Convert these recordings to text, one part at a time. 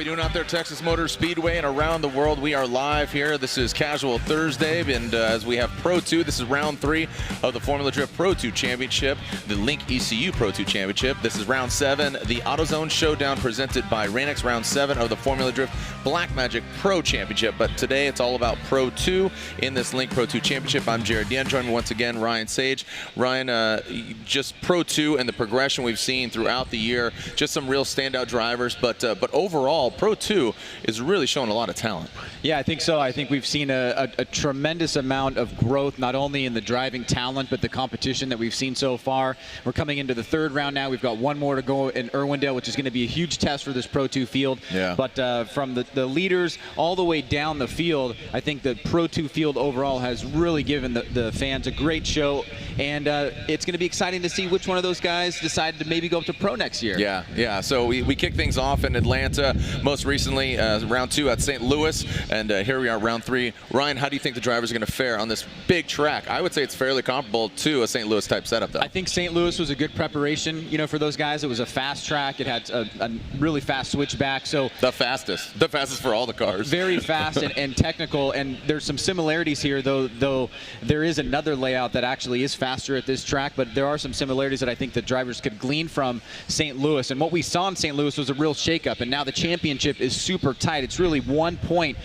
we doing out there, Texas Motor Speedway and around the world? We are live here. This is Casual Thursday, and as we have Pro 2, this is round 3 of the Formula Drift Pro 2 Championship, the Link ECU Pro 2 Championship. This is round 7, the AutoZone Showdown presented by Rain-X, round 7 of the Formula Drift Blackmagic Pro Championship. But today it's all about Pro 2 in this Link Pro 2 Championship. I'm Garrett Denton, joined me once again, Ryan Sage. Ryan, just Pro 2 and the progression we've seen throughout the year, just some real standout drivers, but overall, Pro 2 is really showing a lot of talent. Yeah, I think so. I think we've seen a tremendous amount of growth, not only in the driving talent, but the competition that we've seen so far. We're coming into the 3rd round now. We've got one more to go in Irwindale, which is going to be a huge test for this Pro 2 field. Yeah. But from the leaders all the way down the field, I think the Pro 2 field overall has really given the fans a great show. And it's going to be exciting to see which one of those guys decide to maybe go up to Pro next year. Yeah. So we kick things off in Atlanta, most recently round 2 at St. Louis, and here we are round 3. Ryan, how do you think the drivers are going to fare on this big track? I would say it's fairly comparable to a St. Louis type setup, though. I think St. Louis was a good preparation, for those guys. It was a fast track. It had a really fast switchback. So the fastest for all the cars. Very fast and technical. And there's some similarities here, though there is another layout that actually is faster at this track. But there are some similarities that I think the drivers could glean from St. Louis. And what we saw in St. Louis was a real shakeup. And now the championship is super tight. It's really 1 point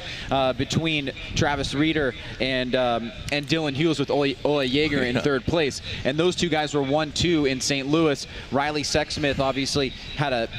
between Travis Reeder and Dylan Hughes, with Ole Yeager in 3rd place. And those two guys were 1-2 in St. Louis. Riley Sexsmith obviously had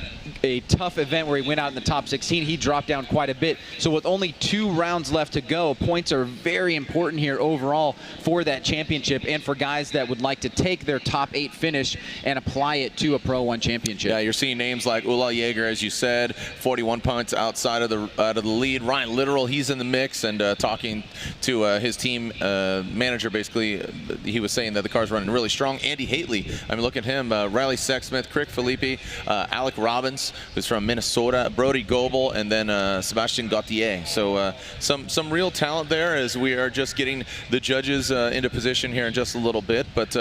a tough event where he went out in the top 16. He dropped down quite a bit. So with only 2 rounds left to go, points are very important here overall for that championship and for guys that would like to take their top 8 finish and apply it to a Pro 1 championship. Yeah, you're seeing names like Ole Yeager, as you said, 41 points outside of the lead. Ryan Littoral, he's in the mix, and talking to his team manager, basically, he was saying that the car's running really strong. Andy Hately, I mean, look at him. Riley Sexsmith, Crick Felipe, Alec Robbins, who's from Minnesota, Brody Goebel, and then Sebastian Gautier. So some real talent there, as we are just getting the judges into position here in just a little bit. But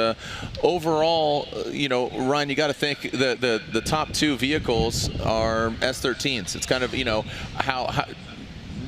overall, Ryan, you got to think the top 2 vehicles are S13s. It's kind of,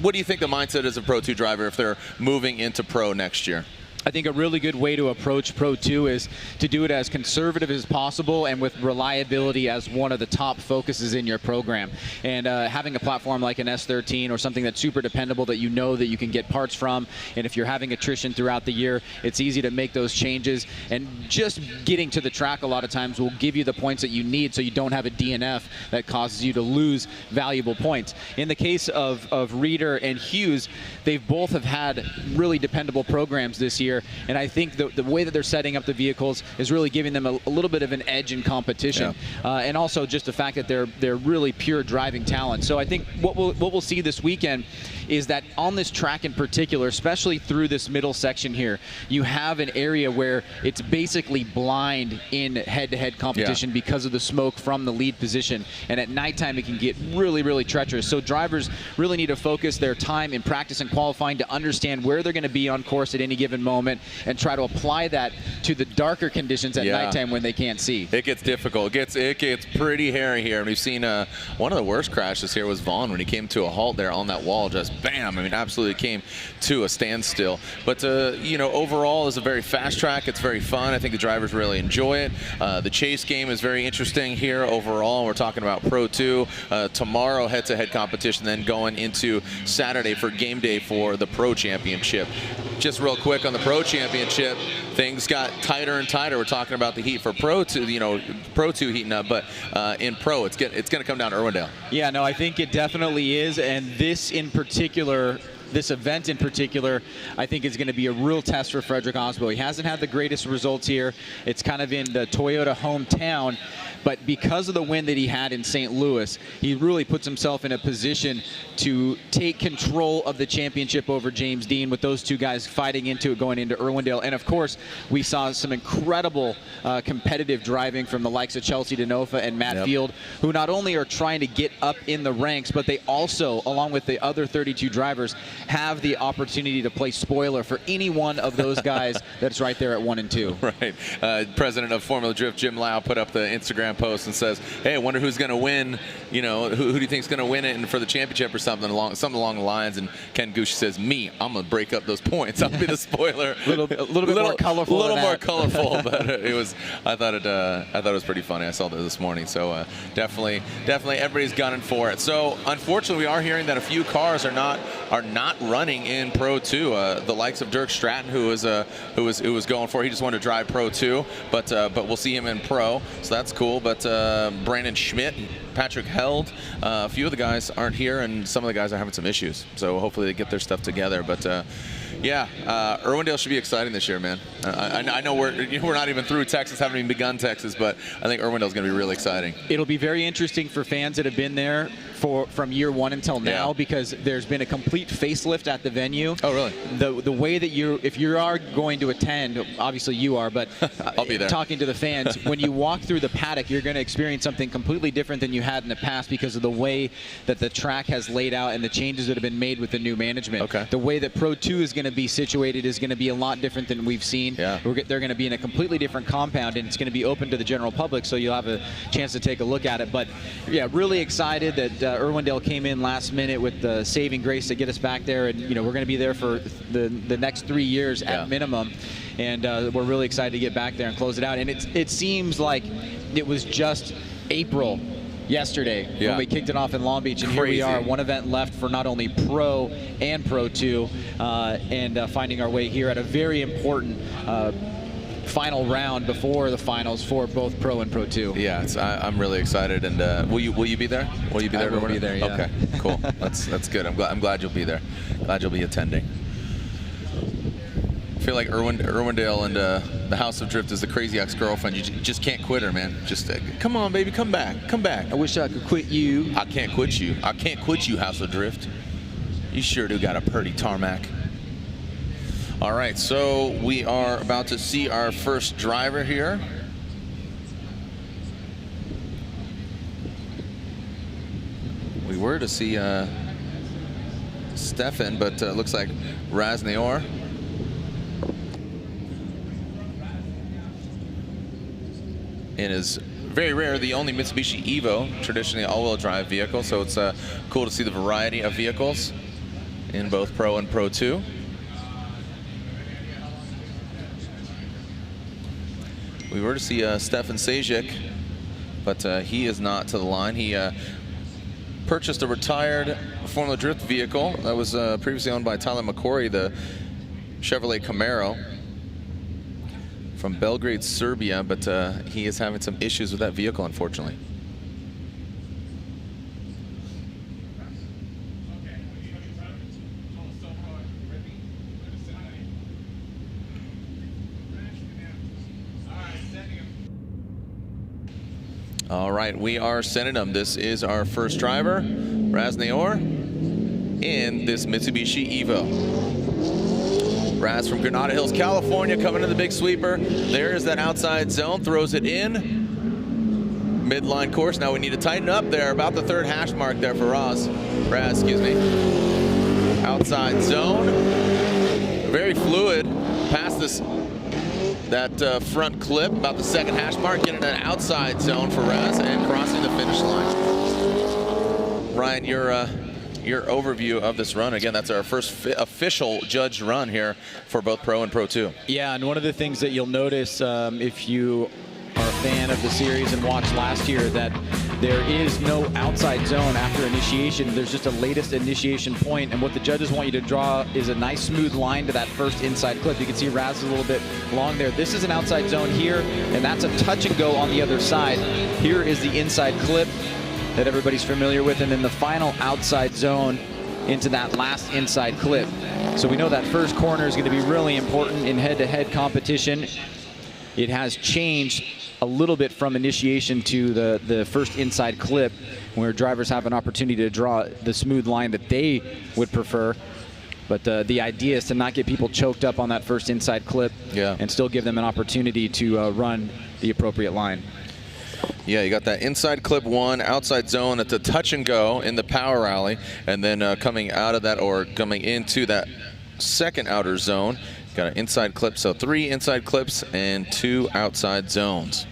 what do you think the mindset is of Pro 2 driver if they're moving into Pro next year? I think a really good way to approach Pro 2 is to do it as conservative as possible and with reliability as one of the top focuses in your program. And having a platform like an S13 or something that's super dependable that that you can get parts from, and if you're having attrition throughout the year, it's easy to make those changes. And just getting to the track a lot of times will give you the points that you need, so you don't have a DNF that causes you to lose valuable points. In the case of Reeder and Hughes, they've both have had really dependable programs this year. And I think the way that they're setting up the vehicles is really giving them a little bit of an edge in competition, and also just the fact that they're really pure driving talent. So I think what we'll see this weekend is that on this track in particular, especially through this middle section here, you have an area where it's basically blind in head-to-head competition because of the smoke from the lead position. And at nighttime, it can get really, really treacherous. So drivers really need to focus their time in practice and qualifying to understand where they're going to be on course at any given moment and try to apply that to the darker conditions at nighttime when they can't see. It gets difficult. It gets pretty hairy here. And we've seen one of the worst crashes here was Vaughn when he came to a halt there on that wall. Just bam! I mean, absolutely came to a standstill. But overall, it's a very fast track. It's very fun. I think the drivers really enjoy it. The chase game is very interesting here overall. We're talking about Pro 2 tomorrow, head-to-head competition, then going into Saturday for game day for the Pro Championship. Just real quick on the Pro Championship, things got tighter and tighter. We're talking about the heat for Pro 2, Pro 2 heating up, but in Pro, it's going to come down to Irwindale. Yeah, no, I think it definitely is, and this event in particular, I think is going to be a real test for Frederick Osbo. He hasn't had the greatest results here. It's kind of in the Toyota hometown, but because of the win that he had in St. Louis, he really puts himself in a position to take control of the championship over James Dean, with those 2 guys fighting into it going into Irwindale. And of course, we saw some incredible competitive driving from the likes of Chelsea Denofa and Matt Field, who not only are trying to get up in the ranks, but they also, along with the other 32 drivers, have the opportunity to play spoiler for any one of those guys that's right there at 1 and 2. Right. President of Formula Drift, Jim Lau, put up the Instagram Instagram post and says, "Hey, I wonder who's going to win. You know, who do you think's going to win it and for the championship or something along the lines?" And Ken Gucci says, "Me, I'm going to break up those points. I'll be the spoiler." a little bit more colorful. A little more colorful, but it was. I thought it was pretty funny. I saw that this morning. So definitely, everybody's gunning for it. So unfortunately, we are hearing that a few cars are not running in Pro 2. The likes of Dirk Stratton, who was going for it. He just wanted to drive Pro 2, but we'll see him in Pro, so that's cool. But Brandon Schmidt, Patrick Held, a few of the guys aren't here, and some of the guys are having some issues. So hopefully they get their stuff together. But yeah, Irwindale should be exciting this year, man. I know we're not even through Texas, haven't even begun Texas, but I think Irwindale's going to be really exciting. It'll be very interesting for fans that have been there from year one until now, because there's been a complete facelift at the venue. Oh, really? The way that if you are going to attend, obviously you are, but I'll be there. Talking to the fans, when you walk through the paddock, you're going to experience something completely different than you had in the past because of the way that the track has laid out and the changes that have been made with the new management. Okay. The way that Pro 2 is going to be situated is going to be a lot different than we've seen. Yeah. They're going to be in a completely different compound, and it's going to be open to the general public, so you'll have a chance to take a look at it. But yeah, really excited that Irwindale came in last minute with the saving grace to get us back there, and we're going to be there for the next 3 years at minimum, and we're really excited to get back there and close it out. And it seems like it was just April yesterday when we kicked it off in Long Beach, and here we are, one event left for not only Pro and Pro 2, and finding our way here at a very important final round before the finals for both Pro and Pro 2. Yeah, I'm really excited, and will you be there? Will you be there? I will be there. Yeah. Okay, cool. That's good. I'm glad you'll be there. Glad you'll be attending. I feel like Irwindale and the House of Drift is the crazy ex-girlfriend. You just can't quit her, man. Just come on, baby, come back. I wish I could quit you. I can't quit you. I can't quit you, House of Drift. You sure do got a pretty tarmac. All right, so we are about to see our first driver here. We were to see Stefan, but looks like Raznior. It is very rare, the only Mitsubishi Evo, traditionally all-wheel drive vehicle, so it's cool to see the variety of vehicles in both Pro and Pro 2. We were to see Stefan Static, but he is not to the line. He purchased a retired Formula Drift vehicle that was previously owned by Tyler McCory, the Chevrolet Camaro from Belgrade, Serbia, but he is having some issues with that vehicle, unfortunately. All right, we are sending him. This is our first driver, Raznior, in this Mitsubishi Evo. Raz from Granada Hills, California, coming to the big sweeper. There's that outside zone, throws it in. Midline course. Now we need to tighten up there, about the third hash mark there for Raz, excuse me. Outside zone. Very fluid past that front clip, about the second hash mark, getting an outside zone for Raz and crossing the finish line. Ryan, your overview of this run. Again, that's our first official judged run here for both Pro and Pro 2. Yeah, and one of the things that you'll notice if you are a fan of the series and watched last year, that there is no outside zone after initiation. There's just a latest initiation point, and what the judges want you to draw is a nice smooth line to that first inside clip. You can see Raz is a little bit long there. This is an outside zone here, and that's a touch and go on the other side. Here is the inside clip that everybody's familiar with, and then the final outside zone into that last inside clip. So we know that first corner is going to be really important in head-to-head competition. It has changed a little bit from initiation to the first inside clip, where drivers have an opportunity to draw the smooth line that they would prefer. But the idea is to not get people choked up on that first inside clip, and still give them an opportunity to run the appropriate line. Yeah, you got that inside clip one, outside zone at the touch and go in the power alley, and then coming out of that, or coming into that second outer zone, got an inside clip. So 3 inside clips and 2 outside zones.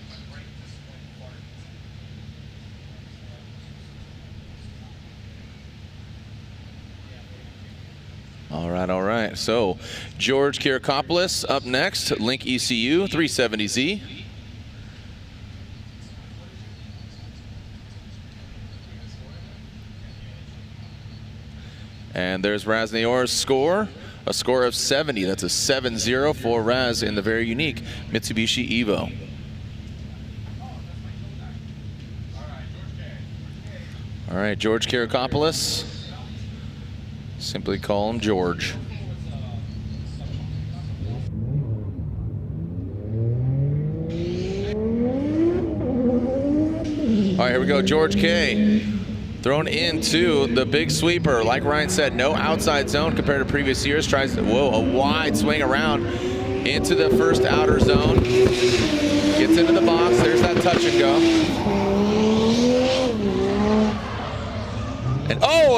All right. So George Kirikopoulos up next, Link ECU 370Z. And there's Raz Nayor's score, a score of 70. That's a 7-0 for Raz in the very unique Mitsubishi Evo. All right, George Kirikopoulos. Simply call him George. All right, here we go, George K. Thrown into the big sweeper. Like Ryan said, no outside zone compared to previous years. Tries, whoa, a wide swing around into the first outer zone. Gets into the box, there's that touch and go.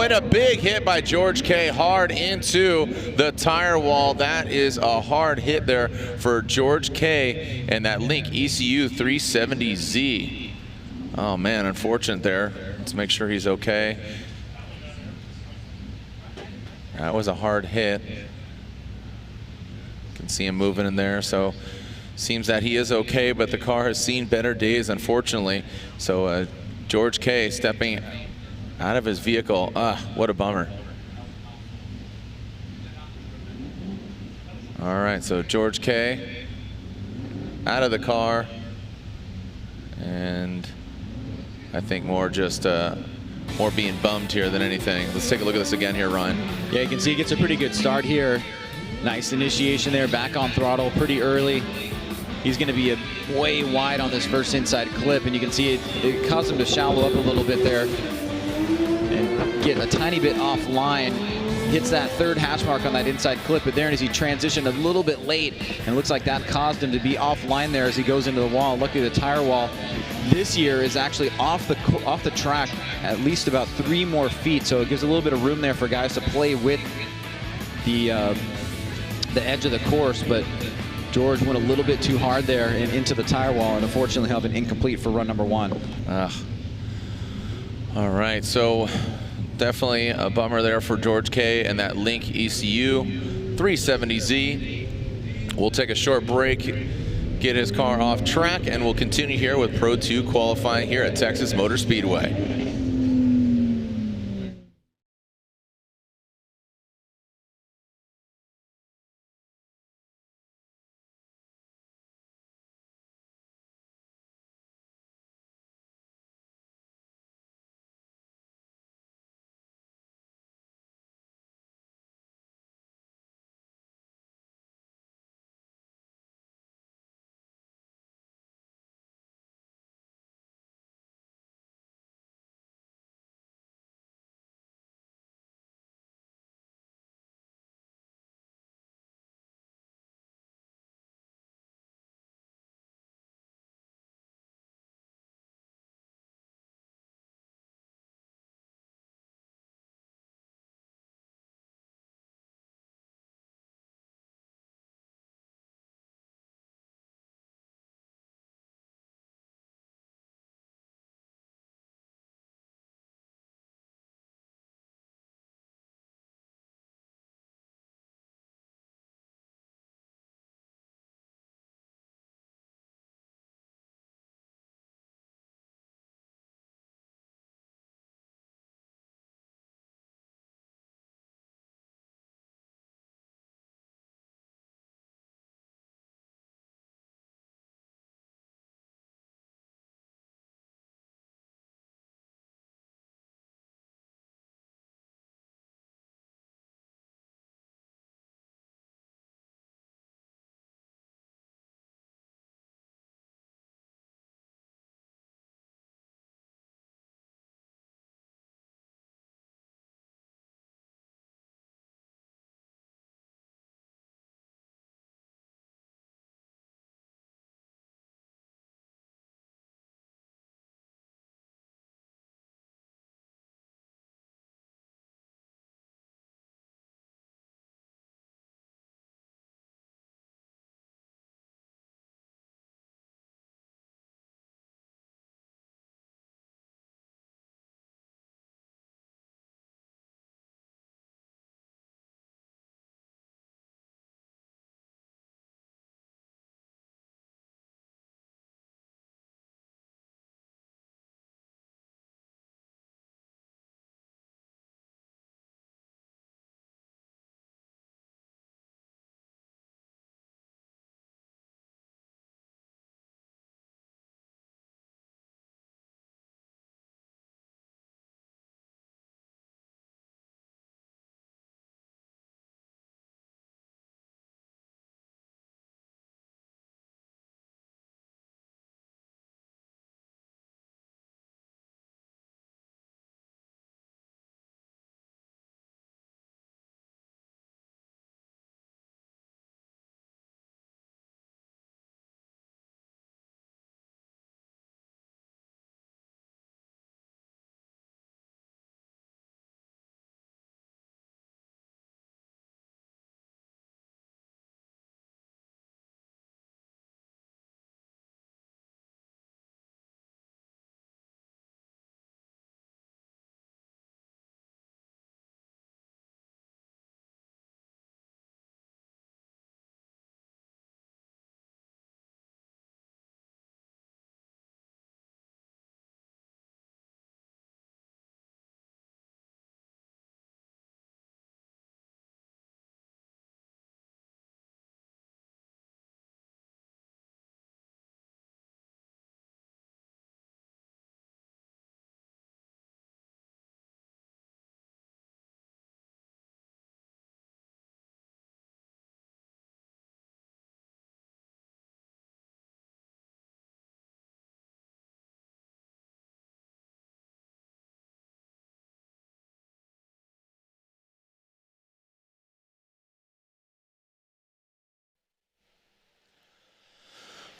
And a big hit by George K. Hard into the tire wall. That is a hard hit there for George K. and that Link ECU 370Z. Oh man, unfortunate there. Let's make sure he's okay. That was a hard hit. Can see him moving in there, so seems that he is okay, but the car has seen better days, unfortunately. So George K. stepping out of his vehicle. What a bummer. All right, so George K. out of the car, and I think more just more being bummed here than anything. Let's take a look at this again here, Ryan. Yeah, you can see he gets a pretty good start here. Nice initiation there, back on throttle pretty early. He's going to be way wide on this first inside clip, and you can see it caused him to shallow up a little bit there and get a tiny bit offline. Hits that third hash mark on that inside clip, but there as he transitioned a little bit late, and it looks like that caused him to be offline there as he goes into the wall. Luckily the tire wall this year is actually off the track at least about 3 more feet, so it gives a little bit of room there for guys to play with the edge of the course. But George went a little bit too hard there and into the tire wall, and unfortunately have an incomplete for run number 1. All right, so definitely a bummer there for George K. and that Link ECU 370Z. We'll take a short break, get his car off track, and we'll continue here with Pro 2 qualifying here at Texas Motor Speedway.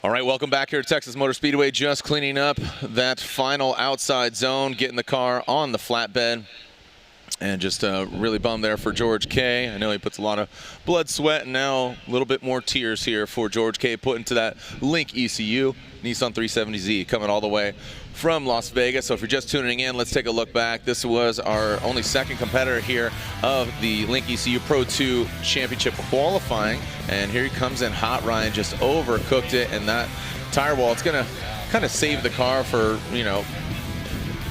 All right, welcome back here to Texas Motor Speedway. Just cleaning up that final outside zone, getting the car on the flatbed. And just really bummed there for George K. I know he puts a lot of blood, sweat, and now a little bit more tears here for George K. put into that Link ECU Nissan 370Z coming all the way from Las Vegas. So if you're just tuning in, let's take a look back. This was our only second competitor here of the Link ECU Pro 2 Championship qualifying. And here he comes in hot. Ryan just overcooked it, and that tire wall, it's going to kind of save the car for, you know,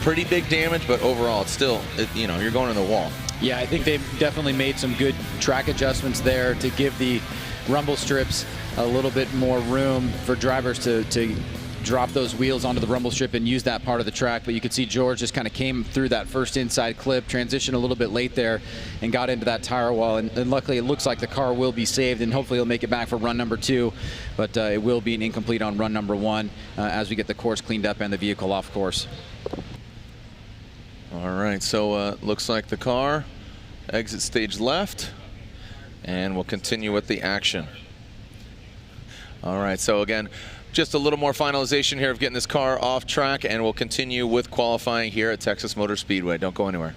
pretty big damage, but overall it's still, you know, you're going in the wall. Yeah, I think they've definitely made some good track adjustments there to give the rumble strips a little bit more room for drivers to drop those wheels onto the rumble strip and use that part of the track. But you could see George just kind of came through that first inside clip, transitioned a little bit late there, and got into that tire wall. And luckily, it looks like the car will be saved, and hopefully he'll make it back for run number 2. But it will be an incomplete on run number 1 as we get the course cleaned up and the vehicle off course. All right, so looks like the car exit stage left, and we'll continue with the action. All right, so again, just a little more finalization here of getting this car off track, and we'll continue with qualifying here at Texas Motor Speedway. Don't go anywhere.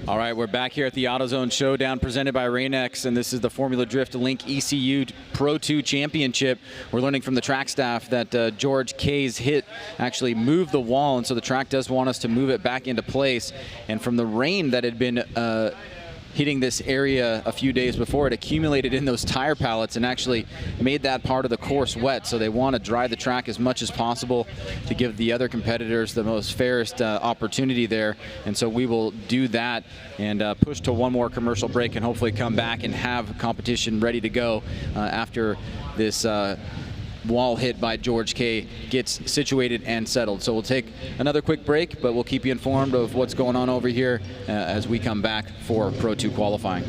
All right, we're back here at the AutoZone Showdown presented by Rain-X, and this is the Formula Drift Link ECU Pro 2 Championship. We're learning from the track staff that George K's hit actually moved the wall, and so the track does want us to move it back into place. And from the rain that had been hitting this area a few days before, it accumulated in those tire pallets and actually made that part of the course wet. So they want to dry the track as much as possible to give the other competitors the most fairest opportunity there. And so we will do that and push to one more commercial break and hopefully come back and have competition ready to go after this wall hit by George K gets situated and settled. So we'll take another quick break, but we'll keep you informed of what's going on over here as we come back for Pro 2 qualifying.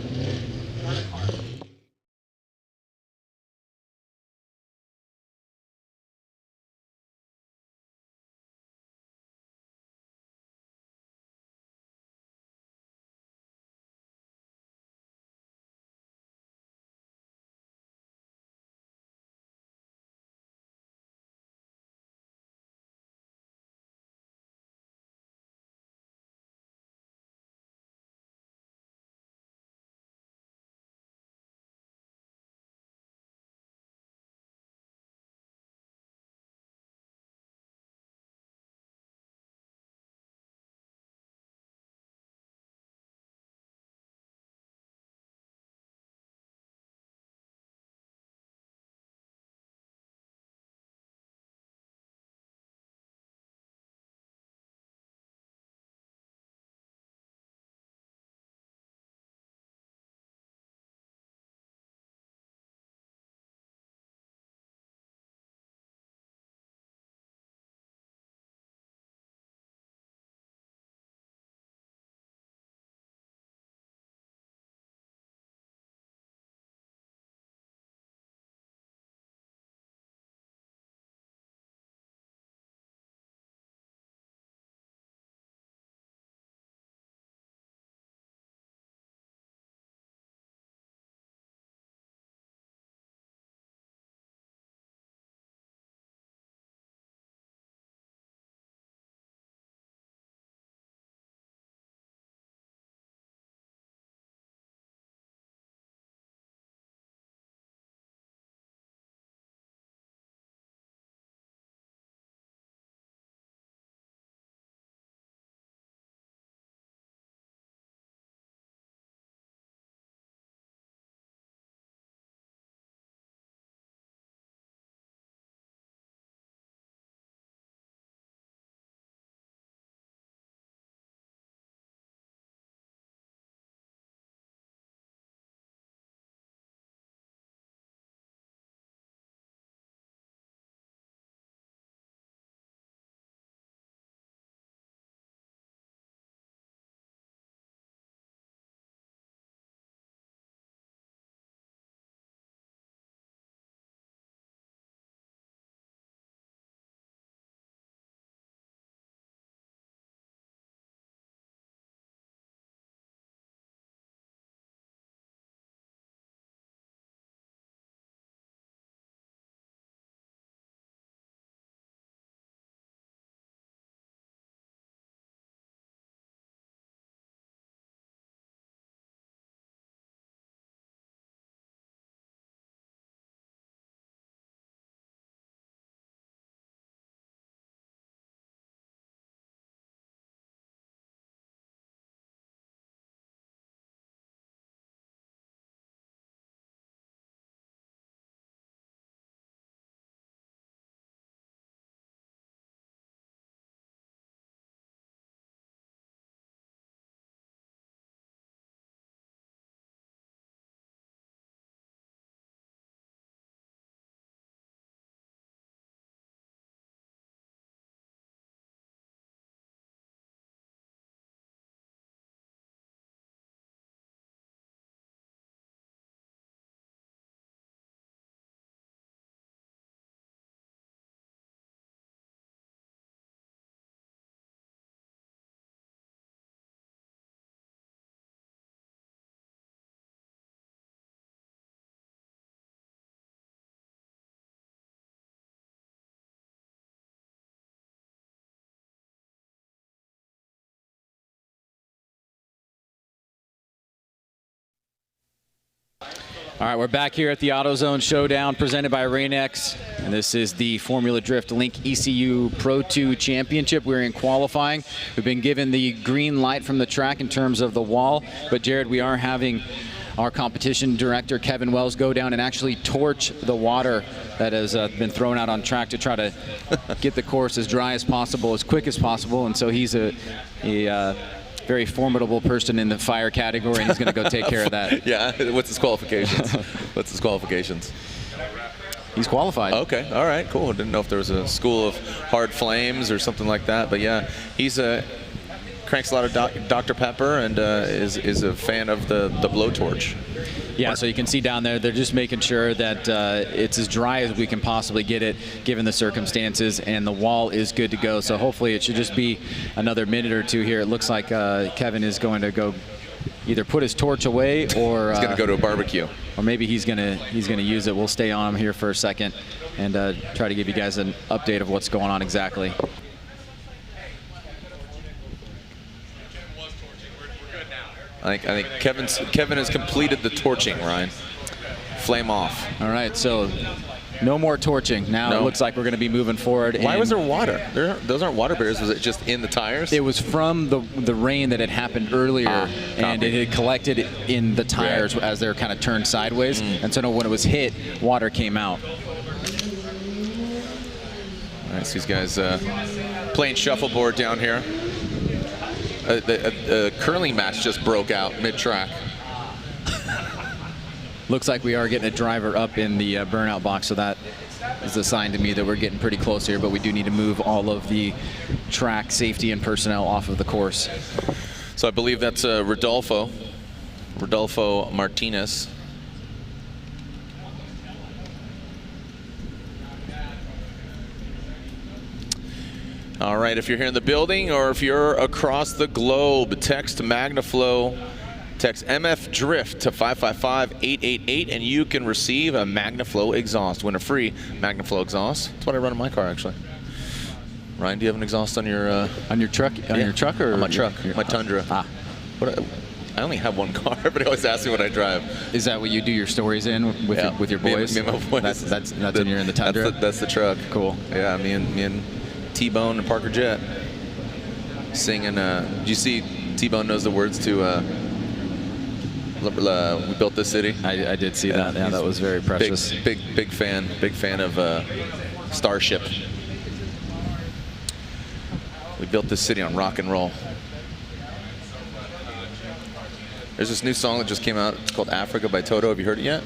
All right, we're back here at the AutoZone Showdown presented by Rain-X, and this is the Formula Drift Link ECU Pro 2 Championship. We're in qualifying. We've been given the green light from the track in terms of the wall, but Jared, we are having our competition director, Kevin Wells, go down and actually torch the water that has been thrown out on track to try to get the course as dry as possible, as quick as possible, and so he's a very formidable person in the fire category, and he's going to go take care of that. Yeah, what's his qualifications? What's his qualifications? He's qualified. Okay, all right, cool. Didn't know if there was a school of hard flames or something like that, but yeah, he's cranks a lot of Dr. Pepper and is a fan of the blowtorch. Yeah, so you can see down there, they're just making sure that it's as dry as we can possibly get it, given the circumstances, and the wall is good to go. So hopefully it should just be another minute or two here. It looks like Kevin is going to go either put his torch away or he's going to go to a barbecue, or maybe he's going to use it. We'll stay on him here for a second and try to give you guys an update of what's going on exactly. I think Kevin has completed the torching, Ryan. Flame off. All right, so no more torching. Now it looks like we're going to be moving forward. Why was there water? Those aren't water barriers. Was it just in the tires? It was from the rain that had happened earlier, and it had collected in the tires as they're kind of turned sideways. And so when it was hit, water came out. All right, so these guys playing shuffleboard down here. The curling match just broke out mid-track. Looks like we are getting a driver up in the burnout box, so that is a sign to me that we're getting pretty close here, but we do need to move all of the track safety and personnel off of the course. So I believe that's Rodolfo Martinez. All right, if you're here in the building or if you're across the globe, text MagnaFlow, text MF Drift to 555-888, and you can receive a MagnaFlow exhaust. Win a free MagnaFlow exhaust. That's what I run in my car, actually. Ryan, do you have an exhaust on your truck? On your truck or on my truck? My Tundra. I only have one car, but they always ask me what I drive. Is that what you do your stories in with your boys? Me and my boys. That's when you're in the Tundra. That's the truck. Cool. Yeah, me and T-Bone and Parker Jet singing. Did you see T-Bone knows the words to We Built This City? I did see that. Yeah, that was very precious. Big fan of Starship. We built this city on rock and roll. There's this new song that just came out. It's called Africa by Toto. Have you heard it yet?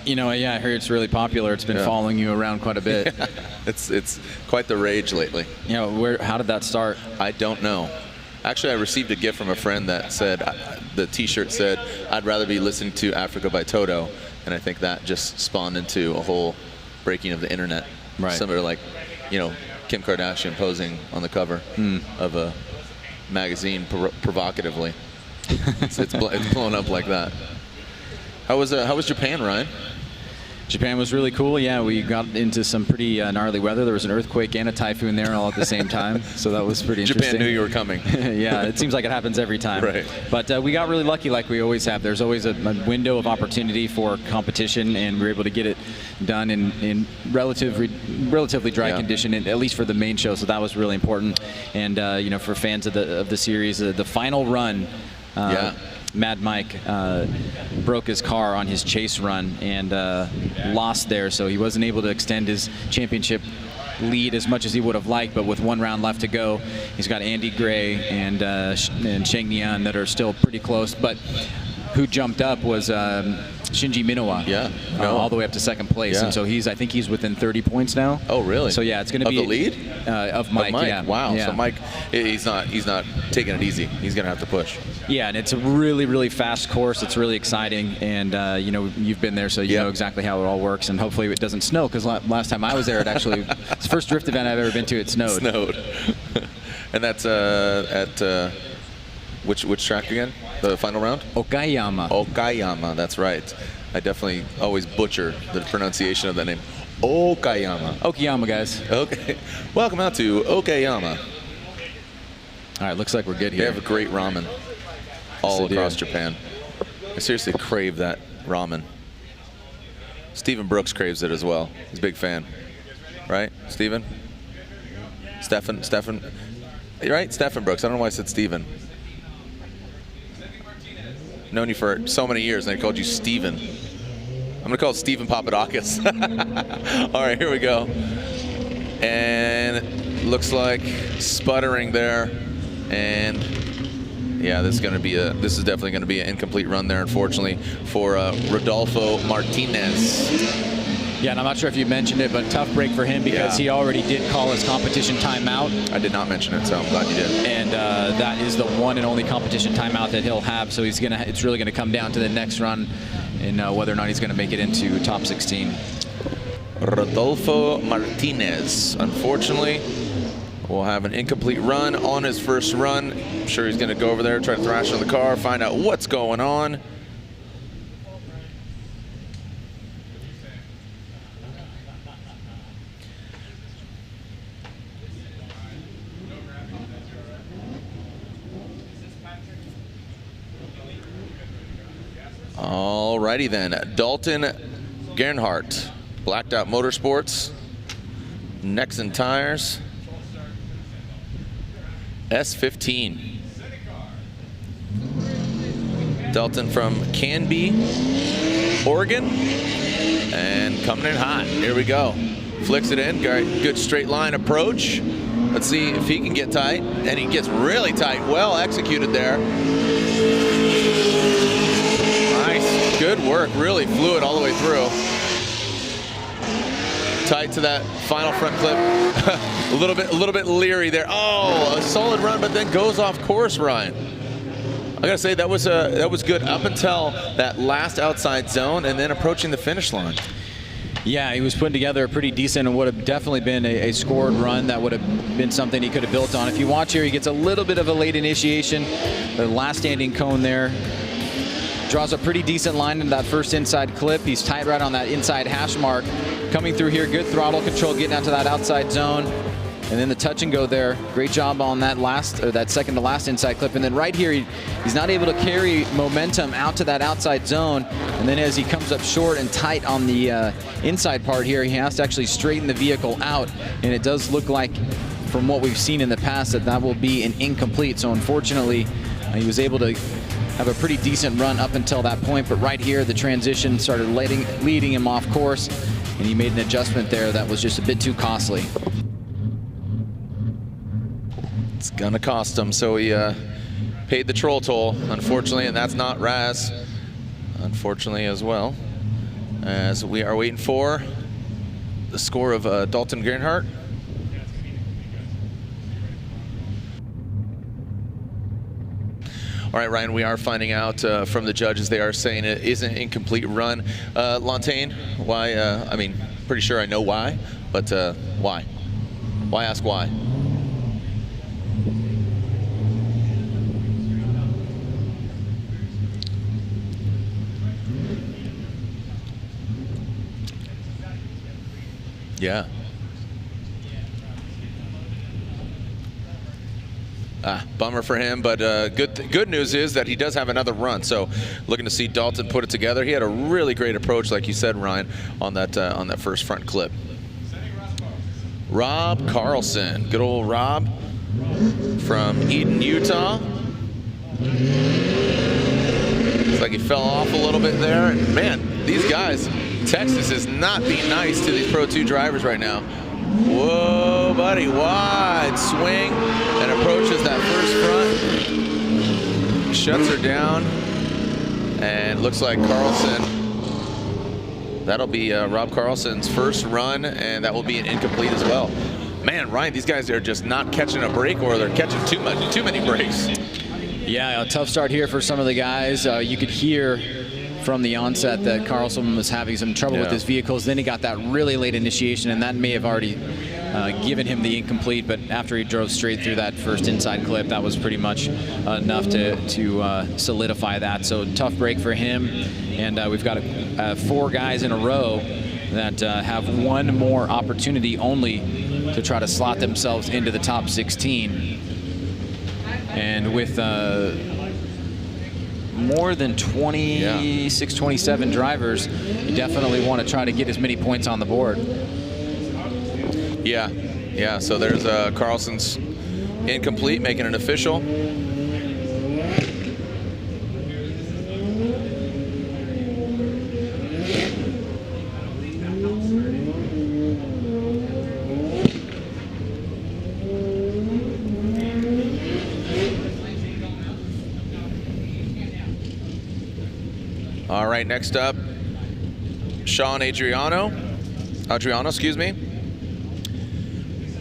You know, yeah, I heard it's really popular. It's been following you around quite a bit. Yeah. It's quite the rage lately. You know, how did that start? I don't know. Actually, I received a gift from a friend that said, the T-shirt said, "I'd rather be listening to Africa by Toto," and I think that just spawned into a whole breaking of the internet. Right. Similar, like, you know, Kim Kardashian posing on the cover of a magazine provocatively. It's blown up like that. How was Japan, Ryan? Japan was really cool. Yeah, we got into some pretty gnarly weather. There was an earthquake and a typhoon there all at the same time, so that was pretty interesting. Japan knew you were coming. Yeah, it seems like it happens every time. Right. But we got really lucky, like we always have. There's always a window of opportunity for competition, and we were able to get it done in relatively dry condition, at least for the main show. So that was really important. And you know, for fans of the series, the final run. Mad Mike broke his car on his chase run and lost there, so he wasn't able to extend his championship lead as much as he would have liked. But with one round left to go, he's got Andy Gray and Sheng Nian that are still pretty close. But who jumped up was Shinji Minowa. Yeah. All the way up to second place. Yeah. And so I think he's within 30 points now. Oh, really? So yeah, it's going to be the lead of Mike. Yeah. Wow. Yeah. So Mike, he's not taking it easy. He's going to have to push. Yeah, and it's a really fast course. It's really exciting, and you know, you've been there, so you know exactly how it all works. And hopefully it doesn't snow, because last time I was there, it's the first drift event I've ever been to. It snowed. And that's at which track again? The final round? Okayama. Okayama, that's right. I definitely always butcher the pronunciation of that name. Okayama. Okayama, guys. Okay. Welcome out to Okayama. All right, looks like we're good here. They have a great ramen all across Japan. I seriously crave that ramen. Stephen Brooks craves it as well. He's a big fan. Right, Stephen? Stefan, you're right? Stefan Brooks. I don't know why I said Stephen. Known you for so many years, and I called you Stephen. I'm going to call it Stephen Papadakis. All right, here we go. And looks like sputtering there. And yeah, this is definitely going to be an incomplete run there, unfortunately, for Rodolfo Martinez. Yeah, and I'm not sure if you mentioned it, but tough break for him because he already did call his competition timeout. I did not mention it, so I'm glad you did. And that is the one and only competition timeout that he'll have. So it's really going to come down to the next run and whether or not he's going to make it into top 16. Rodolfo Martinez, unfortunately, will have an incomplete run on his first run. I'm sure he's going to go over there, try to thrash on the car, find out what's going on. Alrighty then, Dalton Gernhardt, Blacked Out Motorsports, Nexen Tires, S15. Dalton from Canby, Oregon, and coming in hot. Here we go. Flicks it in, good straight line approach. Let's see if he can get tight, and he gets really tight. Well executed there. Nice, good work, really fluid all the way through. Tight to that final front clip. a little bit leery there. Oh, a solid run, but then goes off course, Ryan. I gotta say that was good up until that last outside zone, and then approaching the finish line. Yeah, he was putting together a pretty decent and would have definitely been a scored run. That would have been something he could have built on. If you watch here, he gets a little bit of a late initiation. The last standing cone there. Draws a pretty decent line in that first inside clip. He's tight right on that inside hash mark. Coming through here, good throttle control, getting out to that outside zone. And then the touch and go there. Great job on that second to last inside clip. And then right here, he's not able to carry momentum out to that outside zone. And then as he comes up short and tight on the inside part here, he has to actually straighten the vehicle out. And it does look like, from what we've seen in the past, that will be an incomplete. So unfortunately, he was able to have a pretty decent run up until that point. But right here, the transition started leading him off course. And he made an adjustment there that was just a bit too costly. It's gonna cost him, so he paid the troll toll, unfortunately, and that's not Raz, unfortunately, as well. As we are waiting for the score of Dalton Gernhardt. All right, Ryan, we are finding out from the judges. They are saying it is an incomplete run. Lantaine, why? I mean, pretty sure I know why, but why? Why ask why? Yeah. Bummer for him, but good news is that he does have another run. So looking to see Dalton put it together. He had a really great approach, like you said, Ryan, on that first front clip. Rob Carlson, good old Rob from Eden, Utah. Looks like he fell off a little bit there, and man, these guys, Texas is not being nice to these Pro 2 drivers right now. Whoa, buddy, wide swing and approaches that first front. Shuts her down, and looks like Carlson, that'll be Rob Carlson's first run, and that will be an incomplete as well. Man, Ryan, these guys are just not catching a break, or they're catching too many breaks. Yeah, a tough start here for some of the guys. You could hear from the onset that Carlson was having some trouble with his vehicles. Then he got that really late initiation, and that may have already given him the incomplete. But after he drove straight through that first inside clip, that was pretty much enough to solidify that. So tough break for him. And we've got 4 guys in a row that have one more opportunity only to try to slot themselves into the top 16. And with more than 26, 27 drivers, you definitely want to try to get as many points on the board. Yeah, so there's Carlson's incomplete, making it official. All right, next up, Shawn Adriano, excuse me.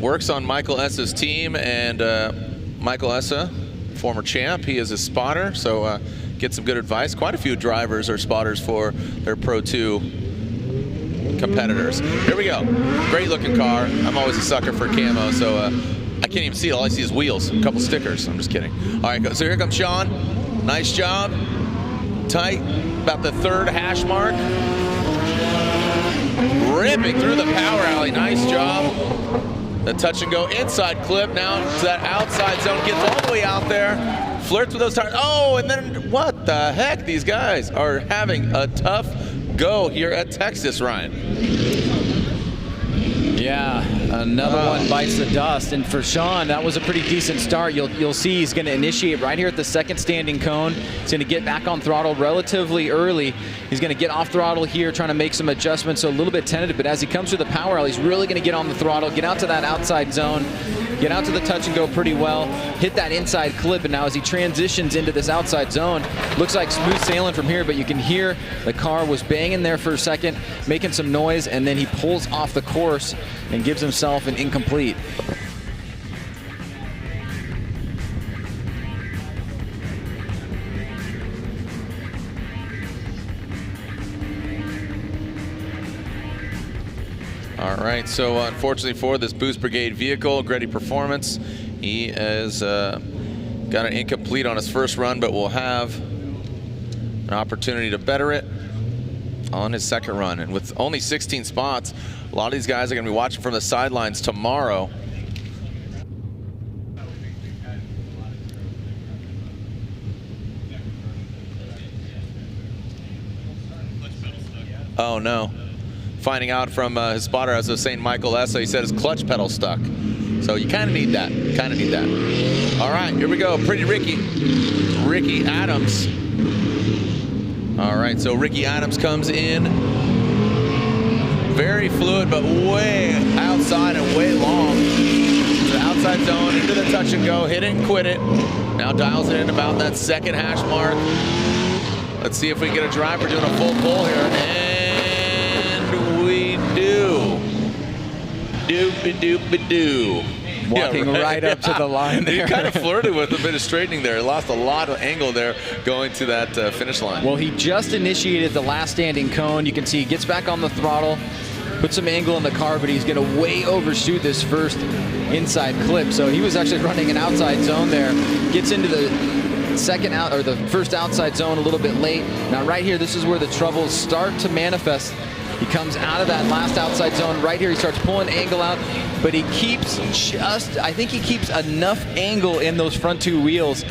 Works on Michael Essa's team, and Michael Essa, former champ, he is a spotter, so get some good advice. Quite a few drivers are spotters for their Pro 2 competitors. Here we go. Great looking car. I'm always a sucker for camo, so I can't even see it. All I see is wheels, a couple stickers. I'm just kidding. All right, so here comes Shawn. Nice job. Tight, about the third hash mark. Ripping through the power alley. Nice job. The touch and go inside clip now to that outside zone, gets all the way out there, flirts with those tires. Oh, and then what the heck? These guys are having a tough go here at Texas, Ryan. Yeah, another one bites the dust. And for Shawn, that was a pretty decent start. You'll see he's going to initiate right here at the second standing cone. He's going to get back on throttle relatively early. He's going to get off throttle here, trying to make some adjustments, so a little bit tentative. But as he comes through the power alley, he's really going to get on the throttle, get out to that outside zone, get out to the touch and go pretty well, hit that inside clip. And now as he transitions into this outside zone, looks like smooth sailing from here, but you can hear the car was banging there for a second, making some noise, and then he pulls off the course and gives himself an incomplete. All right, so unfortunately for this Boost Brigade vehicle, Gretty Performance, he has got an incomplete on his first run, but will have an opportunity to better it on his second run. And with only 16 spots, a lot of these guys are going to be watching from the sidelines tomorrow. Oh no. Finding out from his spotter, as I was saying, Michael Essa, he said his clutch pedal stuck. So you kind of need that, All right, here we go, pretty Ricki Adams. All right, so Ricki Adams comes in. Very fluid, but way outside and way long. The outside zone, into the touch and go, hit it and quit it. Now dials it in about that second hash mark. Let's see if we can get a driver doing a full pull here. And we do. Doop-a-doop-a-doo. Walking right up to the line there. He kind of flirted with a bit of straightening there. Lost a lot of angle there going to that finish line. Well, he just initiated the last standing cone. You can see he gets back on the throttle, puts some angle in the car, but he's going to way overshoot this first inside clip. So he was actually running an outside zone there. Gets into the second out, or the first outside zone a little bit late. Now right here, this is where the troubles start to manifest. He comes out of that last outside zone right here. He starts pulling angle out, but he keeps I think he keeps enough angle in those front two wheels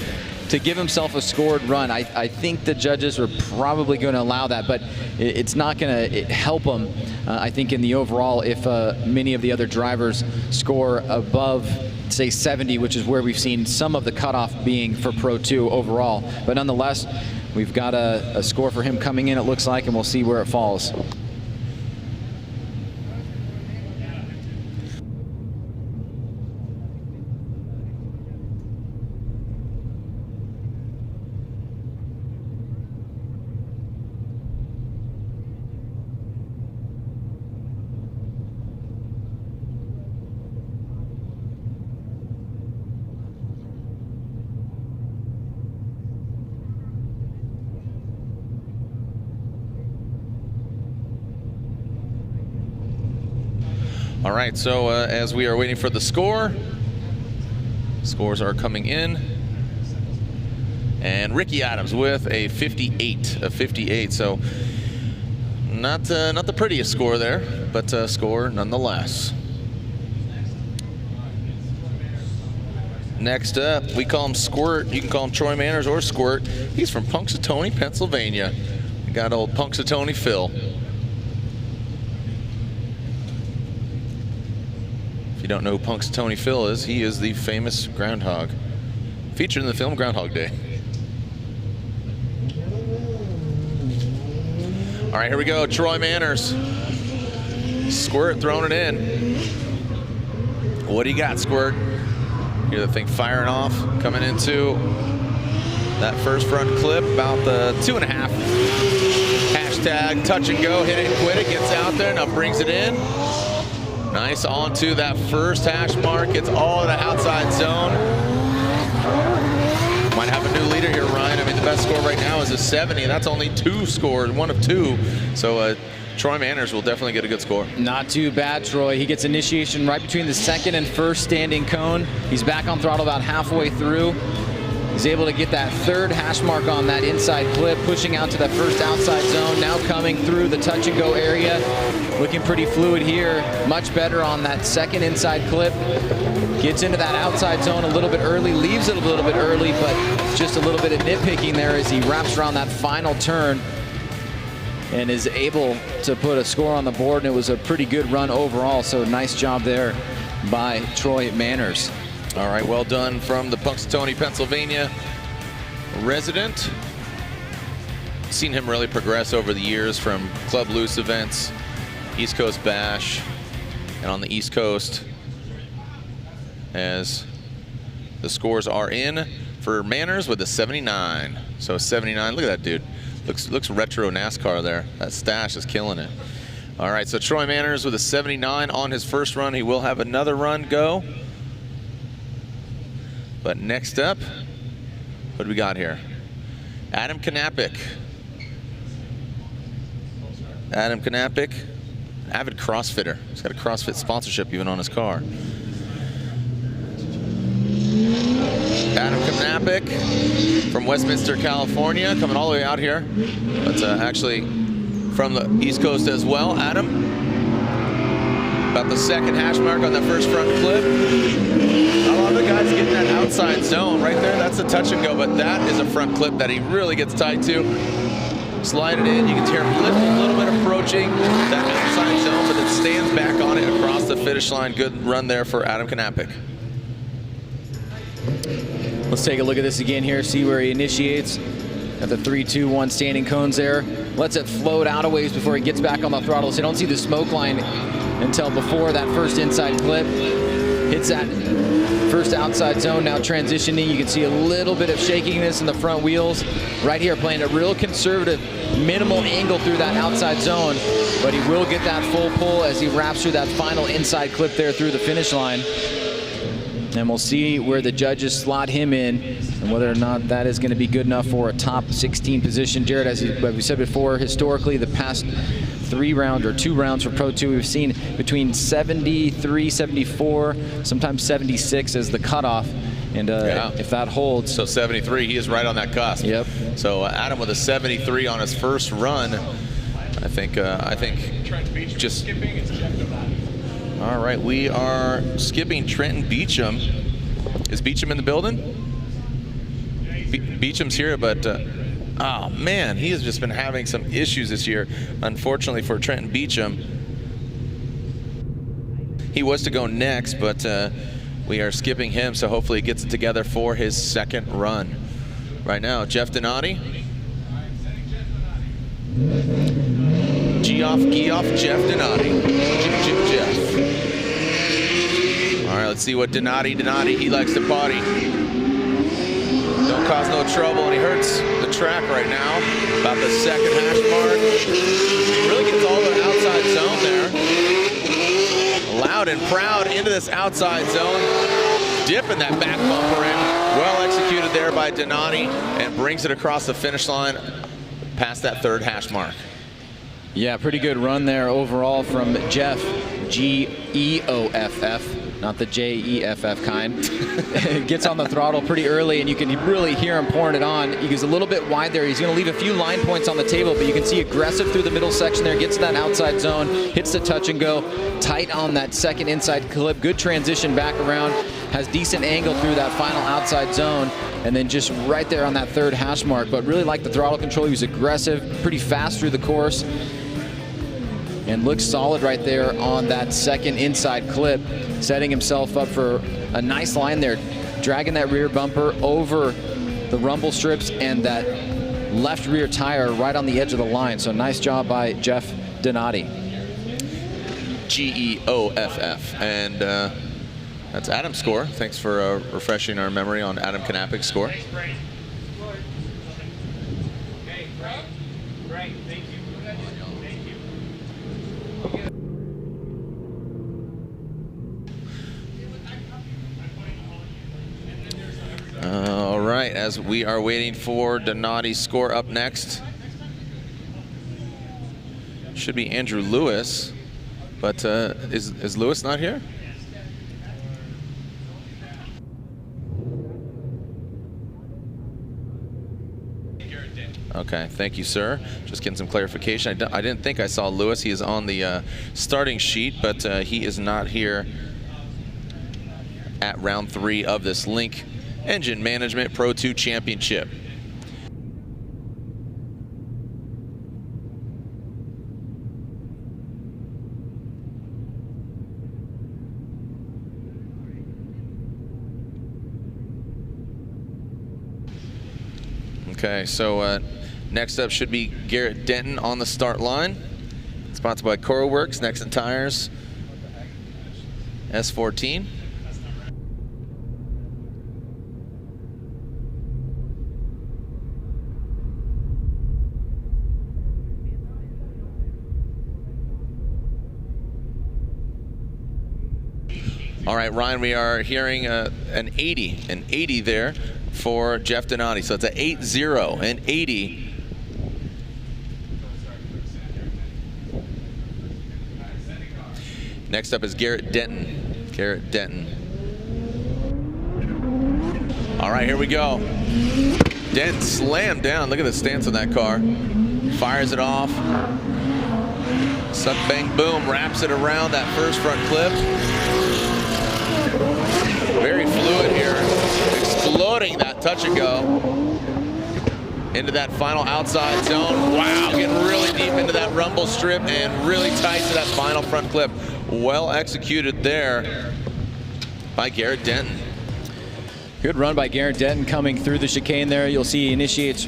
to give himself a scored run. I think the judges are probably going to allow that, but it's not going to help him, I think, in the overall if many of the other drivers score above, say, 70, which is where we've seen some of the cutoff being for Pro 2 overall. But nonetheless, we've got a score for him coming in, it looks like, and we'll see where it falls. All right, so as we are waiting for the score, scores are coming in. And Ricki Adams with a 58, so not the prettiest score there, but a score nonetheless. Next up, we call him Squirt. You can call him Troy Manners or Squirt. He's from Punxsutawney, Pennsylvania. We got old Punxsutawney Phil. If you don't know who Punxsutawney Phil is, he is the famous groundhog featured in the film Groundhog Day. All right, here we go. Troy Manners. Squirt throwing it in. What do you got, Squirt? Hear the thing firing off, coming into that first front clip, about the 2.5. Hashtag touch and go, hit it and quit it, gets out there, now brings it in. Nice onto that first hash mark, gets all of the outside zone. Might have a new leader here, Ryan. I mean, the best score right now is a 70. That's only 2 scores, 1 of 2. So Troy Manners will definitely get a good score. Not too bad, Troy. He gets initiation right between the second and first standing cone. He's back on throttle about halfway through. He's able to get that third hash mark on that inside clip, pushing out to that first outside zone. Now coming through the touch and go area. Looking pretty fluid here. Much better on that second inside clip. Gets into that outside zone a little bit early, leaves it a little bit early, but just a little bit of nitpicking there as he wraps around that final turn and is able to put a score on the board, and it was a pretty good run overall, so nice job there by Troy Manners. All right, well done from the Punxsutawney, Pennsylvania resident. Seen him really progress over the years from Club Loose events, East Coast Bash, and on the East Coast, as the scores are in for Manners with a 79. So 79, look at that dude. Looks retro NASCAR there. That stash is killing it. All right, so Troy Manners with a 79 on his first run. He will have another run go. But next up, what do we got here? Adam Knapik. Adam Knapik, avid CrossFitter. He's got a CrossFit sponsorship even on his car. Adam Knapik from Westminster, California, coming all the way out here. But actually from the East Coast as well. Adam, about the second hash mark on that first front clip. A lot of the guys getting that outside zone right there. That's a touch and go, but that is a front clip that he really gets tied to. Slide it in, you can hear him lift a little bit approaching that outside zone, but then stands back on it across the finish line. Good run there for Adam Knapik. Let's take a look at this again here, see where he initiates at the 3, 2, 1 standing cones there. Lets it float out a ways before he gets back on the throttle, so you don't see the smoke line until before that first inside clip. Hits that first outside zone, now transitioning. You can see a little bit of shakiness in the front wheels. Right here, playing a real conservative, minimal angle through that outside zone, but he will get that full pull as he wraps through that final inside clip there through the finish line. And we'll see where the judges slot him in and whether or not that is going to be good enough for a top 16 position. Jared, as we said before, historically the past 3 rounds or 2 rounds for Pro 2, we've seen between 73, 74, sometimes 76 as the cutoff. And if that holds. So 73, he is right on that cusp. Yep. So Adam with a 73 on his first run. I think just... All right, we are skipping Trenton Beecham. Is Beecham in the building? Beecham's here, but oh man, he has just been having some issues this year. Unfortunately for Trenton Beecham, he was to go next, but we are skipping him, so hopefully he gets it together for his second run. Right now, Jeff Donati. G-off, Jeff Donati. Jeff. All right, let's see what Donati, he likes to potty. Don't cause no trouble, and he hurts the track right now. About the second hash mark. Really gets all the outside zone there. Loud and proud into this outside zone. Dipping that back bumper in. Well executed there by Donati, and brings it across the finish line past that third hash mark. Yeah, pretty good run there overall from Jeff, G-E-O-F-F, not the J-E-F-F kind. Gets on the throttle pretty early, and you can really hear him pouring it on. He goes a little bit wide there. He's going to leave a few line points on the table, but you can see aggressive through the middle section there, gets to that outside zone, hits the touch and go, tight on that second inside clip. Good transition back around. has decent angle through that final outside zone, and then just right there on that third hash mark. But really like the throttle control. He was aggressive, pretty fast through the course, and looks solid right there on that second inside clip, setting himself up for a nice line there, dragging that rear bumper over the rumble strips and that left rear tire right on the edge of the line. So nice job by Jeff Donati. Geoff. And that's Adam's score. Thanks for refreshing our memory on Adam Knapik's score. All right, as we are waiting for Donati's score, up next should be Andrew Lewis, but is Lewis not here? Okay, thank you, sir. Just getting some clarification. I didn't think I saw Lewis. He is on the starting sheet, but he is not here at round 3 of this Link Engine Management Pro 2 Championship. Okay, so next up should be Garrett Denton on the start line. Sponsored by CoroWorks, Nexon Tires, S14. All right, Ryan, we are hearing an 80 there for Jeff Donati. So it's an 8-0 and 80. Next up is Garrett Denton. Garrett Denton. All right, here we go. Denton slammed down. Look at the stance on that car. Fires it off. Suck, bang, boom. Wraps it around that first front clip. Very fluid here, exploding that touch and go into that final outside zone. Wow, getting really deep into that rumble strip and really tight to that final front clip. Well executed there by Garrett Denton. Good run by Garrett Denton coming through the chicane there. You'll see he initiates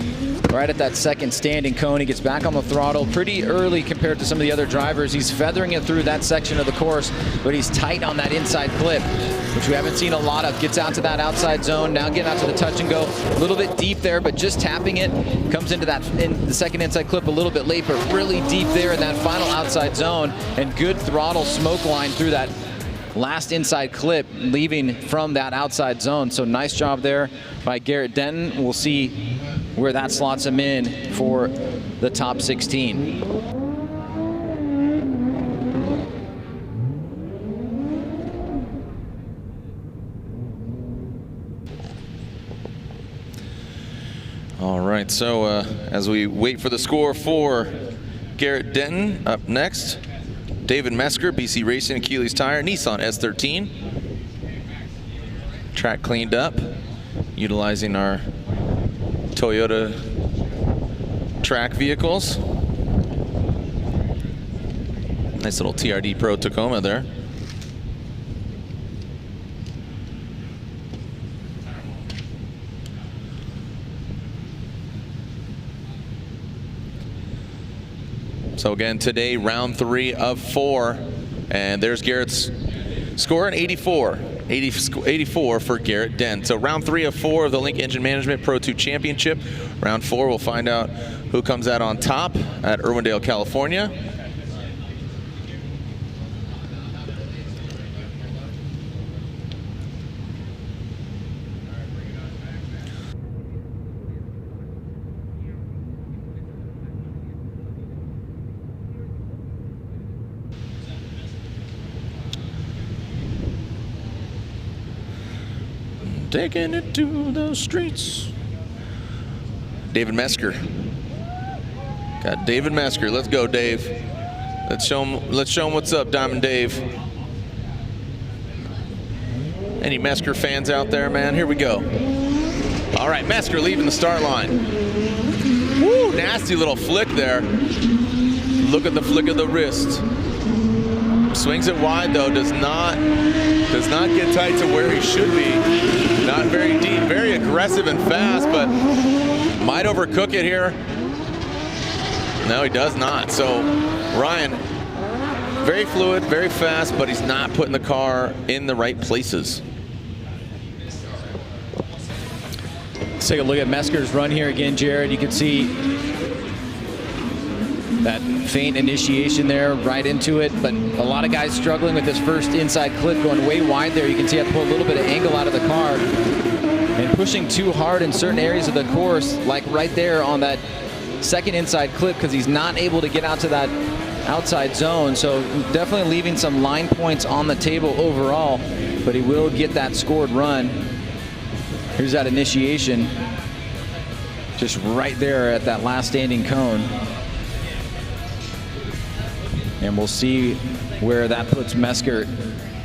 right at that second standing cone. He gets back on the throttle pretty early compared to some of the other drivers. He's feathering it through that section of the course, but he's tight on that inside clip, which we haven't seen a lot of. Gets out to that outside zone, now getting out to the touch and go. A little bit deep there, but just tapping it. Comes into that the second inside clip a little bit late, but really deep there in that final outside zone. And good throttle smoke line through that last inside clip, leaving from that outside zone. So nice job there by Garrett Denton. We'll see where that slots him in for the top 16. All right, so as we wait for the score for Garrett Denton, up next, David Metzger, BC Racing, Achilles Tire, Nissan S13. Track cleaned up, utilizing our Toyota track vehicles. Nice little TRD Pro Tacoma there. So again, today, round 3 of 4. And there's Garrett's score, an 84. 84 for Garrett Denton. So round 3 of 4 of the Link Engine Management Pro 2 Championship. Round 4, we'll find out who comes out on top at Irwindale, California. Taking it to the streets. David Metzger. Got David Metzger. Let's go, Dave. Let's show him what's up, Diamond Dave. Any Metzger fans out there, man? Here we go. All right, Metzger leaving the start line. Woo, nasty little flick there. Look at the flick of the wrist. Swings it wide though, does not get tight to where he should be. Not very deep, very aggressive and fast, but might overcook it here. No, he does not. So Ryan, very fluid, very fast, but he's not putting the car in the right places. Let's take a look at Metzger's run here again, Jared. You can see that faint initiation there, right into it, but a lot of guys struggling with this first inside clip, going way wide there. You can see I pull a little bit of angle out of the car and pushing too hard in certain areas of the course, like right there on that second inside clip, because he's not able to get out to that outside zone. So definitely leaving some line points on the table overall, but he will get that scored run. Here's that initiation, just right there at that last standing cone. And we'll see where that puts Metzger,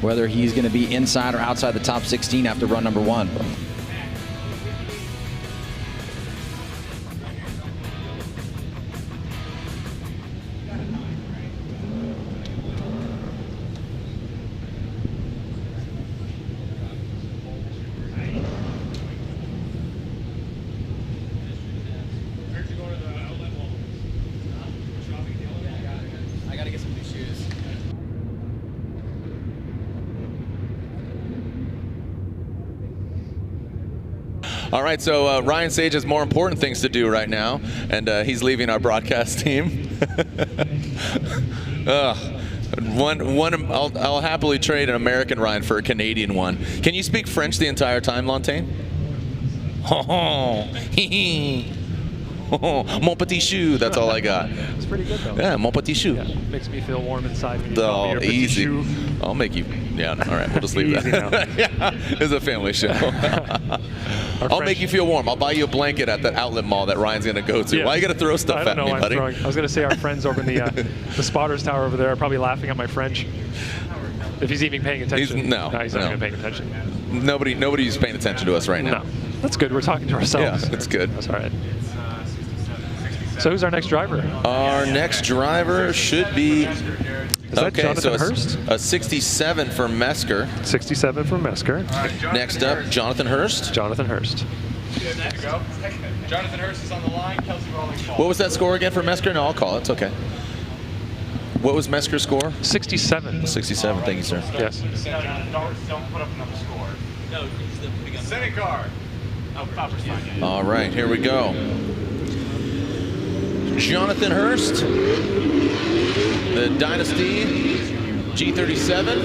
whether he's going to be inside or outside the top 16 after run number 1. All right, so Ryan Sage has more important things to do right now, and he's leaving our broadcast team. I'll happily trade an American Ryan for a Canadian one. Can you speak French the entire time, Lantain? Mon petit chou, that's all I got. It's pretty good though. Yeah, mon petit chou. Yeah, makes me feel warm inside when you call me your petit easy. chou. I'll make you. Yeah, all right, we'll just leave that. Yeah, it's a family show. I'll make you feel warm. I'll buy you a blanket at that outlet mall that Ryan's going to go to. Yeah. Why you got to throw stuff at me, buddy? I was going to say our friends over in the spotters tower over there are probably laughing at my French. If he's even paying attention. He's not even paying attention. Nobody's paying attention to us right now. No, that's good. We're talking to ourselves. Yeah, it's good. That's all right. So who's our next driver? Our next driver should be. Is that Jonathan Herst? A 67 for Metzger. 67 for Metzger. Next up, Jonathan Herst. Jonathan Herst. Jonathan Herst is on the line. Kelsey Rawlings. What was that score again for Metzger? No, I'll call it. It's okay. What was Metzger's score? 67. 67. Thank you, sir. Yes. Don't put up another score. No, he's putting up. Senate car. Oh, Popper's fine. All right, here we go. Jonathan Herst, the Dynasty G37.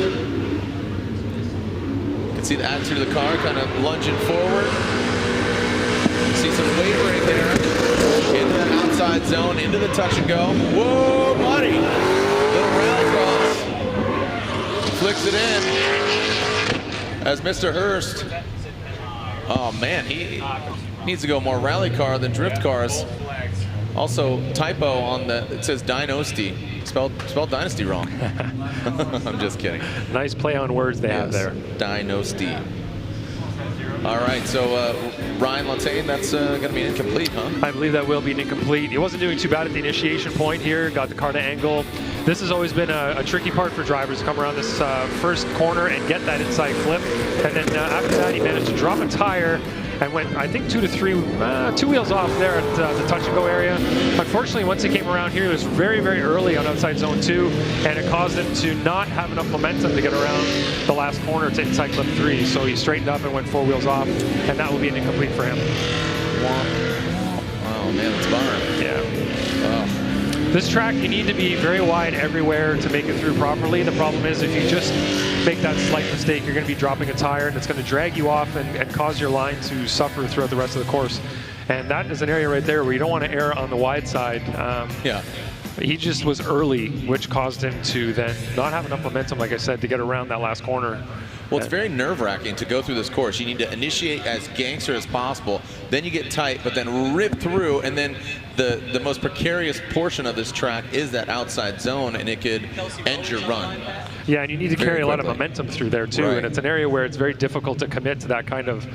You can see the attitude of the car, kind of lunging forward. See some wavering there. Into that outside zone, into the touch and go. Whoa, buddy! Little rally cross. Flicks it in. As Mr. Herst. Oh man, he needs to go more rally car than drift cars. Also, typo on the, it says Dynasty. Spelled Dynasty wrong. I'm just kidding. Nice play on words they have there. Dynasty. All right, so Ryan Lantain, that's going to be incomplete, huh? I believe that will be an incomplete. He wasn't doing too bad at the initiation point here. Got the car to angle. This has always been a tricky part for drivers to come around this first corner and get that inside flip. And then after that, he managed to drop a tire and went, I think, 2 wheels off there at the touch and go area. Unfortunately, once he came around here, it was very, very early on outside zone 2, and it caused him to not have enough momentum to get around the last corner to inside clip 3. So he straightened up and went 4 wheels off, and that will be an incomplete for him. Oh man, it's bummer. Yeah. Oh. This track, you need to be very wide everywhere to make it through properly. The problem is if you just make that slight mistake, you're going to be dropping a tire, and it's going to drag you off and cause your line to suffer throughout the rest of the course. And that is an area right there where you don't want to err on the wide side. Yeah. He just was early, which caused him to then not have enough momentum, like I said, to get around that last corner. Well, it's very nerve-wracking to go through this course. You need to initiate as gangster as possible, then you get tight, but then rip through, and then the most precarious portion of this track is that outside zone, and it could end your run. Yeah, and you need to carry a lot of momentum through there too, and it's an area where it's very difficult to commit to that kind of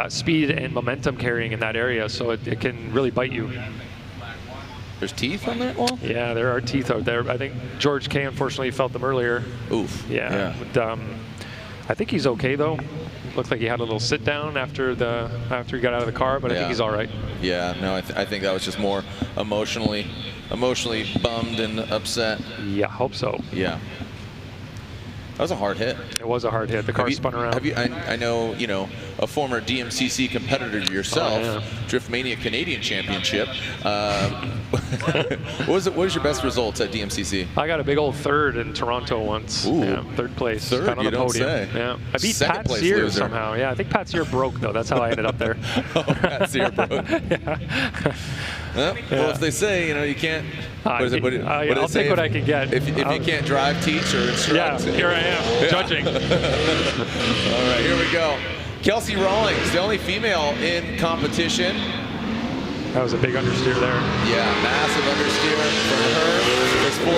speed and momentum carrying in that area, so it can really bite you. There's teeth on that wall? Yeah, there are teeth out there. I think George K unfortunately felt them earlier. Oof. Yeah. But, I think he's okay though. Looked like he had a little sit down after he got out of the car, but I think he's all right. Yeah, no, I think that was just more emotionally bummed and upset. Yeah, hope so. Yeah. That was a hard hit. It was a hard hit. The car spun around. I know, you know, a former DMCC competitor yourself, Driftmania Canadian Championship. What was your best results at DMCC? I got a big old third in Toronto once. Ooh. Yeah, third place. Third, on you the don't podium. say. Yeah, I beat Second Pat place Sears loser. somehow. Yeah, I think Pat Sears broke though. That's how I ended up there. Oh, Pat Sears broke. Well, if they say, you know, you can't. I'll take what I can get. If you can't drive, teach, or instruct. Yeah, here I am, judging. All right, here we go. Kelsey Rawlings, the only female in competition. That was a big understeer there. Yeah, massive understeer from her. This 14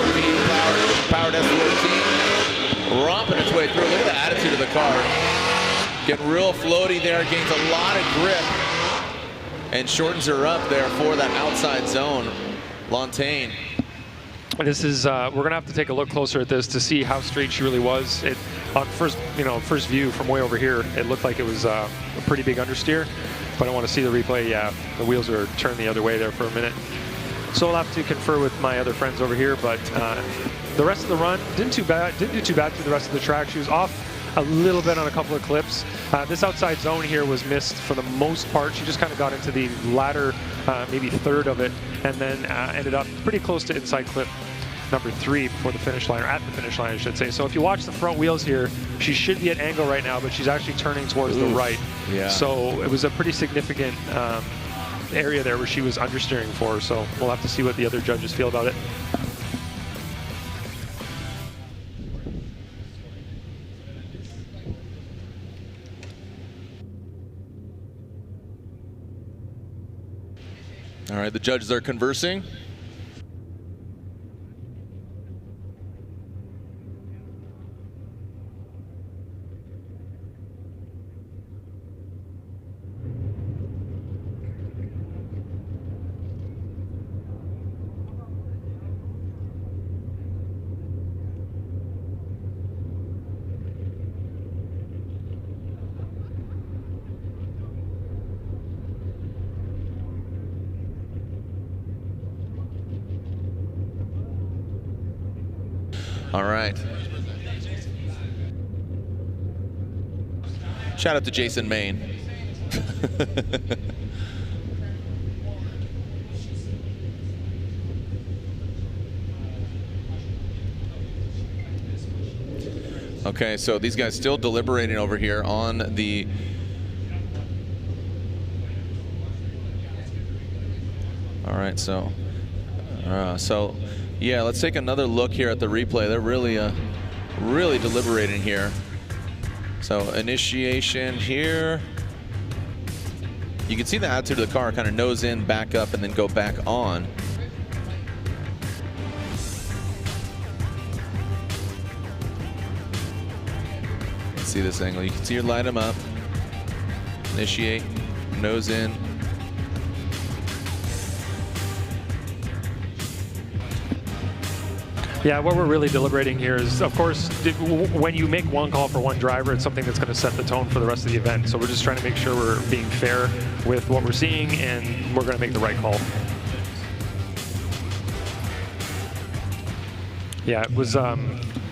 powered S14, romping its way through. Look at the attitude of the car. Getting real floaty there, gains a lot of grip, and shortens her up there for that outside zone. Lontaine. This is we're gonna have to take a look closer at this to see how straight she really was. On first view from way over here, it looked like it was a pretty big understeer, but I want to see the replay. Yeah, the wheels are turned the other way there for a minute. So I'll have to confer with my other friends over here, but the rest of the run didn't do too bad through the rest of the track. She was off a little bit on a couple of clips. This outside zone here was missed for the most part. She just kind of got into the latter, maybe third of it, and then ended up pretty close to inside clip number 3 before the finish line, or at the finish line, I should say. So if you watch the front wheels here, she should be at angle right now, but she's actually turning towards the right. Yeah. So it was a pretty significant area there where she was understeering for. So we'll have to see what the other judges feel about it. All right, the judges are conversing. All right. Shout out to Jason Main. Okay, so these guys still deliberating over here on the all right, so yeah, let's take another look here at the replay. They're really deliberating here. So initiation here. You can see the attitude of the car, kind of nose in, back up, and then go back on. Let's see this angle. You can see her light them up. Initiate, nose in. Yeah, what we're really deliberating here is, of course, when you make one call for one driver, it's something that's going to set the tone for the rest of the event. So we're just trying to make sure we're being fair with what we're seeing, and we're going to make the right call. Yeah, it was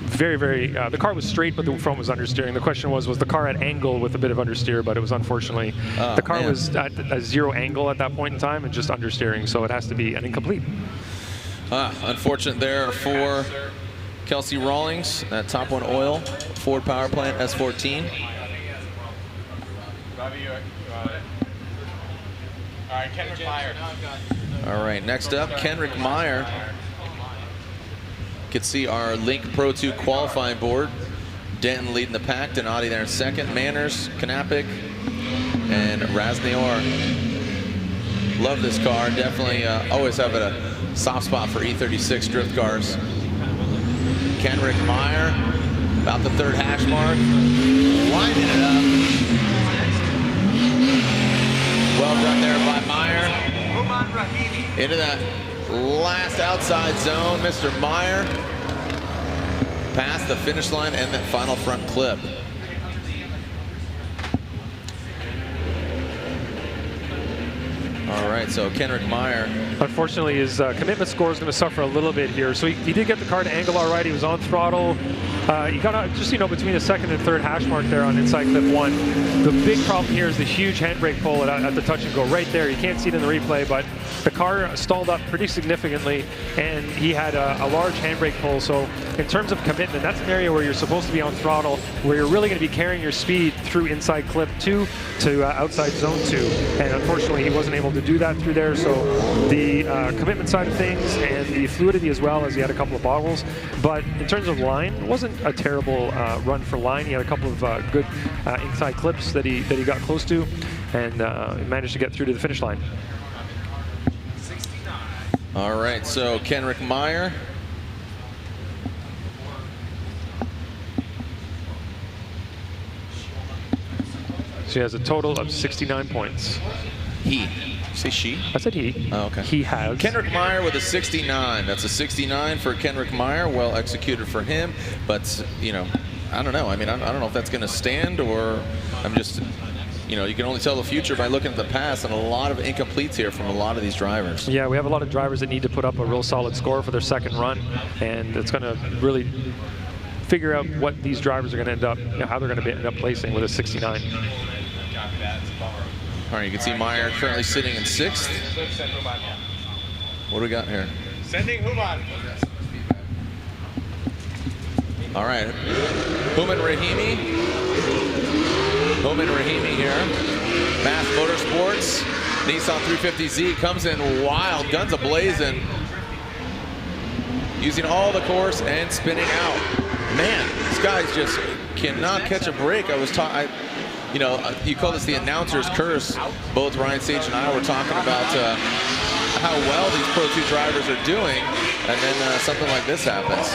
very, the car was straight, but the front was understeering. The question was the car at angle with a bit of understeer, but it was unfortunately, the car was at a 0 angle at that point in time and just understeering, so it has to be an incomplete. Unfortunate there for Kelsey Rawlings at Top One Oil, Ford Power Plant S14. All right, Kendrick Meyer. All right, next up, Kendrick Meyer. You can see our Link Pro 2 qualifying board. Denton leading the pack, Donati there in second, Manners, Knapik, and Raznior. Love this car. Definitely always have a soft spot for E36 drift cars. Kendrick Meyer, about the 3rd hash mark, winding it up. Well done there by Meyer. Into that last outside zone, Mr. Meyer. Past the finish line and that final front clip. All right, so Kendrick Meyer. Unfortunately, his commitment score is going to suffer a little bit here. So he did get the car to angle all right. He was on throttle. He got out just, between the 2nd and 3rd hash mark there on inside clip 1. The big problem here is the huge handbrake pull at the touch and go right there. You can't see it in the replay, but the car stalled up pretty significantly, and he had a large handbrake pull. So in terms of commitment, that's an area where you're supposed to be on throttle, where you're really going to be carrying your speed through inside clip 2 to outside zone 2. And unfortunately, he wasn't able to do that through there. So the commitment side of things and the fluidity as well, as he had a couple of bottles. But in terms of line, it wasn't a terrible run for line. He had a couple of good inside clips that he got close to, and managed to get through to the finish line. All right, so Kendrick Meyer. So he has a total of 69 points. He. Say she? I said he. Oh, okay. He has. Kendrick Meyer with a 69. That's a 69 for Kendrick Meyer. Well executed for him. But, I don't know. I mean, I don't know if that's going to stand, or I'm just, you can only tell the future by looking at the past, and a lot of incompletes here from a lot of these drivers. Yeah, we have a lot of drivers that need to put up a real solid score for their 2nd run, and it's going to really figure out what these drivers are going to end up, how they're going to end up placing with a 69. All right, you can see Meyer currently sitting in 6th. What do we got here? Sending Human. All right, Human Rahimi. Human Rahimi here. Mass Motorsports. Nissan 350Z comes in wild, guns a-blazing. Using all the course and spinning out. Man, this guy's just cannot catch a break. I was talking. You call this the announcer's curse. Both Ryan Sage and I were talking about how well these Pro 2 drivers are doing, and then something like this happens.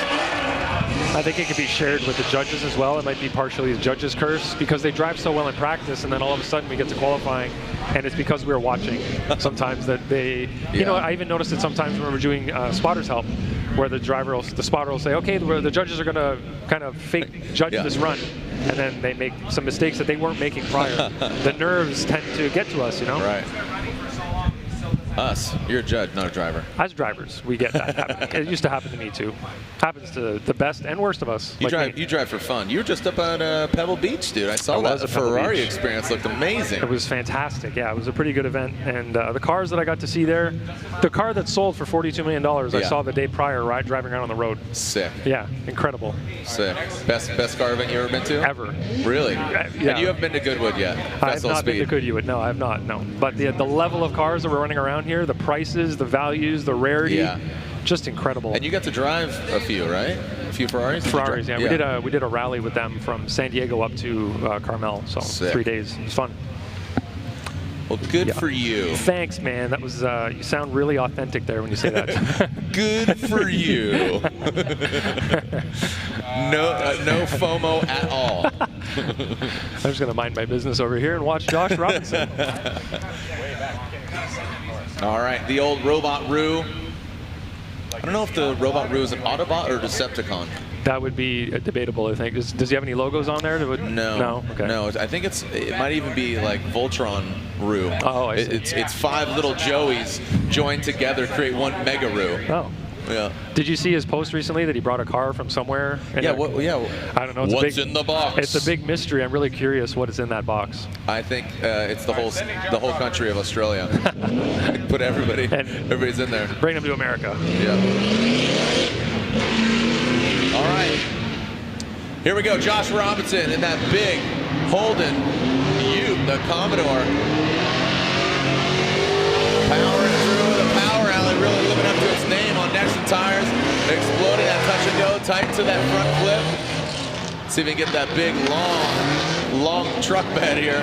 I think it could be shared with the judges as well. It might be partially the judges' curse, because they drive so well in practice, and then all of a sudden we get to qualifying, and it's because we're watching sometimes that they, I even noticed it sometimes when we're doing spotters help, where the spotter will say, okay, the judges are going to kind of fake judge this run, and then they make some mistakes that they weren't making prior. The nerves tend to get to us, Right. Us. You're a judge, not a driver. As drivers, we get that happening. It used to happen to me too. Happens to the best and worst of us. You drive for fun. You were just up at Pebble Beach, dude. I saw that. The Ferrari experience looked amazing. It was fantastic. Yeah, it was a pretty good event. And the cars that I got to see there, the car that sold for $42 million, I saw the day prior driving around on the road. Sick. Yeah, incredible. Sick. Best car event you ever been to? Ever. Really? Yeah. And you haven't been to Goodwood yet? I have not been to Goodwood. No, I have not. No. But the level of cars that were running around here, the prices, the values, the rarity, just incredible. And you got to drive a few, right? A few Ferraris? Ferraris, yeah. We did a rally with them from San Diego up to Carmel, so Sick. 3 days. It was fun. Well, good for you. Thanks, man. That was you sound really authentic there when you say that. Good for you. No FOMO at all. I'm just gonna mind my business over here and watch Josh Robinson. All right, the old Robot Roo. I don't know if the Robot Roo is an Autobot or Decepticon. That would be debatable, I think. Does he have any logos on there? No. No? Okay. No, I think it might even be like Voltron Roo. Oh, I see. It's 5 little Joeys joined together to create one Mega Roo. Oh. Yeah. Did you see his post recently that he brought a car from somewhere? Yeah. I don't know. What's in the box? It's a big mystery. I'm really curious what is in that box. I think it's the whole country of Australia. Put everybody's in there. Bring them to America. Yeah. All right. Here we go. Josh Robinson in that big Holden Ute, the Commodore. Powering through the power alley, really living up to its name on Nexon tires. Exploding that touch and go, tight to that front flip. See if we can get that big, long truck bed here.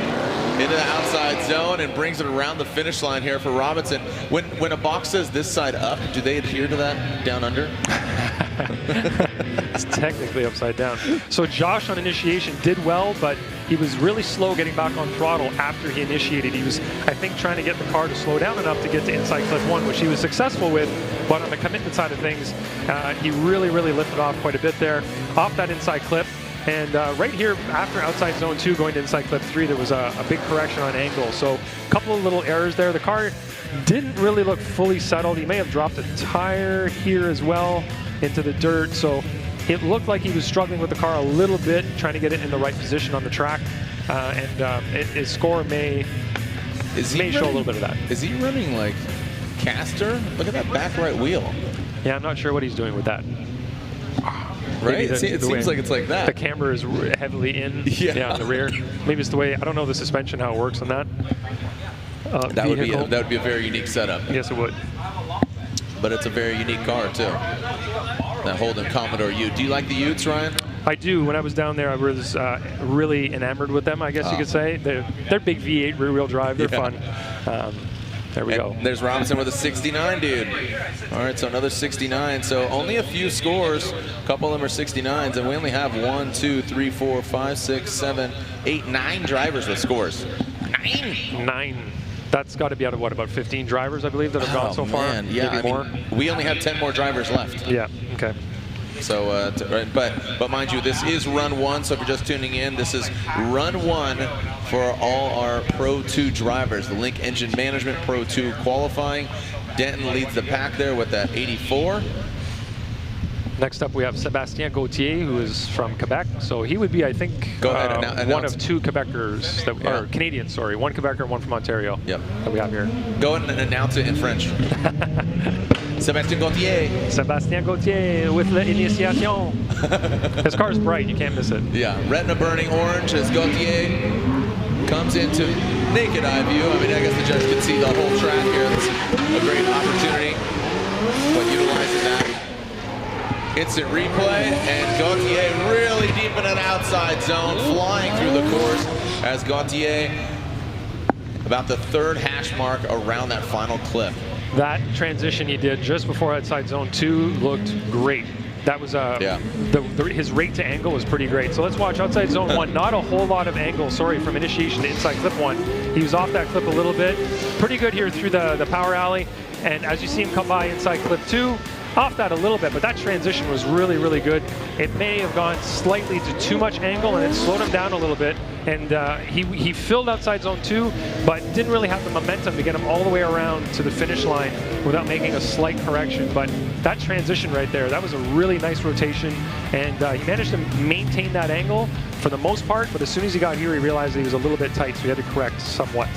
into the outside zone and brings it around the finish line here for Robinson. When a box says this side up, do they adhere to that down under? It's technically upside down. So Josh on initiation did well, but he was really slow getting back on throttle after he initiated. He was, I think, trying to get the car to slow down enough to get to inside clip 1, which he was successful with. But on the commitment side of things, he really lifted off quite a bit there, off that inside clip. And right here, after outside zone 2 going to inside clip 3, there was a big correction on angle. So a couple of little errors there. The car didn't really look fully settled. He may have dropped a tire here as well into the dirt. So it looked like he was struggling with the car a little bit, trying to get it in the right position on the track. His score may show a little bit of that. Is he running like caster? Look at that back right wheel. Yeah, I'm not sure what he's doing with that. Right? It seems like it's like that. The camber is heavily in, in the rear. Maybe it's the way, I don't know the suspension, how it works on that. That would be a very unique setup. Yes, it would. But it's a very unique car too. That Holden Commodore Ute. Do you like the Utes, Ryan? I do. When I was down there, I was really enamored with them, I guess you could say. They're big V8 rear-wheel drive. They're fun. There we go. There's Robinson with a 69, dude. All right, so another 69. So only a few scores. A couple of them are 69s, and we only have 1, 2, 3, 4, 5, 6, 7, 8, 9 drivers with scores. 9. That's got to be out of what, about 15 drivers, I believe, that have gone so far? Yeah, maybe more. We only have 10 more drivers left. Yeah, okay. So, but mind you, this is run 1. So if you're just tuning in, this is run 1 for all our Pro 2 drivers. The Link Engine Management Pro 2 qualifying. Denton leads the pack there with that 84. Next up, we have Sebastian Gautier, who is from Quebec. So he would be, I think, one of 2 Quebecers, or Canadians, sorry. 1 Quebecer and 1 from Ontario that we have here. Go ahead and announce it in French. Sebastian Gautier. Sebastian Gautier with l'initiation. His car's bright, you can't miss it. Yeah, retina burning orange as Gautier comes into naked eye view. I mean, I guess the judge can see the whole track here. That's a great opportunity, but utilizing that. Instant replay, and Gautier really deep in an outside zone, flying through the course as Gautier about the 3rd hash mark around that final clip. That transition he did just before outside zone 2 looked great. That was his rate to angle was pretty great. So let's watch outside zone 1. Not a whole lot of angle, from initiation to inside clip 1. He was off that clip a little bit. Pretty good here through the power alley. And as you see him come by inside clip 2, off that a little bit, but that transition was really good. It may have gone slightly to too much angle, and it slowed him down a little bit. And he filled outside zone 2, but didn't really have the momentum to get him all the way around to the finish line without making a slight correction. But that transition right there, that was a really nice rotation, and he managed to maintain that angle for the most part, but as soon as he got here, he realized that he was a little bit tight, so he had to correct somewhat.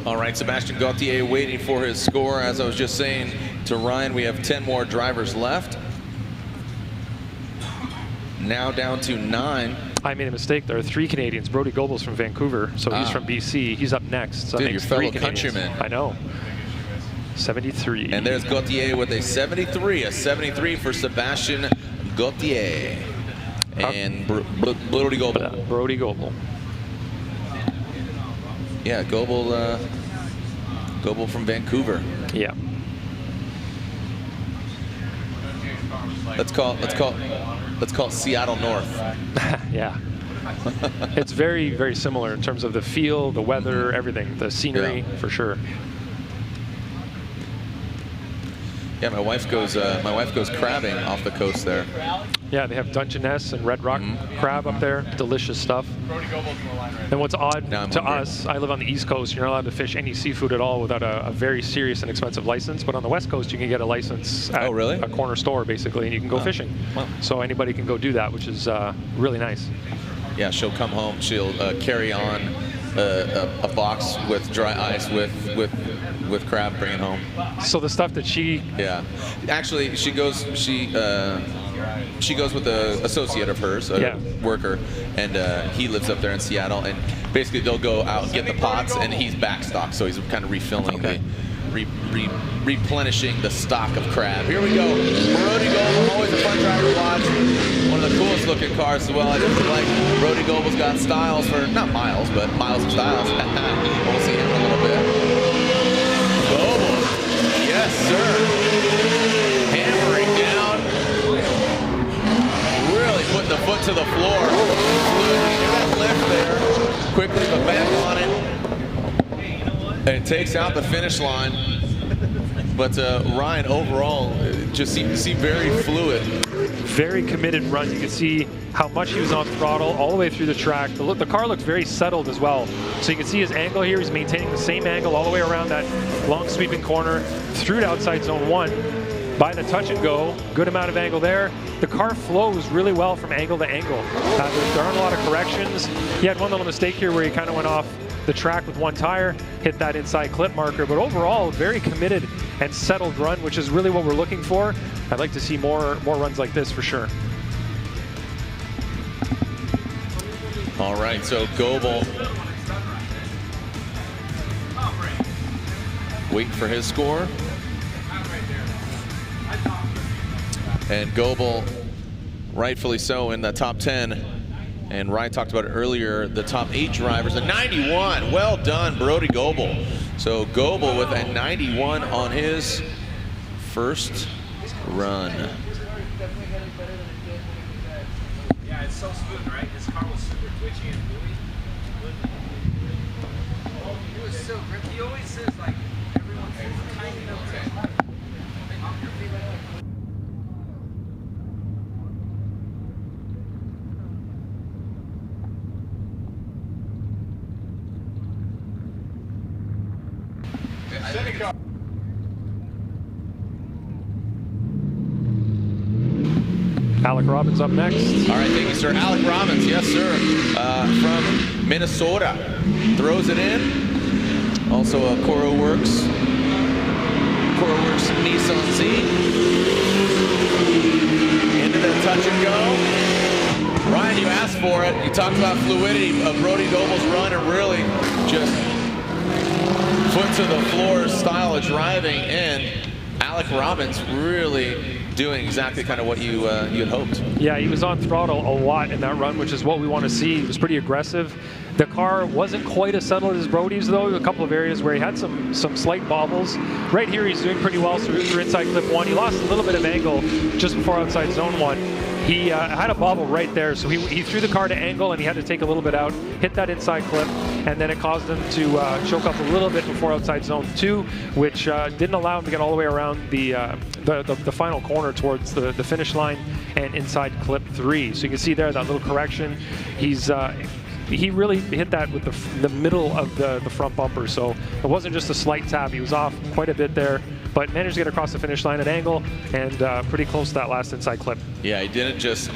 All right, Sebastian Gautier waiting for his score. As I was just saying to Ryan, we have 10 more drivers left. Now down to 9. I made a mistake. There are 3 Canadians. Brody Goebel's from Vancouver, so he's from BC. He's up next. So dude, your fellow countryman. I know. 73. And there's Gautier with a 73. A 73 for Sebastian Gautier. And Brody Goebel. Brody Goebel. Yeah, Goebel from Vancouver. Yeah. Let's call it Seattle North. Yeah. It's very similar in terms of the feel, the weather, everything, the scenery, for sure. Yeah, my wife goes crabbing off the coast there. Yeah, they have Dungeness and Red Rock crab up there. Delicious stuff. And what's odd to us, I live on the East Coast. You're not allowed to fish any seafood at all without a very serious and expensive license. But on the West Coast, you can get a license at a corner store, basically, and you can go fishing. Wow. So anybody can go do that, which is really nice. Yeah, she'll come home. She'll carry on a box with dry ice with crab, bring it home. So the stuff that she... Yeah. Actually, she goes with an associate of hers, a worker, and he lives up there in Seattle, and basically they'll go out and get the pots, and he's backstock, so he's kind of refilling replenishing the stock of crab. Here we go. Brody Goebel, always a fun driver to watch. One of of the coolest looking cars as well. I just feel like Brody Goble's got styles for, not miles, but miles of styles. We'll see him in a little bit. Goble, yes sir. Hammering down. Really putting the foot to the floor. That lift there. Quickly, but back on it. And takes out the finish line. But Ryan, overall, just seemed very fluid. Very committed run. You can see how much he was on throttle all the way through the track. The car looks very settled as well. So you can see his angle here. He's maintaining the same angle all the way around that long sweeping corner through to outside zone 1. By the touch and go, good amount of angle there. The car flows really well from angle to angle. There aren't a lot of corrections. He had one little mistake here where he kind of went off the track with one tire, hit that inside clip marker, but overall, very committed and settled run, which is really what we're looking for. I'd like to see more runs like this for sure. All right, so Goble waiting for his score. And Goble, rightfully so, in the top 10. And Ryan talked about it earlier, the top 8 drivers, a 91. Well done, Brody Goble. So Goble with a 91 on his first run. Yeah, it's so smooth, right? This car was super twitchy and gooey. It was so grippy. He always says, like, everyone's tiny up there. Alec Robbins up next. All right, thank you, sir. Alec Robbins, yes, sir, from Minnesota. Throws it in. Also a CoroWorks Nissan Z. Into the touch and go. Ryan, you asked for it. You talked about fluidity of Brody Goble's run and really just foot to the floor style of driving, and Alec Robbins really doing exactly kind of what you had hoped. Yeah, he was on throttle a lot in that run, which is what we want to see. He was pretty aggressive. The car wasn't quite as settled as Brody's, though. A couple of areas where he had some slight bobbles. Right here, he's doing pretty well through inside clip 1. He lost a little bit of angle just before outside zone 1. He had a bobble right there, so he threw the car to angle and he had to take a little bit out, hit that inside clip, and then it caused him to choke up a little bit before outside zone 2, which didn't allow him to get all the way around the final corner towards the finish line and inside clip 3. So you can see there that little correction. He really hit that with the middle of the front bumper, so it wasn't just a slight tap. He was off quite a bit there, but managed to get across the finish line at angle and pretty close to that last inside clip. Yeah, he didn't just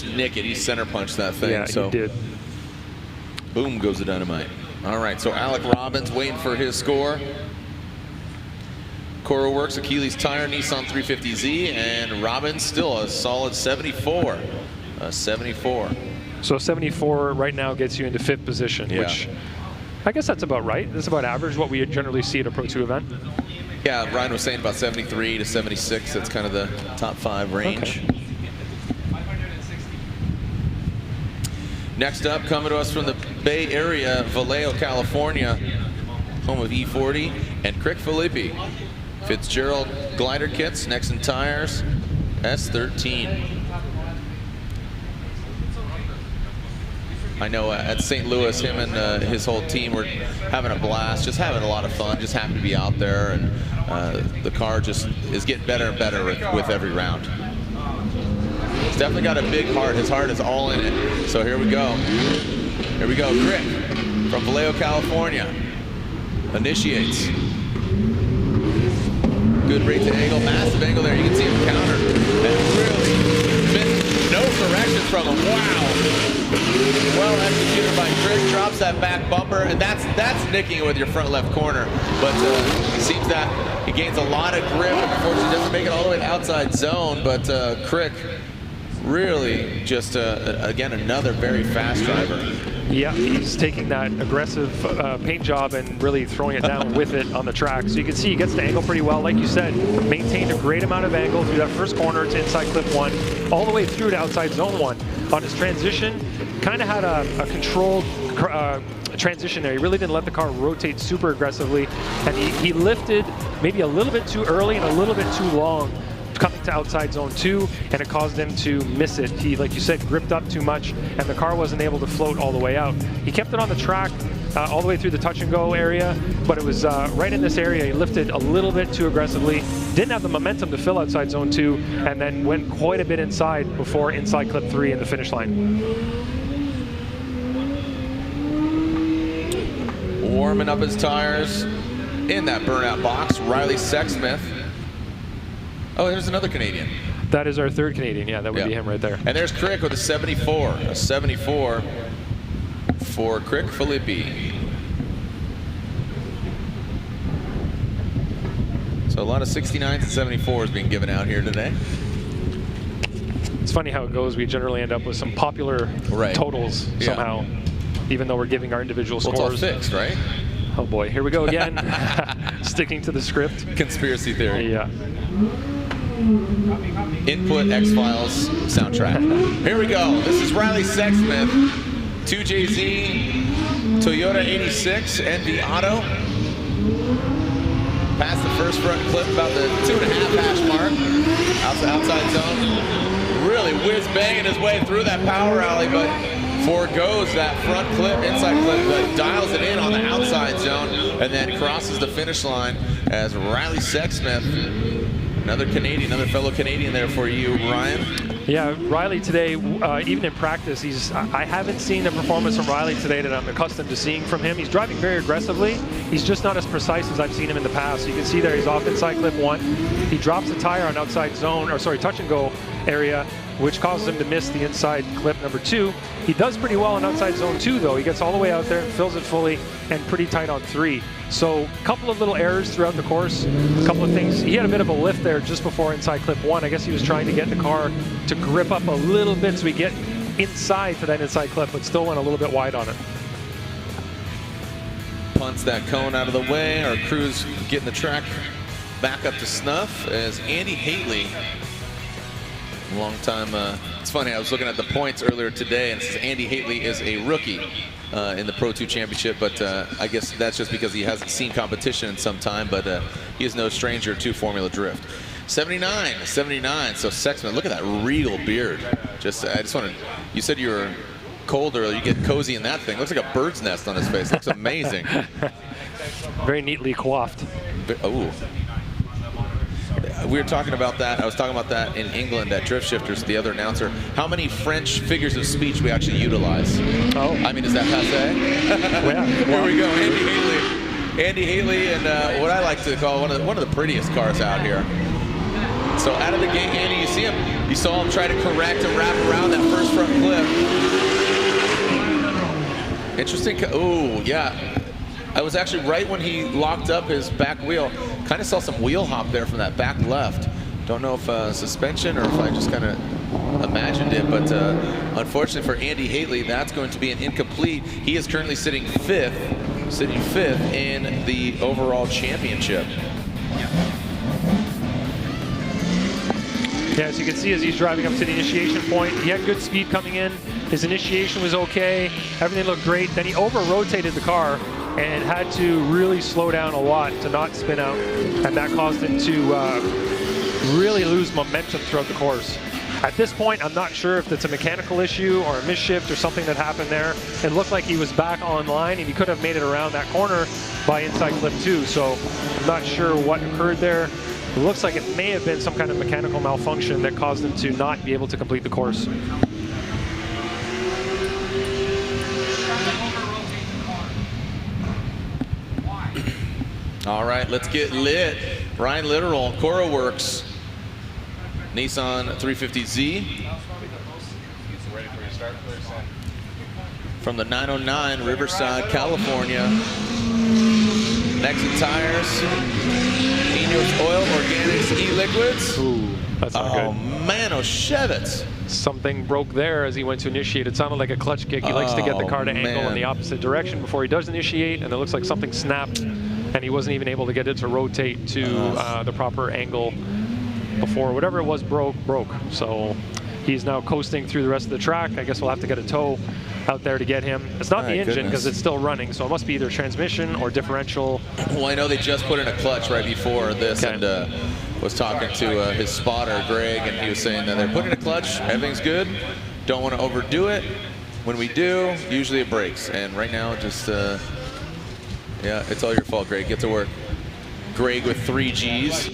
nick it. He center punched that thing. Yeah, so he did. Boom goes the dynamite. All right, so Alec Robbins waiting for his score. CoroWorks, Achilles Tire, Nissan 350Z, and Robbins still a solid 74. 74. So 74 right now gets you into 5th position, which I guess that's about right. That's about average, what we generally see at a Pro 2 event. Yeah, Ryan was saying about 73 to 76. That's kind of the top 5 range. Okay. Next up, coming to us from the Bay Area, Vallejo, California, home of E40 and Crick Filippi. Fitzgerald glider kits, Nexen tires, S13. I know at St. Louis, him and his whole team were having a blast, just having a lot of fun, just happy to be out there, and the car just is getting better and better with every round. He's definitely got a big heart. His heart is all in it. So here we go. Here we go. Crick from Vallejo, California initiates. Good rate to angle, massive angle there. You can see him counter. And really missed, no corrections from him. Wow. Well executed by Crick, drops that back bumper, and that's nicking it with your front left corner. But it seems that he gains a lot of grip, and unfortunately doesn't make it all the way to outside zone. But Crick really just, again, another very fast driver. Yeah, he's taking that aggressive paint job and really throwing it down with it on the track. So you can see he gets the angle pretty well. Like you said, maintained a great amount of angle through that first corner to inside clip 1, all the way through to outside zone 1. On his transition, kind of had a controlled transition there. He really didn't let the car rotate super aggressively, and he lifted maybe a little bit too early and a little bit too long coming to outside zone 2, and it caused him to miss it. He, like you said, gripped up too much, and the car wasn't able to float all the way out. He kept it on the track all the way through the touch and go area, but it was right in this area. He lifted a little bit too aggressively, didn't have the momentum to fill outside zone 2, and then went quite a bit inside before inside clip 3 in the finish line. Warming up his tires in that burnout box, Riley Sexsmith. Oh, there's another Canadian. That is our third Canadian. Yeah, that would be him right there. And there's Crick with a 74. A 74 for Crick Filippi. So a lot of 69s and 74s being given out here today. It's funny how it goes. We generally end up with some popular totals somehow, even though we're giving our individual scores. It's all fixed, right? Oh boy, here we go again. Sticking to the script. Conspiracy theory. Yeah. Input X-Files soundtrack. Here we go. This is Riley Sexsmith, 2JZ, Toyota 86, NV Auto. Past the first front clip, about the 2.5 hash mark. Outside zone. Really whiz-banging his way through that power alley, but forgoes that front clip, inside clip, but dials it in on the outside zone, and then crosses the finish line as Riley Sexsmith. Another Canadian, another fellow Canadian there for you, Ryan. Yeah, Riley today, even in practice, I haven't seen a performance from Riley today that I'm accustomed to seeing from him. He's driving very aggressively. He's just not as precise as I've seen him in the past. You can see there he's off inside clip 1. He drops the tire on outside zone, or sorry, touch and go area, which causes him to miss the inside clip number 2. He does pretty well in outside zone 2 though. He gets all the way out there, fills it fully, and pretty tight on 3. So a couple of little errors throughout the course, a couple of things. He had a bit of a lift there just before inside clip 1. I guess he was trying to get the car to grip up a little bit so we get inside to that inside clip, but still went a little bit wide on it. Punts that cone out of the way. Our crew's getting the track back up to snuff as Andy Haley, long time. It's funny, I was looking at the points earlier today, and it says Andy Haley is a rookie in the Pro 2 Championship, but I guess that's just because he hasn't seen competition in some time, but he is no stranger to Formula Drift. 79, so Sexsmith, look at that regal beard. I just wanted, you said you were cold earlier, you get cozy in that thing. Looks like a bird's nest on his face, looks amazing. Very neatly coiffed. Oh. We were talking about that. I was talking about that in England at Drift Shifters, the other announcer. How many French figures of speech we actually utilize? Oh. I mean, is that passé? Well, here we go, Andy Haley. Andy Haley, and what I like to call one of the prettiest cars out here. So out of the gate, Andy, you saw him try to correct and wrap around that first front clip. Interesting. Oh, yeah. I was actually right when he locked up his back wheel. Kind of saw some wheel hop there from that back left. Don't know if suspension or if I just kind of imagined it, but unfortunately for Andy Haley, that's going to be an incomplete. He is currently sitting fifth in the overall championship. Yeah, as you can see as he's driving up to the initiation point, he had good speed coming in. His initiation was okay. Everything looked great. Then he over-rotated the car and had to really slow down a lot to not spin out, and that caused him to really lose momentum throughout the course. At this point, I'm not sure if it's a mechanical issue or a misshift or something that happened there. It looked like he was back online, and he could have made it around that corner by inside clip 2, so I'm not sure what occurred there. It looks like it may have been some kind of mechanical malfunction that caused him to not be able to complete the course. All right, let's get lit. Ryan Littoral, Cora Works, Nissan 350Z. From the 909, Riverside, California. Next to tires, Enos Oil Organics E-Liquids. That's not Oh, good. man, Oshevitz. Something broke there as he went to initiate. It sounded like a clutch kick. He likes to get the car to angle in the opposite direction before he does initiate, and it looks like something snapped, and he wasn't even able to get it to rotate to the proper angle before whatever it was broke. So he's now coasting through the rest of the track. I guess we'll have to get a tow out there to get him. It's not the engine because it's still running, so it must be either transmission or differential. Well, I know they just put in a clutch right before this, and was talking to his spotter, Greg, and he was saying that they're putting in a clutch, everything's good, don't want to overdo it. When we do, usually it breaks, and right now, just, yeah, it's all your fault, Greg. Get to work. Greg with 3 Gs.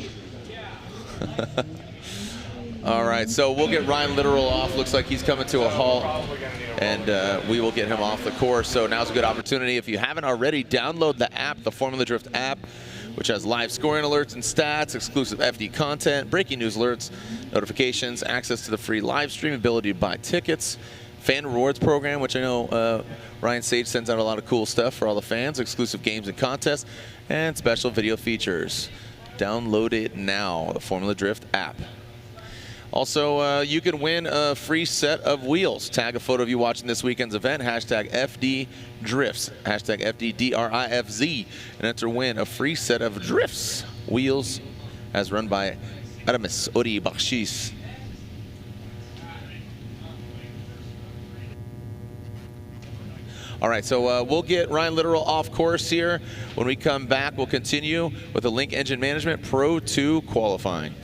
All right, so we'll get Ryan Literal off. Looks like he's coming to a halt, and we will get him off the course. So now's a good opportunity. If you haven't already, download the app, the Formula Drift app, which has live scoring alerts and stats, exclusive FD content, breaking news alerts, notifications, access to the free live stream, ability to buy tickets, fan rewards program, which I know Ryan Sage sends out a lot of cool stuff for all the fans, exclusive games and contests, and special video features. Download it now, the Formula Drift app. Also, you can win a free set of wheels. Tag a photo of you watching this weekend's event, hashtag FDDrifts, hashtag FDDRIFZ, and enter win a free set of drifts wheels as run by Aramis Ori Bakhshis. All right, so we'll get Ryan Literal off course here. When we come back, we'll continue with the Link Engine Management Pro 2 qualifying.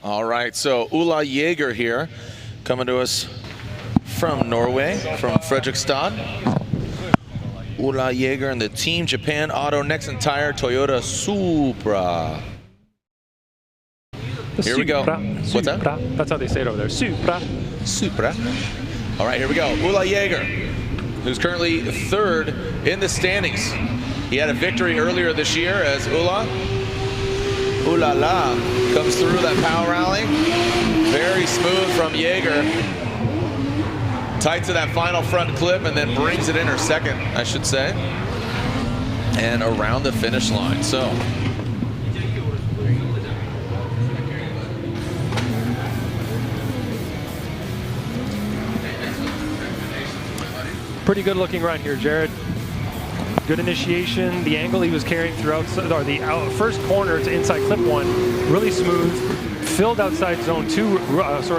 All right, so Ola Jaeger here, coming to us from Norway, from Fredrikstad. Ola Jaeger and the Team Japan Auto Nexon Tire Toyota Supra. Here we go. What's that? That's how they say it over there. Supra. Supra. All right, here we go. Ola Jaeger, who's currently 3rd in the standings. He had a victory earlier this year as Ooh La La comes through that power rally. Very smooth from Jaeger. Tight to that final front clip and then brings it in, or second, I should say. And around the finish line. So pretty good looking run here, Jared. Good initiation. The angle he was carrying throughout, or the first corner to inside clip 1, really smooth. Filled outside zone 2,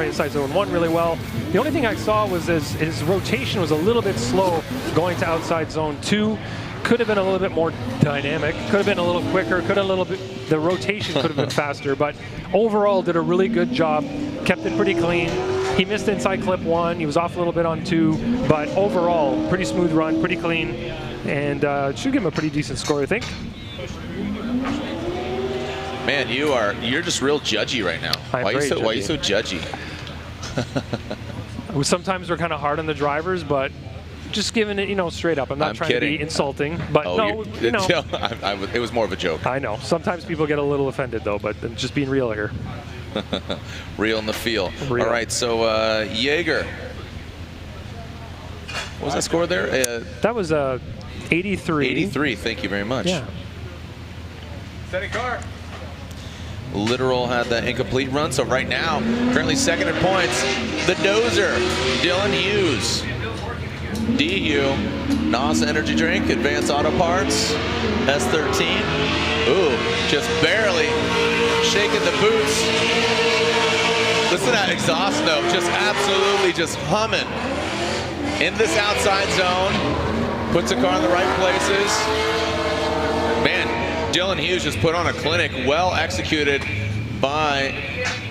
inside zone 1 really well. The only thing I saw was his rotation was a little bit slow going to outside zone 2. Could have been a little bit more dynamic. Could have been a little quicker. The rotation could have been faster. But overall, did a really good job. Kept it pretty clean. He missed inside clip 1. He was off a little bit on 2. But overall, pretty smooth run, pretty clean. And should give him a pretty decent score, I think. man, you're just real judgy right now. Why are you so judgy? Sometimes we're kind of hard on the drivers, but just giving it, straight up. I'm not trying to be insulting, but it was more of a joke. I know. Sometimes people get a little offended, though, but just being real here. Real in the feel. Real. All right, so Jaeger. What was that score there? That was 83. 83, thank you very much. Yeah. Steady car. Literal had the incomplete run, so right now, currently second in points, the dozer, Dylan Hughes. DU, NOS energy drink, Advanced Auto Parts, S13. Ooh, just barely shaking the boots. Listen to that exhaust note, just absolutely just humming. In this outside zone, puts the car in the right places. Man, Dylan Hughes just put on a clinic, well executed by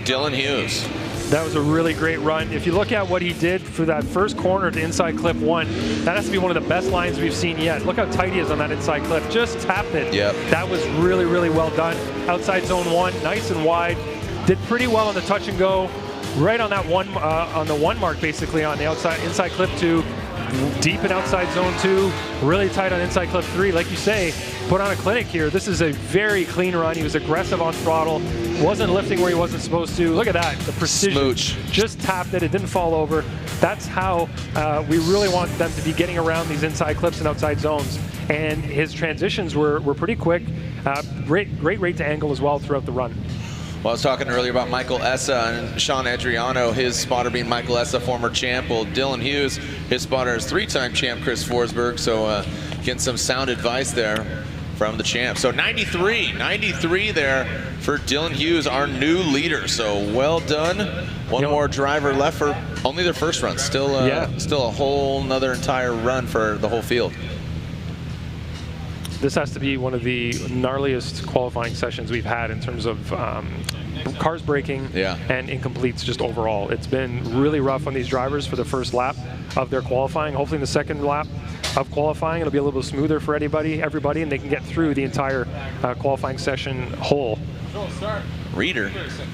Dylan Hughes. That was a really great run. If you look at what he did for that first corner to inside clip 1, that has to be one of the best lines we've seen yet. Look how tight he is on that inside clip. Just tapped it. Yep. That was really, really well done. Outside zone 1, nice and wide. Did pretty well on the touch and go. Right on that on the 1 mark, basically, on the inside clip 2. Deep in outside zone 2, really tight on inside clip 3. Like you say, put on a clinic here. This is a very clean run. He was aggressive on throttle, wasn't lifting where he wasn't supposed to. Look at that, the precision. Smooch. Just tapped it, it didn't fall over. That's how we really want them to be getting around these inside clips and outside zones. And his transitions were pretty quick. Great rate to angle as well throughout the run. Well, I was talking earlier about Michael Essa and Shawn Adriano, his spotter being Michael Essa, former champ. Well, Dylan Hughes, his spotter is 3-time champ Chris Forsberg, so getting some sound advice there from the champ. So 93 there for Dylan Hughes, our new leader. So well done. One more driver left for only their first run. Still a whole nother entire run for the whole field. This has to be one of the gnarliest qualifying sessions we've had in terms of cars braking and incompletes just overall. It's been really rough on these drivers for the first lap of their qualifying. Hopefully in the second lap of qualifying, it'll be a little bit smoother for everybody, and they can get through the entire qualifying session whole. Reader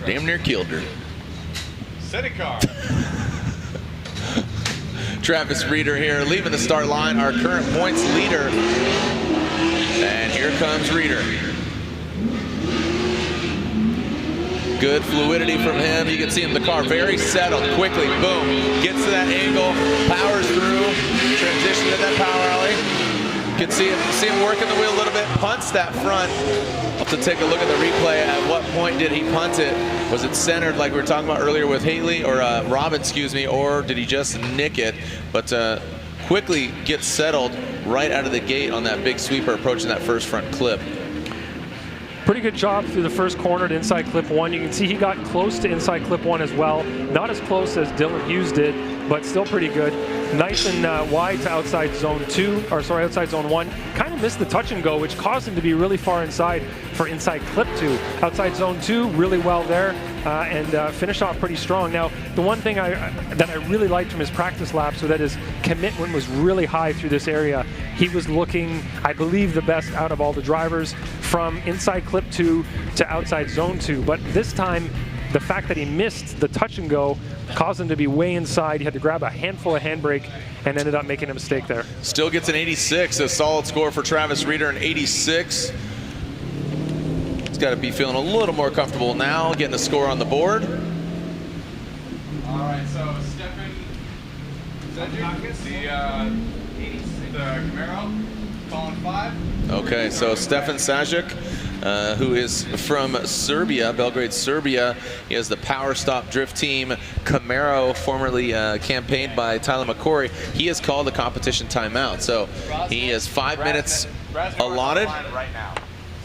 damn near killed her. Steady car. Travis Reeder here, leaving the start line, our current points leader. And here comes Reeder. Good fluidity from him. You can see him, the car very settled, quickly, boom. Gets to that angle, powers through, transition to that power alley. You can see him working the wheel a little bit, punts that front. I'll have to take a look at the replay. At what point did he punt it? Was it centered like we were talking about earlier with Haley, or Robin, excuse me, or did he just nick it? But quickly gets settled right out of the gate on that big sweeper approaching that first front clip. Pretty good job through the first corner to inside clip 1. You can see he got close to inside clip 1 as well. Not as close as Dylan Hughes did, but still pretty good. Nice and wide to outside zone 2, or sorry, outside zone 1. Kind of missed the touch and go, which caused him to be really far inside for inside clip 2. Outside zone 2, really well there. and finished off pretty strong. Now, the one thing that I really liked from his practice lap, so that his commitment was really high through this area. He was looking, I believe, the best out of all the drivers from inside clip 2 to outside zone 2. But this time, the fact that he missed the touch and go caused him to be way inside. He had to grab a handful of handbrake and ended up making a mistake there. Still gets an 86, a solid score for Travis Reeder, an 86. He's got to be feeling a little more comfortable now, getting a score on the board. All right, so Stefan Static, the Camaro, calling 5. Okay, so Stefan Static, who is from Serbia, Belgrade, Serbia. He has the Power Stop Drift Team Camaro, formerly campaigned by Tyler McCory. He has called the competition timeout, so he has 5 minutes allotted. Right now.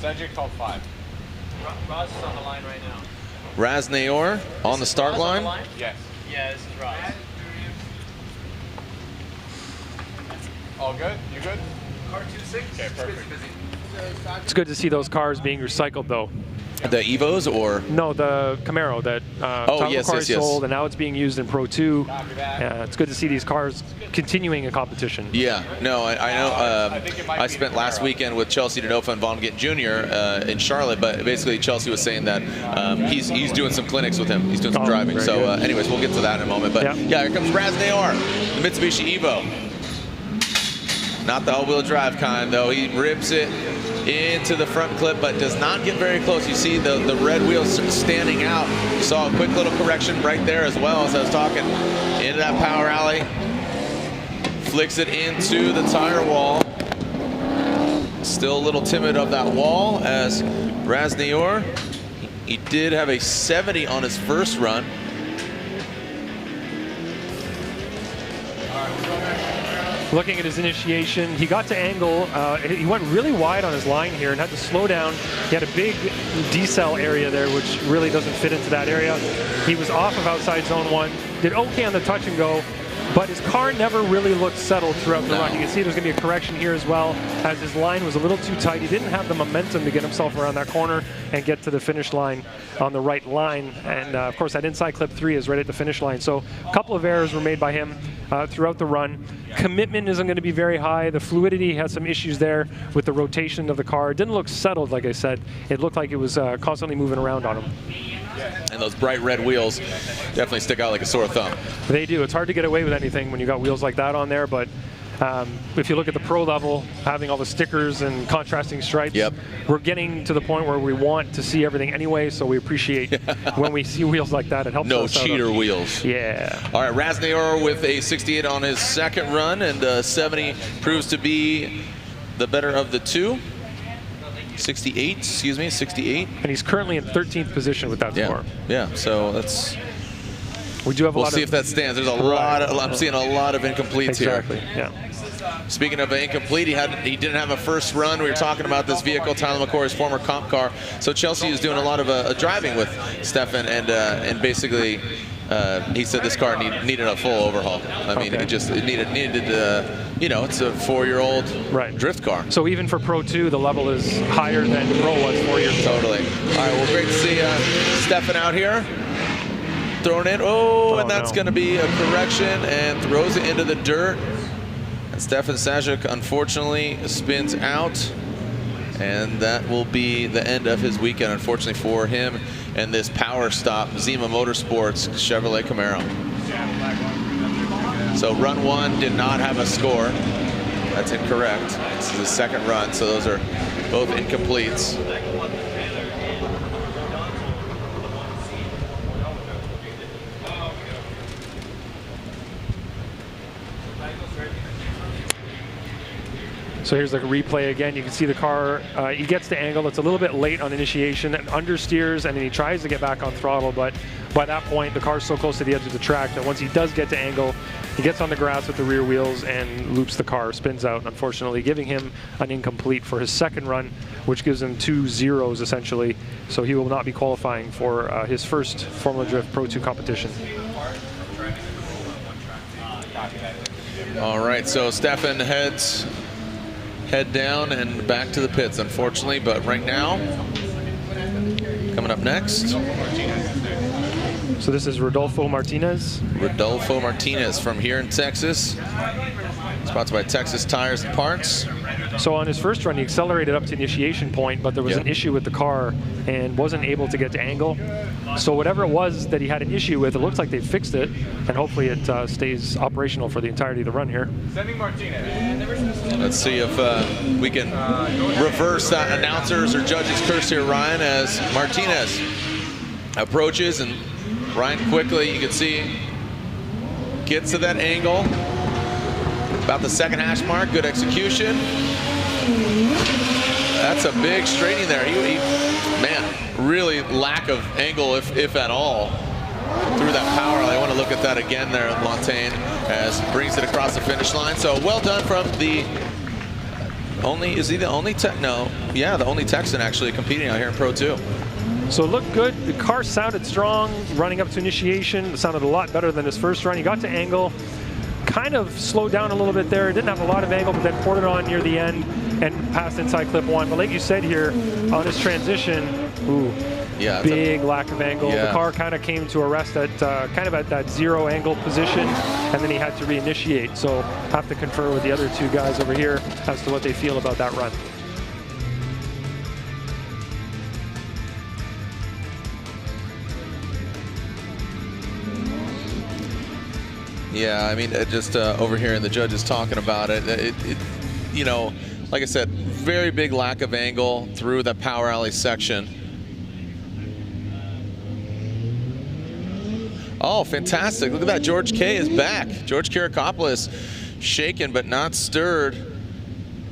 Cedric called 5. Roz is on the line right now. Raz Nayor on the start line. Yes. Yeah, this is Roz. All good? You good? Car 26? Okay, perfect. It's good to see those cars being recycled, though. The Evos or? No, the Camaro that Tyler yes, McCory yes, yes. sold, and now it's being used in Pro 2. It's good to see these cars continuing a competition. Yeah, no, I know. I spent last weekend with Chelsea Denofa and Von Gett Jr. In Charlotte, but basically Chelsea was saying that he's doing some clinics with him. He's doing some driving. So, anyways, we'll get to that in a moment. But yeah, here comes Raz Nayor, the Mitsubishi Evo. Not the all-wheel drive kind, though. He rips it into the front clip, but does not get very close. You see the red wheels standing out. You saw a quick little correction right there as well as I was talking. Into that power alley. Flicks it into the tire wall. Still a little timid of that wall as Raz Nayor. He did have a 70 on his first run. Looking at his initiation, he got to angle. He went really wide on his line here and had to slow down. He had a big decel area there, which really doesn't fit into that area. He was off of outside zone 1, did okay on the touch and go, but his car never really looked settled throughout the run. You can see there's going to be a correction here as well, as his line was a little too tight. He didn't have the momentum to get himself around that corner and get to the finish line on the right line. And of course, that inside clip 3 is right at the finish line. So a couple of errors were made by him throughout the run. Commitment isn't going to be very high. The fluidity had some issues there with the rotation of the car. It didn't look settled, like I said. It looked like it was constantly moving around on him. And those bright red wheels definitely stick out like a sore thumb. They do. It's hard to get away with anything when you got wheels like that on there, but if you look at the pro level, having all the stickers and contrasting stripes, we're getting to the point where we want to see everything anyway, so we appreciate when we see wheels like that. It helps us out. No cheater wheels. Yeah. All right, Raz Nayor with a 68 on his second run, and 70 proves to be the better of the two. 68, excuse me, 68. And he's currently in 13th position with that score. Yeah, so that's... We do have a lot of... We'll see if that stands. There's a lot of... I'm seeing a lot of incompletes here. Yeah. Speaking of incomplete, he didn't have a first run. We were talking about this vehicle, Tyler McCoy's former comp car. So Chelsea is doing a lot of driving with Stefan, and basically he said this car needed a full overhaul. I mean, it needed you know, it's a 4-year-old drift car. So even for Pro 2, the level is higher than Pro was 4 years ago. Totally. All right, well, great to see Stefan out here. Thrown in. And that's going to be a correction and throws it into the dirt. And Stefan Static, unfortunately, spins out. And that will be the end of his weekend, unfortunately, for him and this Power Stop Zima Motorsports Chevrolet Camaro. So run 1 did not have a score. That's incorrect. This is the second run, so those are both incompletes. So here's like a replay again. You can see the car, he gets the angle. It's a little bit late on initiation and understeers, and then he tries to get back on throttle, but by that point, the car's so close to the edge of the track that once he does get to angle, he gets on the grass with the rear wheels and loops the car, spins out, unfortunately, giving him an incomplete for his second run, which gives him 2 zeros, essentially. So he will not be qualifying for his first Formula Drift Pro 2 competition. All right, so Stefan head down and back to the pits, unfortunately, but right now, coming up next, So this is Rodolfo Martinez. Rodolfo Martinez from here in Texas. Sponsored by Texas Tires and Parts. So on his first run, he accelerated up to initiation point, but there was an issue with the car and wasn't able to get to angle. So whatever it was that he had an issue with, it looks like they fixed it, and hopefully it stays operational for the entirety of the run here. Sending Martinez. Let's see if we can reverse that announcer's or judge's curse here, Ryan, as Martinez approaches, and Ryan quickly, you can see, gets to that angle. About the second hash mark, good execution. That's a big straightening there. Man, really lack of angle, if at all, through that power. I want to look at that again there, Montaigne, as brings it across the finish line. So well done from the is he the only the only Texan actually competing out here in Pro 2. So it looked good. The car sounded strong running up to initiation. It sounded a lot better than his first run. He got to angle, kind of slowed down a little bit there. Didn't have a lot of angle, but then poured it on near the end and passed inside clip 1. But like you said here, on his transition, big lack of angle. The car kind of came to a rest at kind of at that 0 angle position, and then he had to reinitiate. So have to confer with the other 2 guys over here as to what they feel about that run. Yeah, I mean, just over here, and the judge is talking about it. You know, like I said, very big lack of angle through the power alley section. Oh, fantastic. Look at that. George K is back. George Kirakopoulos shaken but not stirred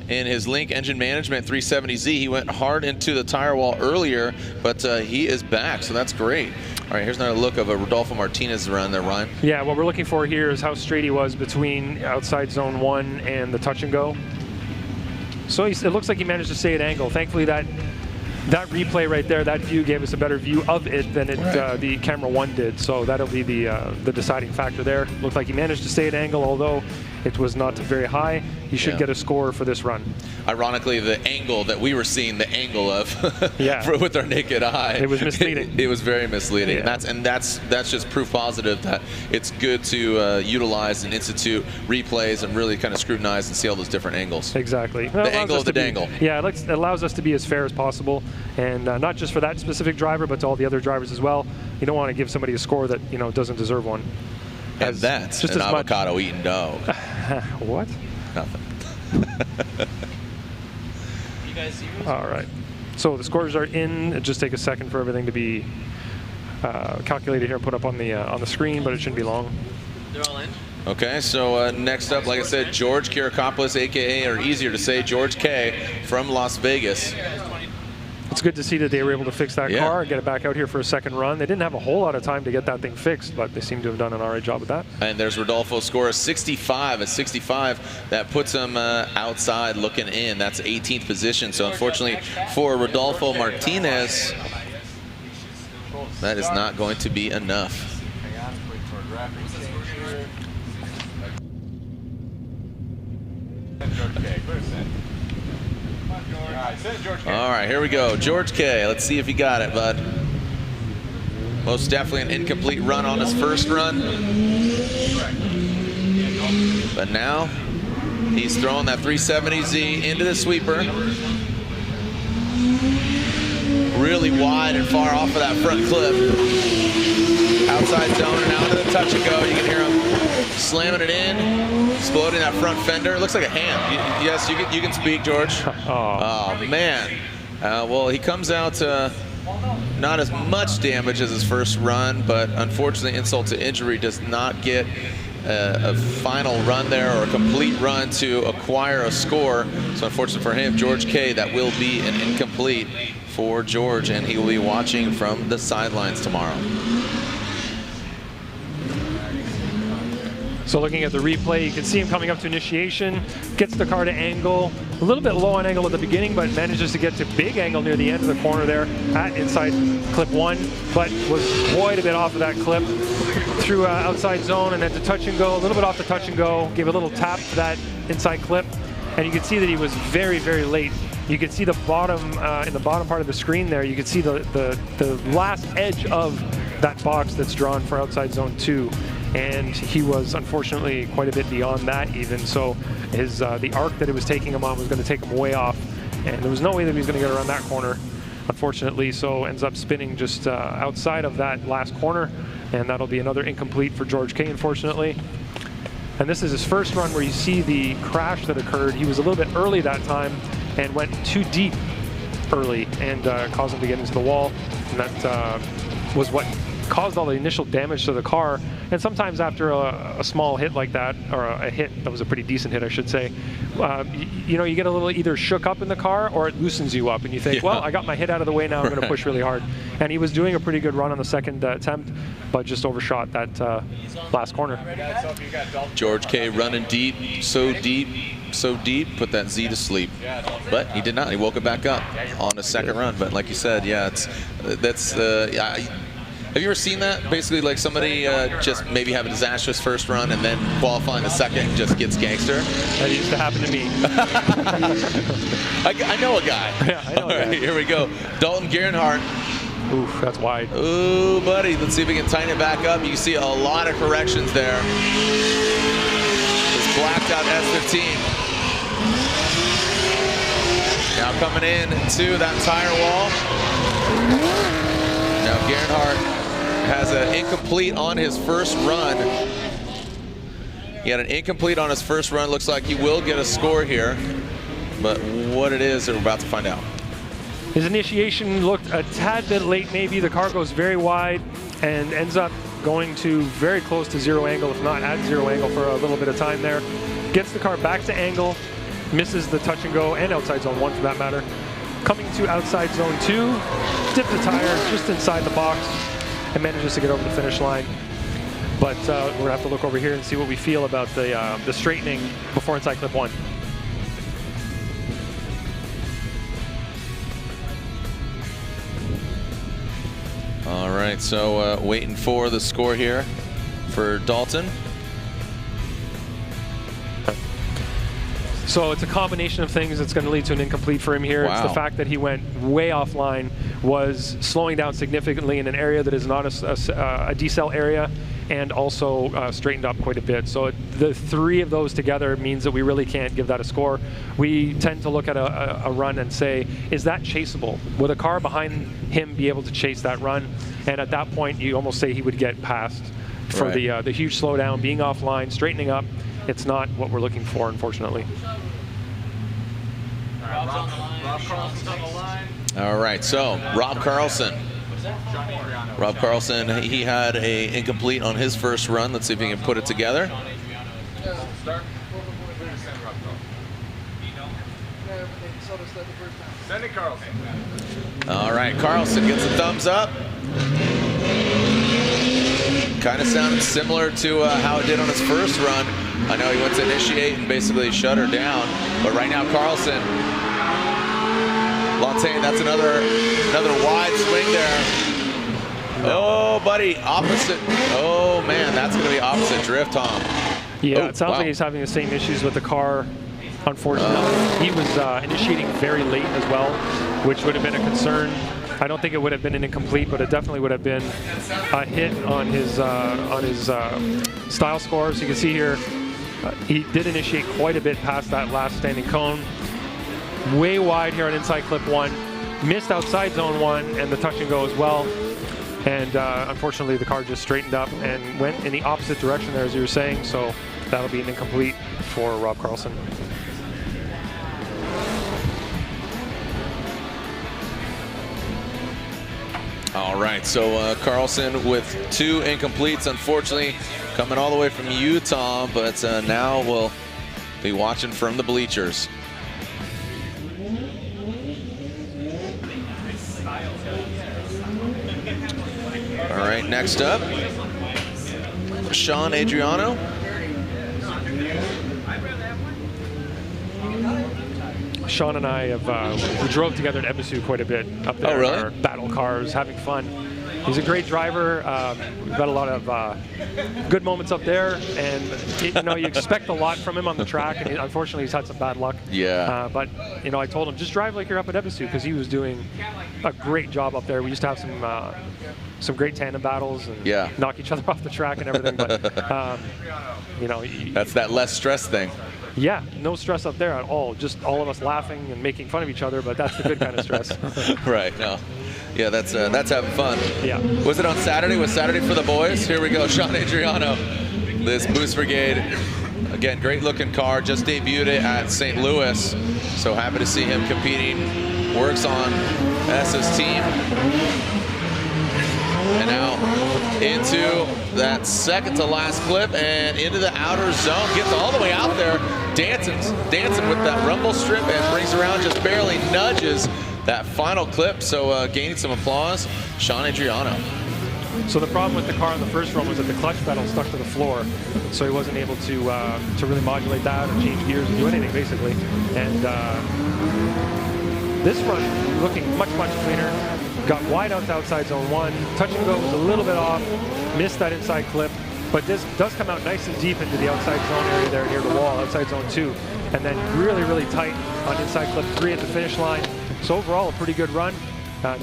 in his Link engine management 370Z. He went hard into the tire wall earlier, but he is back, so that's great. All right, here's another look of a Rodolfo Martinez run there, Ryan. Yeah, what we're looking for here is how straight he was between outside zone 1 and the touch and go. So it looks like he managed to stay at angle. Thankfully, that replay right there, that view gave us a better view of it than the camera 1 did. So that'll be the deciding factor there. Looked like he managed to stay at angle, although it was not very high. He should get a score for this run. Ironically, the angle that we were seeing, the angle of with our naked eye, it was misleading. It was very misleading, and that's just proof positive that it's good to utilize and institute replays and really kind of scrutinize and see all those different angles. Exactly. The angle of the dangle. Yeah, it allows us to be as fair as possible, and not just for that specific driver, but to all the other drivers as well. You don't want to give somebody a score that doesn't deserve one. And that's just an avocado-eating dog. What? Nothing. You guys serious? All right. So the scores are in. It'll just take a second for everything to be calculated here and put up on the screen, but it shouldn't be long. They're all in? Okay, so next up, like I said, George Kirakopoulos, a.k.a., or easier to say, George K. from Las Vegas. It's good to see that they were able to fix that car and get it back out here for a second run. They didn't have a whole lot of time to get that thing fixed, but they seem to have done an all right job with that. And there's Rodolfo's score of 65. A 65, that puts him outside looking in. That's 18th position. So unfortunately for Rodolfo Martinez, that is not going to be enough. All right, here we go. George K. Let's see if he got it, bud. Most definitely an incomplete run on his first run. But now he's throwing that 370Z into the sweeper. Really wide and far off of that front clip. Outside zone and out of the touch and go. You can hear him slamming it in, exploding that front fender. It looks like a hand. Yes, you can speak, George. Oh man. Well, he comes out not as much damage as his first run, but unfortunately, insult to injury, does not get a final run there or a complete run to acquire a score. So unfortunately for him, George K., that will be an incomplete for George, and he will be watching from the sidelines tomorrow. So looking at the replay, you can see him coming up to initiation, gets the car to angle, a little bit low on angle at the beginning, but manages to get to big angle near the end of the corner there at inside clip 1, but was quite a bit off of that clip through outside zone, and then to touch and go, a little bit off the touch and go, gave a little tap to that inside clip, and you can see that he was very, very late. You can see the bottom, in the bottom part of the screen there, you can see the last edge of that box that's drawn for outside zone 2. And he was unfortunately quite a bit beyond that even. So his the arc that it was taking him on was going to take him way off. And there was no way that he was going to get around that corner, unfortunately. So ends up spinning just outside of that last corner. And that'll be another incomplete for George K, unfortunately. And this is his first run where you see the crash that occurred. He was a little bit early that time and went too deep early and caused him to get into the wall. And that was what caused all the initial damage to the car. And sometimes after a small hit like that, or a hit that was a pretty decent hit, I should say, you know, you get a little either shook up in the car or it loosens you up and you think, well, I got my hit out of the way, now I'm going to push really hard. And he was doing a pretty good run on the second attempt, but just overshot that last corner. George K running deep, so deep, put that Z to sleep. But he did not. He woke it back up on the second run. But like you said, yeah, have you ever seen that? Basically, like somebody just maybe have a disastrous first run and then qualifying the second just gets gangster. That used to happen to me. I know a guy. Yeah, I know All right, here we go. Dalton Gernhardt. Oof, that's wide. Ooh, buddy. Let's see if we can tighten it back up. You see a lot of corrections there. This blacked out S15. Now coming in to that tire wall. Now Gernhardt has an incomplete on his first run. He had an incomplete on his first run. Looks like he will get a score here. But what it is, we're about to find out. His initiation looked a tad bit late maybe. The car goes very wide and ends up going to very close to zero angle, if not at zero angle for a little bit of time there. Gets the car back to angle, misses the touch and go and outside zone 1 for that matter. Coming to outside zone 2, dipped the tire just inside the box and manages to get over the finish line. But we're gonna have to look over here and see what we feel about the straightening before inside clip 1. All right, so waiting for the score here for Dalton. So it's a combination of things that's going to lead to an incomplete for him here. Wow. It's the fact that he went way offline, was slowing down significantly in an area that is not a decel area, and also straightened up quite a bit. So the 3 of those together means that we really can't give that a score. We tend to look at a run and say, is that chaseable? Would a car behind him be able to chase that run? And at that point, you almost say he would get past for right. the huge slowdown, being offline, straightening up. It's not what we're looking for, unfortunately. Rob Carlson's on the line. All right, so Rob Carlson. Rob Carlson, he had a incomplete on his first run. Let's see if he can put it together. Send it, Carlson. All right, Carlson gets a thumbs up. Kind of sounded similar to how it did on his first run. I know he went to initiate and basically shut her down, but right now Carlson, Lantain, that's another wide swing there. Oh, buddy, opposite. Oh man, that's going to be opposite drift, Tom. Yeah, oh, it sounds like he's having the same issues with the car. Unfortunately, he was initiating very late as well, which would have been a concern. I don't think it would have been an incomplete, but it definitely would have been a hit on his style score. So you can see here, he did initiate quite a bit past that last standing cone. Way wide here on inside clip 1. Missed outside zone 1 and the touch and go as well. And unfortunately, the car just straightened up and went in the opposite direction there, as you were saying. So that'll be an incomplete for Rob Carlson. All right, so Carlson with 2 incompletes, unfortunately, coming all the way from Utah, but now we'll be watching from the bleachers. All right, next up, Shawn Adriano. Shawn and I have we drove together at Ebisu quite a bit up there. Oh, really? In our battle cars, having fun. He's a great driver. We've got a lot of good moments up there, and you know, you expect a lot from him on the track, and unfortunately he's had some bad luck. Yeah. But you know, I told him, just drive like you're up at Ebisu, because he was doing a great job up there. We used to have some great tandem battles and knock each other off the track and everything. But you know, that's that less stress thing. Yeah, no stress up there at all. Just all of us laughing and making fun of each other, but that's the good kind of stress. Right. No. Yeah, that's having fun. Yeah. Was it on Saturday? Was Saturday for the boys? Here we go, Shawn Adriano. This Boost Brigade, again, great looking car. Just debuted it at St. Louis, so happy to see him competing. Works on S's team. And now into that second to last clip and into the outer zone. Gets all the way out there. Dancing with that rumble strip and brings around, just barely nudges that final clip. So gaining some applause, Shawn Adriano. So the problem with the car in the first run was that the clutch pedal stuck to the floor, so he wasn't able to really modulate that or change gears or do anything basically. And this run looking much cleaner. Got wide out to outside zone 1. Touch and go was a little bit off. Missed that inside clip. But this does come out nice and deep into the outside zone area there near the wall, outside zone 2. And then really tight on inside clip 3 at the finish line. So overall, a pretty good run.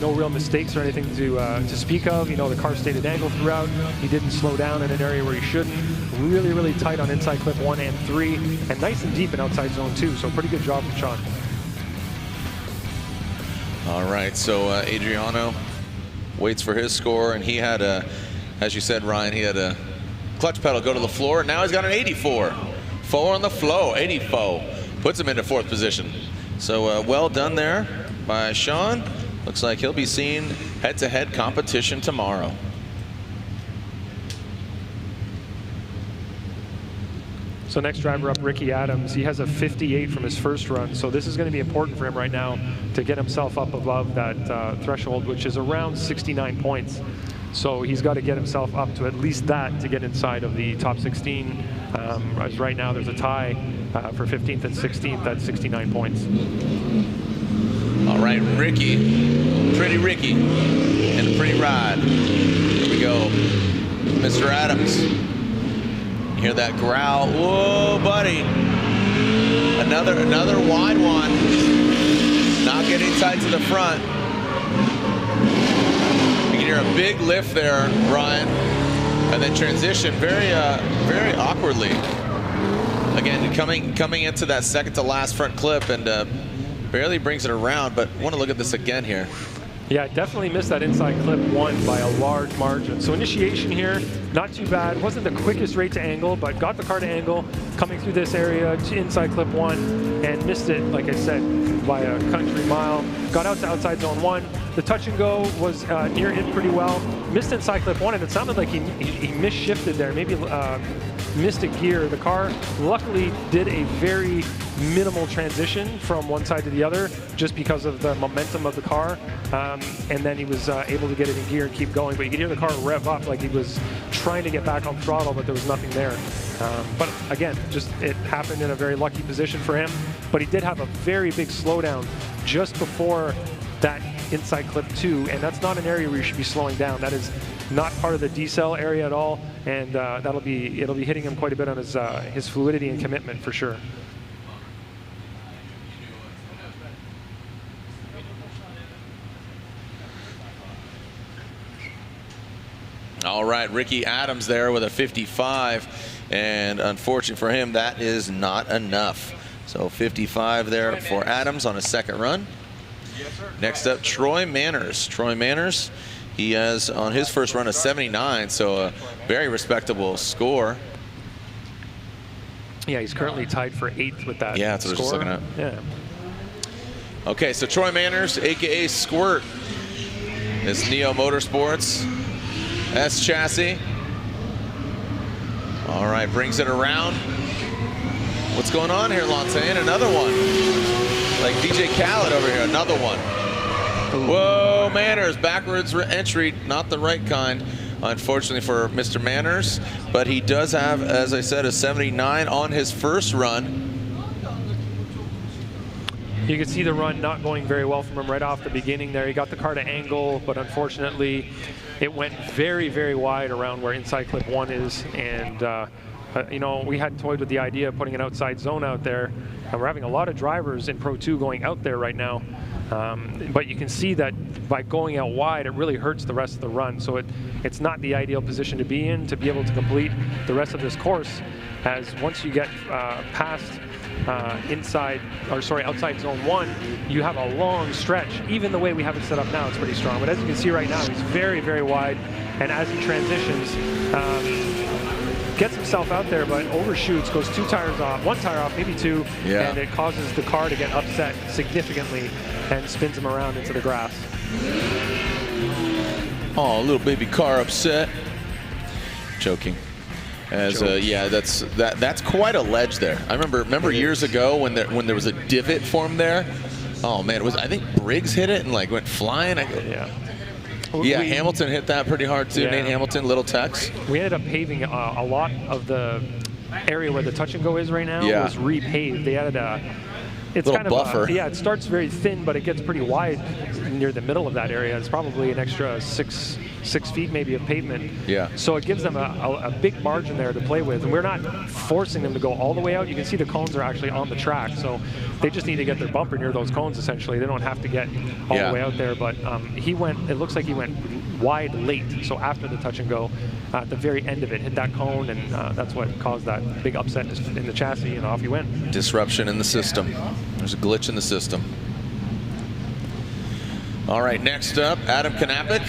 No real mistakes or anything to speak of. You know, the car stayed at angle throughout. He didn't slow down in an area where he shouldn't. Really tight on inside clip 1 and 3. And nice and deep in outside zone 2. So pretty good job from Shawn. All right, so Adriano waits for his score, and he had a, as you said, Ryan, he had a clutch pedal go to the floor. Now he's got an 84. 4 on the flow, 84. Puts him into 4th position. So well done there by Shawn. Looks like he'll be seeing head-to-head competition tomorrow. So next driver up, Ricki Adams. He has a 58 from his first run, so this is going to be important for him right now to get himself up above that threshold, which is around 69 points. So he's got to get himself up to at least that to get inside of the top 16. As right now, there's a tie for 15th and 16th at 69 points. All right, Ricki, pretty Ricki, and a pretty ride. Here we go, Mr. Adams. Hear that growl. Whoa, buddy. Another wide one. Not getting tight to the front. You can hear a big lift there, Ryan. And then transition very awkwardly. Again, coming into that second to last front clip and barely brings it around, but want to look at this again here. Yeah, definitely missed that inside clip 1 by a large margin. So initiation here, not too bad. Wasn't the quickest rate to angle, but got the car to angle, coming through this area to inside clip 1, and missed it, like I said, by a country mile. Got out to outside zone 1. The touch and go was near it pretty well. Missed inside clip 1, and it sounded like he misshifted there, maybe missed a gear. The car luckily did a very minimal transition from one side to the other just because of the momentum of the car, and then he was able to get it in gear and keep going. But you could hear the car rev up like he was trying to get back on throttle, but there was nothing there. But again, just it happened in a very lucky position for him. But he did have a very big slowdown just before that inside clip 2, and that's not an area where you should be slowing down. That is not part of the decel area at all, and it'll be hitting him quite a bit on his fluidity and commitment for sure. All right, Ricki Adams there with a 55, and unfortunately for him, that is not enough. So 55 there for Adams on a second run. Next up, Troy Manners. Troy Manners, he has on his first run a 79, so a very respectable score. Yeah, he's currently tied for 8th with that. Yeah, that's what I was just looking at. Yeah. Okay, so Troy Manners, aka Squirt, this Neo Motorsports S chassis. All right, brings it around. What's going on here, Lantain? Another one. Like DJ Khaled over here, another one. Whoa, Manners, backwards entry, not the right kind, unfortunately for Mr. Manners, but he does have, as I said, a 79 on his first run. You could see the run not going very well from him right off the beginning there. He got the car to angle, but unfortunately, it went very, very wide around where inside clip 1 is. And, you know, we had toyed with the idea of putting an outside zone out there. And we're having a lot of drivers in Pro 2 going out there right now. But you can see that by going out wide, it really hurts the rest of the run. So it's not the ideal position to be in to be able to complete the rest of this course, as once you get past outside zone 1, you have a long stretch. Even the way we have it set up now, it's pretty strong. But as you can see right now, he's very, very wide. And as he transitions, gets himself out there, but overshoots, goes 2 tires off, 1 tire off, maybe 2, and it causes the car to get upset significantly and spins him around into the grass. Oh, little baby car upset. Joking. As yeah, that's quite a ledge there. I remember years ago when there was a divot formed there. Oh man, I think Briggs hit it and like went flying. Yeah, Hamilton hit that pretty hard too. Nate Hamilton, Little Tex. We ended up paving a lot of the area where the touch and go is right now. Was repaved. They added it's little kind of buffer. It starts very thin, but it gets pretty wide near the middle of that area. It's probably an extra 6 feet maybe of pavement. Yeah. So it gives them a big margin there to play with, and we're not forcing them to go all the way out. You can see the cones are actually on the track, so they just need to get their bumper near those cones. Essentially, they don't have to get all the way out there. But it looks like he went wide late. So after the touch and go, at the very end of it, hit that cone, and that's what caused that big upset in the chassis, and off he went. Disruption in the system. There's a glitch in the system. All right, next up, Adam Knapik.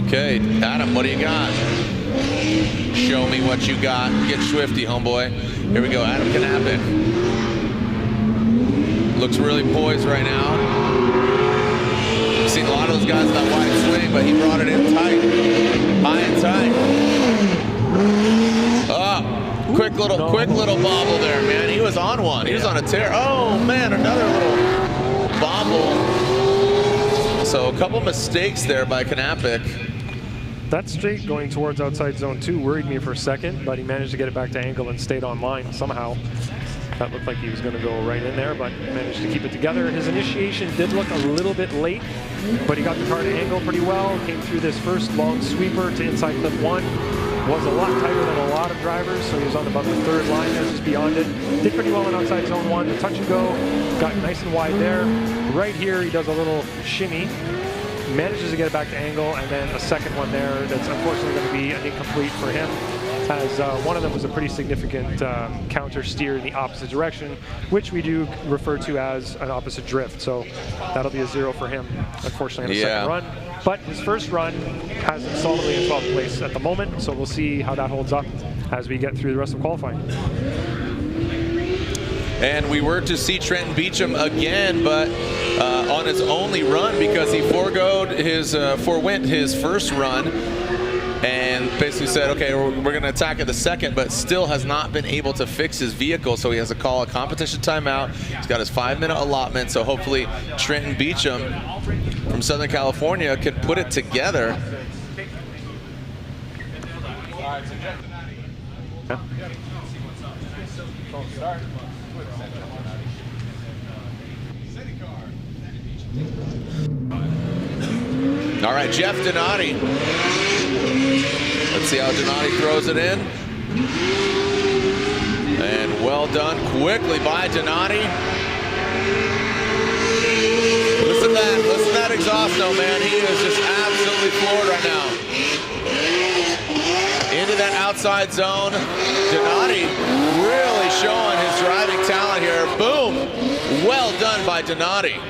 Okay, Adam, what do you got? Show me what you got. Get swifty, homeboy. Here we go, Adam Knapik. Looks really poised right now. I've seen a lot of those guys with that wide swing, but he brought it in tight, high and tight. Oh, quick little bobble there, man. He was on one. He was on a tear. Oh man, another little bobble. So a couple mistakes there by Knapik. That straight going towards outside zone 2 worried me for a second, but he managed to get it back to angle and stayed on line somehow. That looked like he was going to go right in there, but managed to keep it together. His initiation did look a little bit late, but he got the car to angle pretty well. Came through this first long sweeper to inside clip 1. Was a lot tighter than a lot of drivers, so he was on about the 3rd line there, just beyond it. Did pretty well on outside zone 1. The touch and go got nice and wide there. Right here, he does a little shimmy. Manages to get it back to angle, and then a second one there that's unfortunately going to be an incomplete for him, as one of them was a pretty significant counter steer in the opposite direction, which we do refer to as an opposite drift. So that'll be a 0 for him, unfortunately, on the second run. But his first run has him solidly in 12th place at the moment, so we'll see how that holds up as we get through the rest of qualifying. And we were to see Trenton Beecham again, but on his only run, because he forewent his first run and basically said, okay, we're going to attack at the second, but still has not been able to fix his vehicle, so he has to call a competition timeout. He's got his 5-minute allotment, so hopefully Trenton Beecham from Southern California can put it together. All right, Jeff Donati. Let's see how Donati throws it in. And well done quickly by Donati. Listen to that exhaust note, man. He is just absolutely floored right now. Into that outside zone. Donati really showing his driving talent here. Boom. Well done by Donati.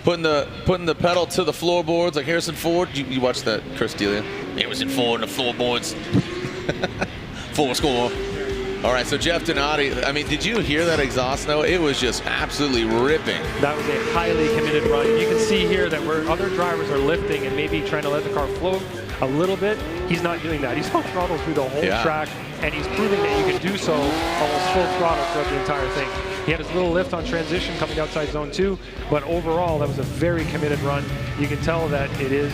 Putting the pedal to the floorboards like Harrison Ford. You watched that, Chris D'Elia? Harrison Ford and the floorboards. Full score. All right, so Jeff Donati, I mean, did you hear that exhaust note? It was just absolutely ripping. That was a highly committed run. You can see here that where other drivers are lifting and maybe trying to let the car float a little bit, he's not doing that. He's on throttle through the whole track, and he's proving that you can do so almost full throttle throughout the entire thing. He had his little lift on transition coming outside zone 2, but overall, that was a very committed run. You can tell that it is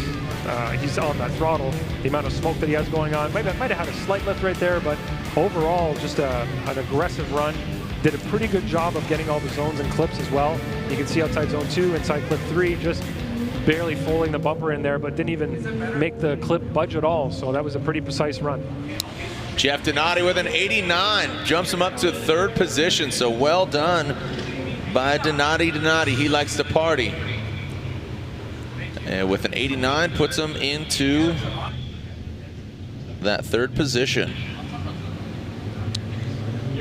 he's on that throttle. The amount of smoke that he has going on, might have had a slight lift right there, but overall, just an aggressive run. Did a pretty good job of getting all the zones and clips as well. You can see outside zone 2, inside clip 3, just barely folding the bumper in there, but didn't even make the clip budge at all. So that was a pretty precise run. Jeff Donati with an 89 jumps him up to 3rd position. So well done by Donati. He likes to party. And with an 89, puts him into that 3rd position.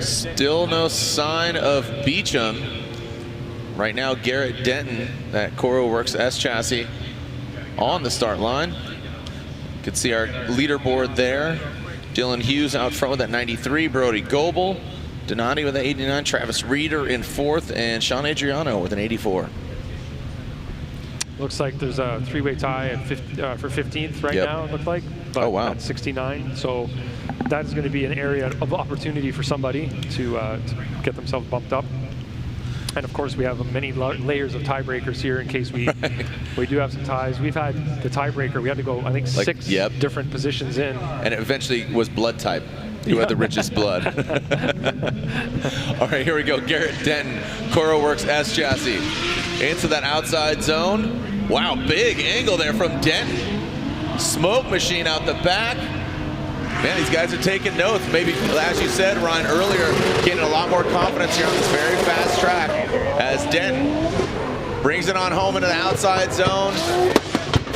Still no sign of Beecham. Right now, Garrett Denton, that Coro Works S chassis, on the start line. You can see our leaderboard there. Dylan Hughes out front with that 93, Brody Goebel, Donati with an 89, Travis Reeder in 4th, and Shawn Adriano with an 84. Looks like there's a 3-way tie at for 15th right now, it looked like. But oh, wow. At 69. So that's going to be an area of opportunity for somebody to get themselves bumped up. And of course, we have many layers of tiebreakers here in case we do have some ties. We've had the tiebreaker. We had to go, I think, like, 6 different positions in. And it eventually was blood type. Who had the richest blood. All right, here we go. Garrett Denton, Coro Works S chassis. Into that outside zone. Wow, big angle there from Denton. Smoke machine out the back. Man, these guys are taking notes. Maybe, as you said, Ryan, earlier, getting a lot more confidence here on this very fast track as Denton brings it on home into the outside zone,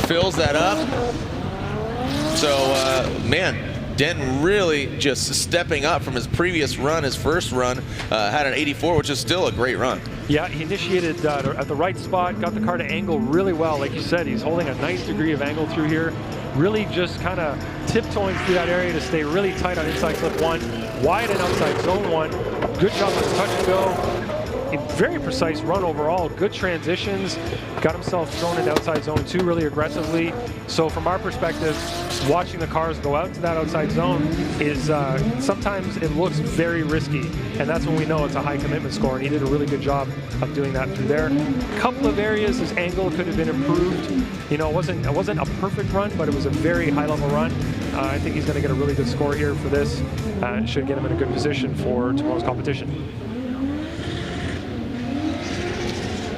fills that up. So, man, Denton really just stepping up from his previous run. His first run had an 84, which is still a great run. Yeah, he initiated at the right spot, got the car to angle really well. Like you said, he's holding a nice degree of angle through here. Really just kind of tiptoeing through that area to stay really tight on inside clip 1, wide and outside zone 1. Good job on the touch and go. A very precise run overall, good transitions, got himself thrown into outside zone 2 really aggressively. So from our perspective, watching the cars go out to that outside zone is sometimes it looks very risky, and that's when we know it's a high commitment score, and he did a really good job of doing that through there. A couple of areas his angle could have been improved. You know, it wasn't a perfect run, but it was a very high level run. I think he's going to get a really good score here for this. Should get him in a good position for tomorrow's competition.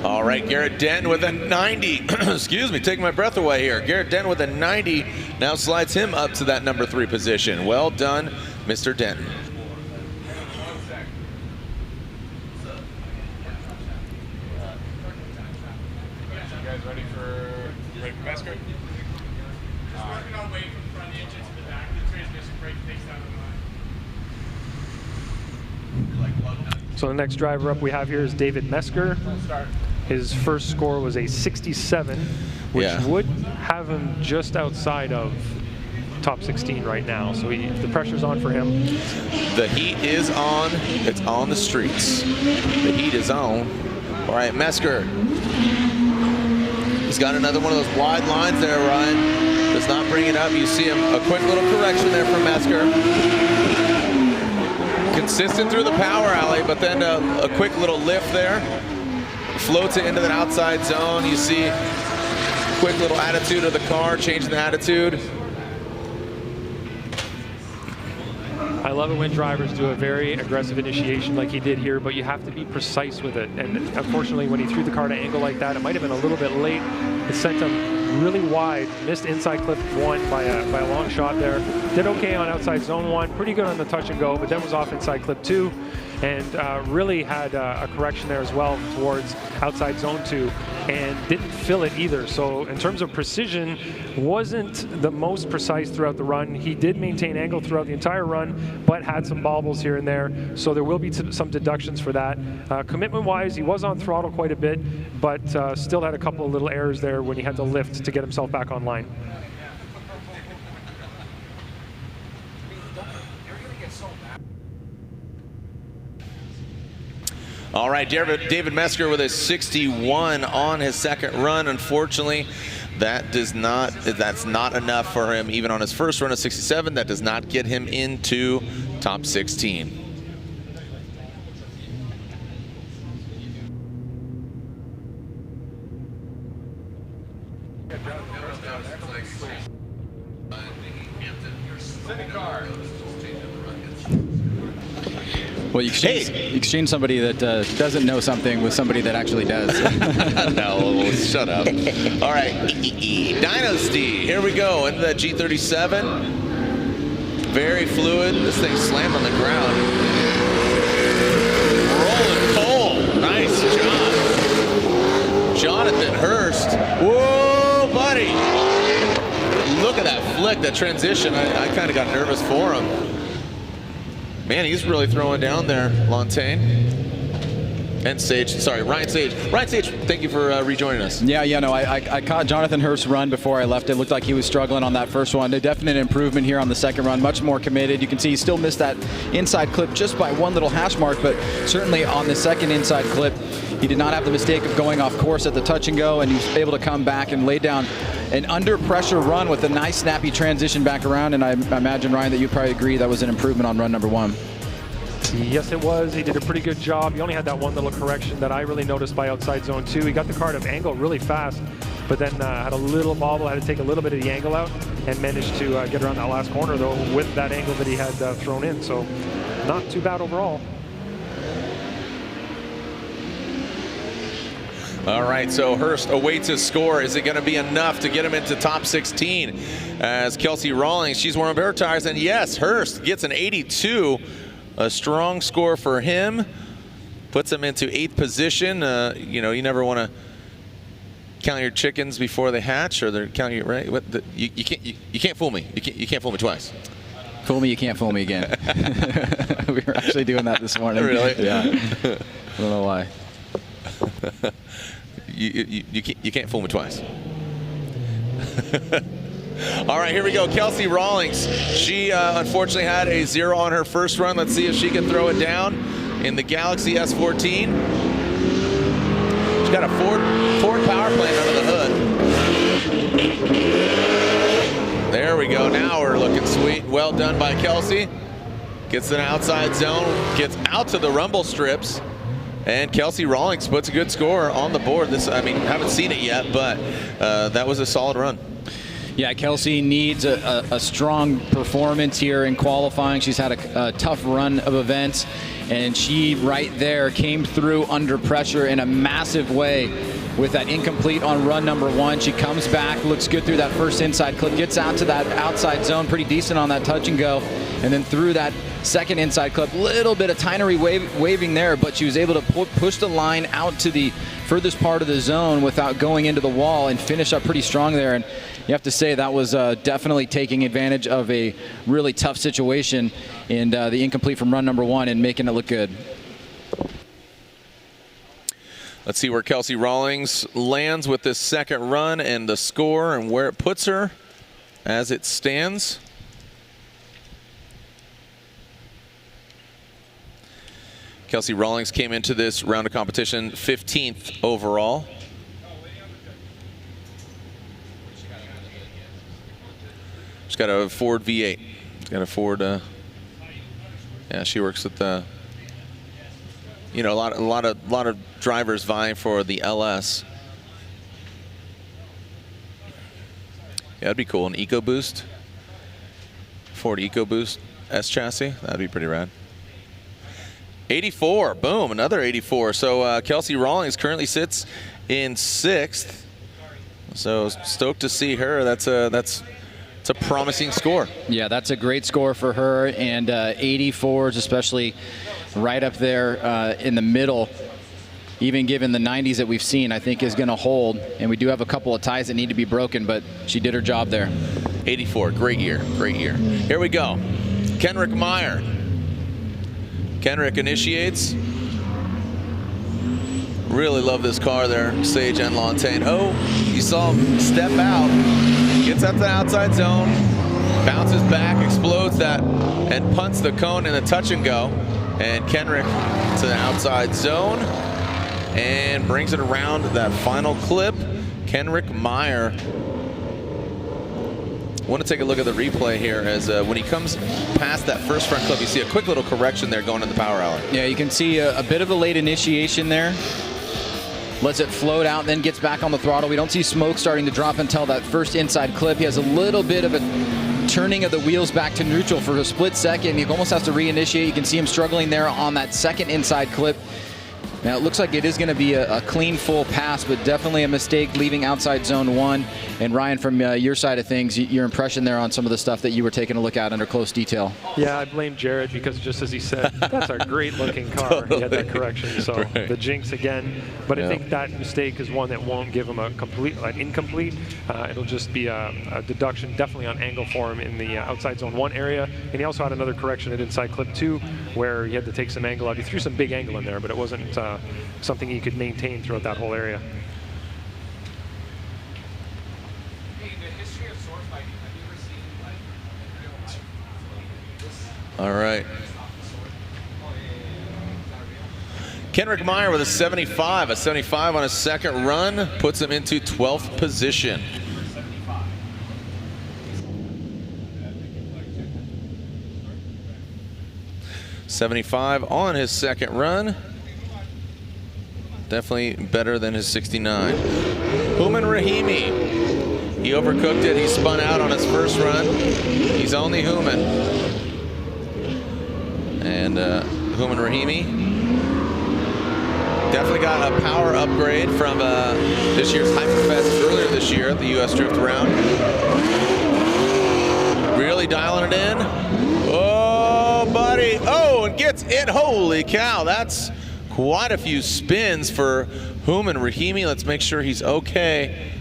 All right, Garrett Denton with a 90. Excuse me, taking my breath away here. Garrett Denton with a 90 now slides him up to that number 3 position. Well done, Mr. Denton. You guys ready for Metzger? Just working on weight from the front engine to the back. The transmission brake takes out of the line. So the next driver up we have here is David Metzger. His first score was a 67, which would have him just outside of top 16 right now. So the pressure's on for him. The heat is on. It's on the streets. The heat is on. All right, Metzger. He's got another one of those wide lines there, Ryan. Does not bring it up. You see him, a quick little correction there from Metzger. Consistent through the power alley, but then a quick little lift there. Floats it into that outside zone. You see quick little attitude of the car, changing the attitude. I love it when drivers do a very aggressive initiation like he did here, but you have to be precise with it. And unfortunately, when he threw the car to angle like that, it might have been a little bit late. It sent him really wide, missed inside clip 1 by a long shot there. Did okay on outside zone 1, pretty good on the touch and go, but then was off inside clip 2. And really had a correction there as well towards outside zone 2, and didn't fill it either. So in terms of precision, wasn't the most precise throughout the run. He did maintain angle throughout the entire run, but had some bobbles here and there. So there will be some deductions for that. Commitment-wise, he was on throttle quite a bit, but still had a couple of little errors there when he had to lift to get himself back online. All right, David Metzger with a 61 on his second run. Unfortunately, that's not enough for him. Even on his first run of 67, that does not get him into top 16. Well, you exchange somebody that doesn't know something with somebody that actually does. No, shut up. All right, Dynasty. Here we go into that G37. Very fluid. This thing slammed on the ground. Rolling pole. Nice job. Jonathan Herst. Whoa, buddy. Look at that flick, that transition. I kind of got nervous for him. Man, he's really throwing down there, Lantain. And Sage, sorry, Ryan Sage. Ryan Sage, thank you for rejoining us. Yeah, no, I caught Jonathan Herst's run before I left. It looked like he was struggling on that first one. A definite improvement here on the second run, much more committed. You can see he still missed that inside clip just by one little hash mark, but certainly on the second inside clip, he did not have the mistake of going off course at the touch and go, and he was able to come back and lay down an under pressure run with a nice snappy transition back around. And I imagine, Ryan, that you'd probably agree that was an improvement on run number 1. Yes, it was. He did a pretty good job. He only had that one little correction that I really noticed by outside zone 2. He got the car to angle really fast, but then had a little bobble, had to take a little bit of the angle out, and managed to get around that last corner, though, with that angle that he had thrown in. So not too bad overall. All right, so Herst awaits his score. Is it going to be enough to get him into top 16? As Kelsey Rawlings, she's warming up her tires, and yes, Herst gets an 82. A strong score for him. Puts him into 8th position. You know, you never want to count your chickens before they hatch, or they're counting you right. You can't fool me. You can't fool me twice. Fool me, you can't fool me again. We were actually doing that this morning. Really? Yeah. I don't know why. You can't fool me twice. All right, here we go. Kelsey Rawlings. She unfortunately had a 0 on her first run. Let's see if she can throw it down in the Galaxy S14. She's got a Ford power plant under the hood. There we go. Now we're looking sweet. Well done by Kelsey. Gets an outside zone. Gets out to the rumble strips. And Kelsey Rawlings puts a good score on the board. I mean, haven't seen it yet, but that was a solid run. Yeah, Kelsey needs a strong performance here in qualifying. She's had a tough run of events, and she right there came through under pressure in a massive way with that incomplete on run number 1. She comes back, looks good through that first inside clip, gets out to that outside zone, pretty decent on that touch and go, and then through that second inside clip, little bit of tiny waving there, but she was able to push the line out to the furthest part of the zone without going into the wall and finish up pretty strong there. And you have to say that was definitely taking advantage of a really tough situation and the incomplete from run number 1 and making it look good. Let's see where Kelsey Rawlings lands with this second run and the score and where it puts her as it stands. Kelsey Rawlings came into this round of competition 15th overall. She's got a Ford V8. She's got a Ford. Yeah, she works with the. You know, a lot of drivers vying for the LS. Yeah, that'd be cool. An EcoBoost. Ford EcoBoost S chassis. That'd be pretty rad. 84. Boom, another 84. So Kelsey Rawlings currently sits in 6th. So stoked to see her. That's a promising score. Yeah, that's a great score for her, and 84s, especially right up there in the middle, even given the 90s that we've seen, I think is going to hold. And we do have a couple of ties that need to be broken, but she did her job there. 84, great year, great year. Here we go. Kendrick Meyer. Kendrick initiates. Really love this car there, Sage and Lantain. Oh, you saw him step out. Gets up the outside zone, bounces back, explodes that, and punts the cone in the touch and go. And Kendrick to the outside zone and brings it around that final clip. Kendrick Meyer. I want to take a look at the replay here as when he comes past that first front clip, you see a quick little correction there going in the power hour. Yeah, you can see a bit of a late initiation there. Lets it float out, then gets back on the throttle. We don't see smoke starting to drop until that first inside clip. He has a little bit of a turning of the wheels back to neutral for a split second. He almost has to reinitiate. You can see him struggling there on that second inside clip. Now it looks like it is going to be a clean full pass, but definitely a mistake leaving outside zone 1. And Ryan, from your side of things, your impression there on some of the stuff that you were taking a look at under close detail. Yeah, I blame Jared because just as he said, that's a great looking car. Totally. He had that correction, so right. The jinx again. But I think that mistake is one that won't give him an incomplete. It'll just be a deduction, definitely on angle for him in the outside zone 1 area. And he also had another correction at inside clip 2 where he had to take some angle out. He threw some big angle in there, but it wasn't something he could maintain throughout that whole area. All right. Kendrick Meyer with a 75. A 75 on his second run puts him into 12th position. .75 on his second run. Definitely better than his 69. Hooman Rahimi. He overcooked it. He spun out on his first run. He's only Hooman. And Hooman Rahimi definitely got a power upgrade from this year's Hyperfest earlier this year at the U.S. Drift Round. Really dialing it in. Oh, buddy. Oh, and gets it. Holy cow. That's quite a few spins for Hooman Rahimi. Let's make sure he's okay.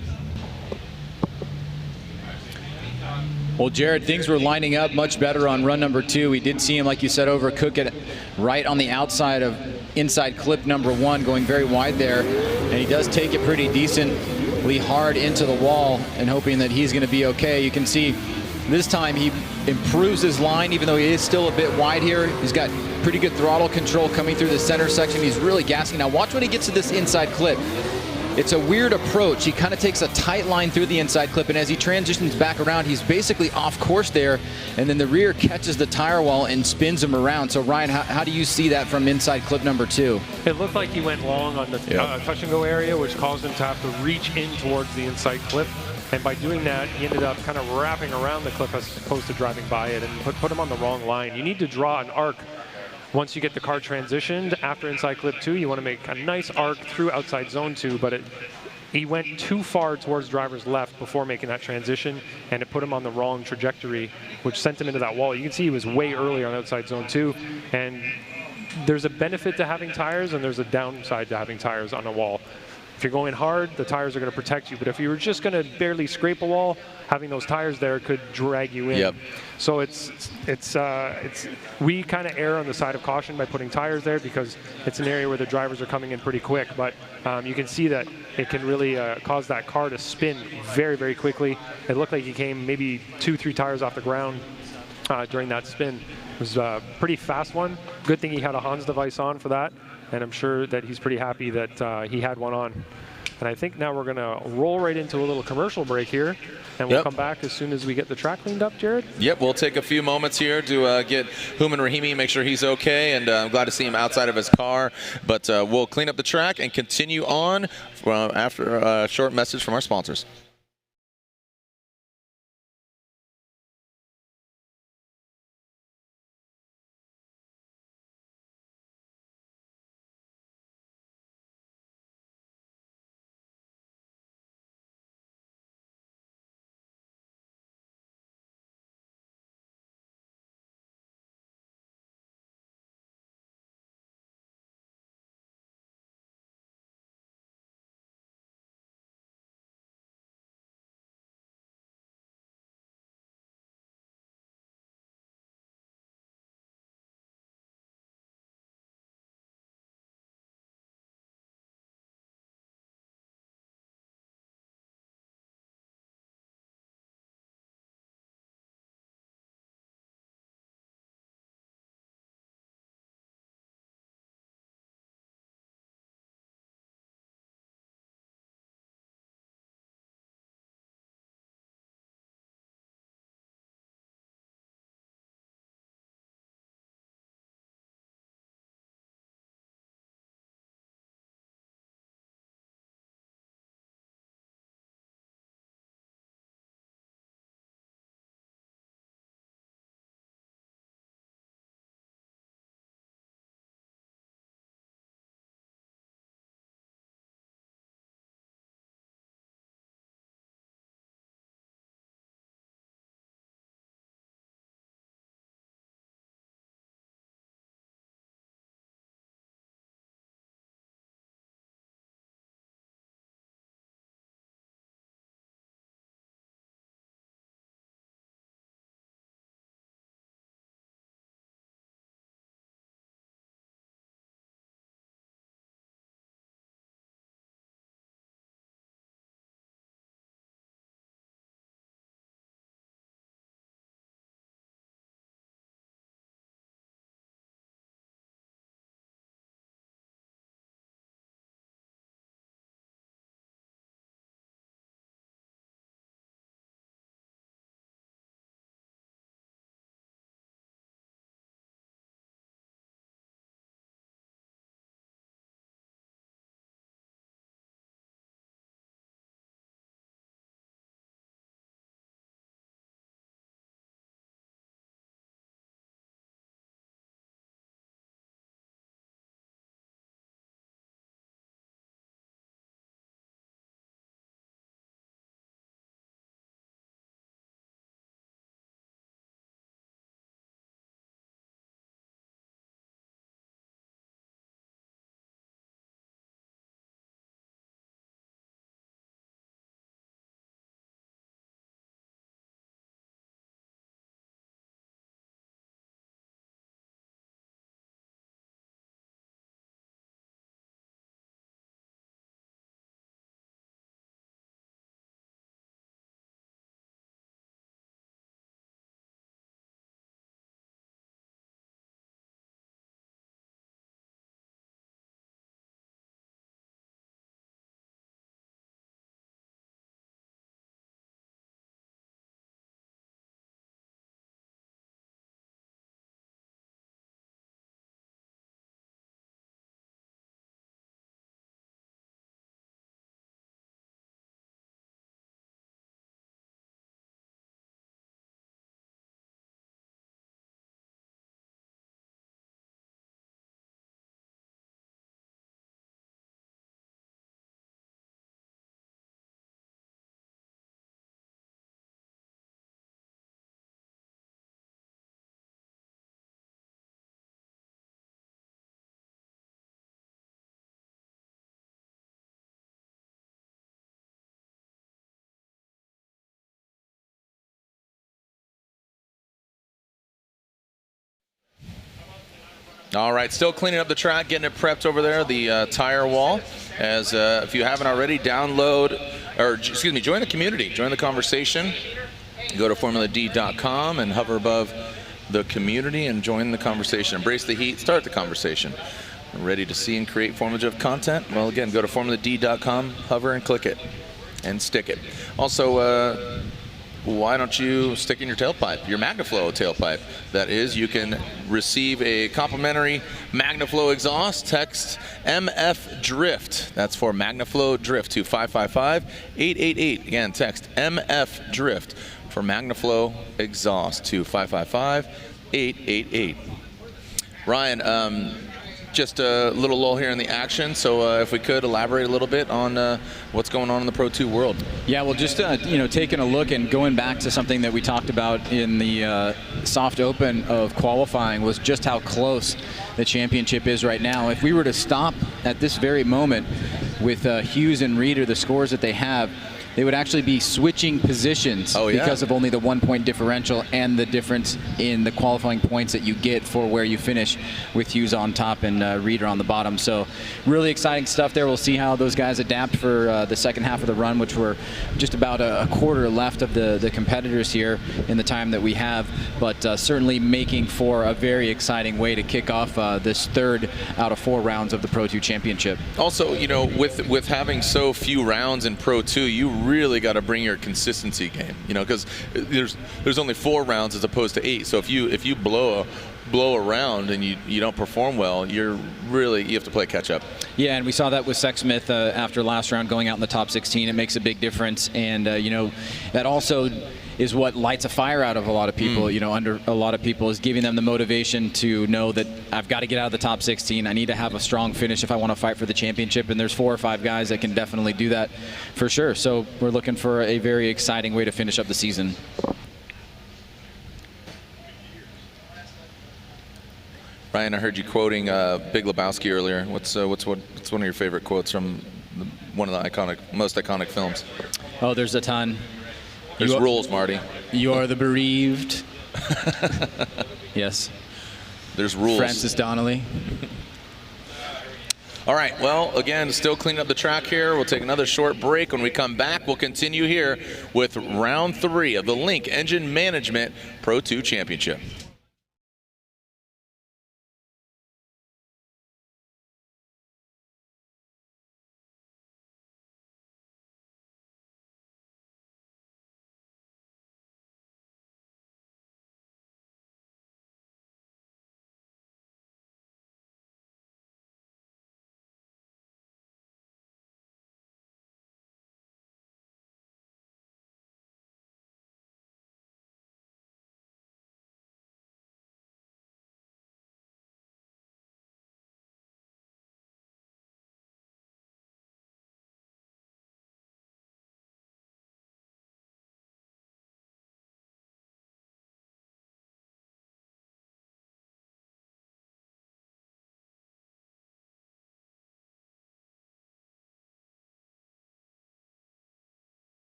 Well, Jared, things were lining up much better on run number 2. We did see him, like you said, overcook it right on the outside of inside clip number 1, going very wide there. And he does take it pretty decently hard into the wall and hoping that he's going to be okay. You can see this time he improves his line, even though he is still a bit wide here. He's got pretty good throttle control coming through the center section. He's really gassing. Now watch when he gets to this inside clip. It's a weird approach. He kind of takes a tight line through the inside clip, and as he transitions back around, he's basically off course there, and then the rear catches the tire wall and spins him around. So Ryan, how do you see that from inside clip number 2? It looked like he went long on the touch and go area, which caused him to have to reach in towards the inside clip. And by doing that, he ended up kind of wrapping around the clip as opposed to driving by it, and put him on the wrong line. You need to draw an arc. Once you get the car transitioned after inside clip 2, you want to make a nice arc through outside zone 2, but he went too far towards driver's left before making that transition, and it put him on the wrong trajectory, which sent him into that wall. You can see he was way early on outside zone 2, and there's a benefit to having tires, and there's a downside to having tires on a wall. If you're going hard, the tires are going to protect you, but if you were just going to barely scrape a wall, having those tires there could drag you in. Yep. So we kind of err on the side of caution by putting tires there because it's an area where the drivers are coming in pretty quick, but you can see that it can really cause that car to spin very, very quickly. It looked like he came maybe 2-3 tires off the ground during that spin. It was a pretty fast one. Good thing he had a Hans device on for that, and I'm sure that he's pretty happy that he had one on. And I think now we're going to roll right into a little commercial break here, and we'll come back as soon as we get the track cleaned up, Jared. Yep, we'll take a few moments here to get Hooman Rahimi, make sure he's okay, and I'm glad to see him outside of his car. But we'll clean up the track and continue on after a short message from our sponsors. All right, still cleaning up the track, getting it prepped over there, the tire wall. As if you haven't already, download, or excuse me, join the community, join the conversation. Go to formuladee.com and hover above the community and join the conversation. Embrace the heat, start the conversation. Ready to see and create formative content? Well, again, go to formuladee.com, hover and click it, and stick it. Also, why don't you stick in your tailpipe, your MagnaFlow tailpipe? That is, you can receive a complimentary MagnaFlow exhaust. Text MF Drift. That's for MagnaFlow Drift to 555-888. Again, text MF Drift for MagnaFlow exhaust to 555-888. Ryan, just a little lull here in the action, so if we could elaborate a little bit on what's going on in the Pro 2 world. Yeah, well, just taking a look and going back to something that we talked about in the soft open of qualifying was just how close the championship is right now. If we were to stop at this very moment with Hughes and Reeder, the scores that they have, they would actually be switching positions because of only the 1 point differential and the difference in the qualifying points that you get for where you finish, with Hughes on top and Reeder on the bottom. So really exciting stuff there. We'll see how those guys adapt for the second half of the run, which we're just about a quarter left of the competitors here in the time that we have, but certainly making for a very exciting way to kick off this third out of 4 rounds of the Pro 2 Championship. Also, with having so few rounds in Pro 2, you really got to bring your consistency game, because there's only 4 rounds as opposed to 8. So if you blow a round and you don't perform well, you have to play catch up. Yeah, and we saw that with Sexsmith after last round going out in the top 16. It makes a big difference, and that also is what lights a fire out of a lot of people, under a lot of people, is giving them the motivation to know that I've got to get out of the top 16. I need to have a strong finish if I want to fight for the championship, and there's 4 or 5 guys that can definitely do that for sure. So we're looking for a very exciting way to finish up the season. Ryan, I heard you quoting Big Lebowski earlier. What's one of your favorite quotes from one of the most iconic films? Oh, there's a ton. There's rules, Marty. You are the bereaved. Yes. There's rules. Francis Donnelly. All right, well, again, still cleaning up the track here. We'll take another short break. When we come back, we'll continue here with round 3 of the Link Engine Management Pro 2 Championship.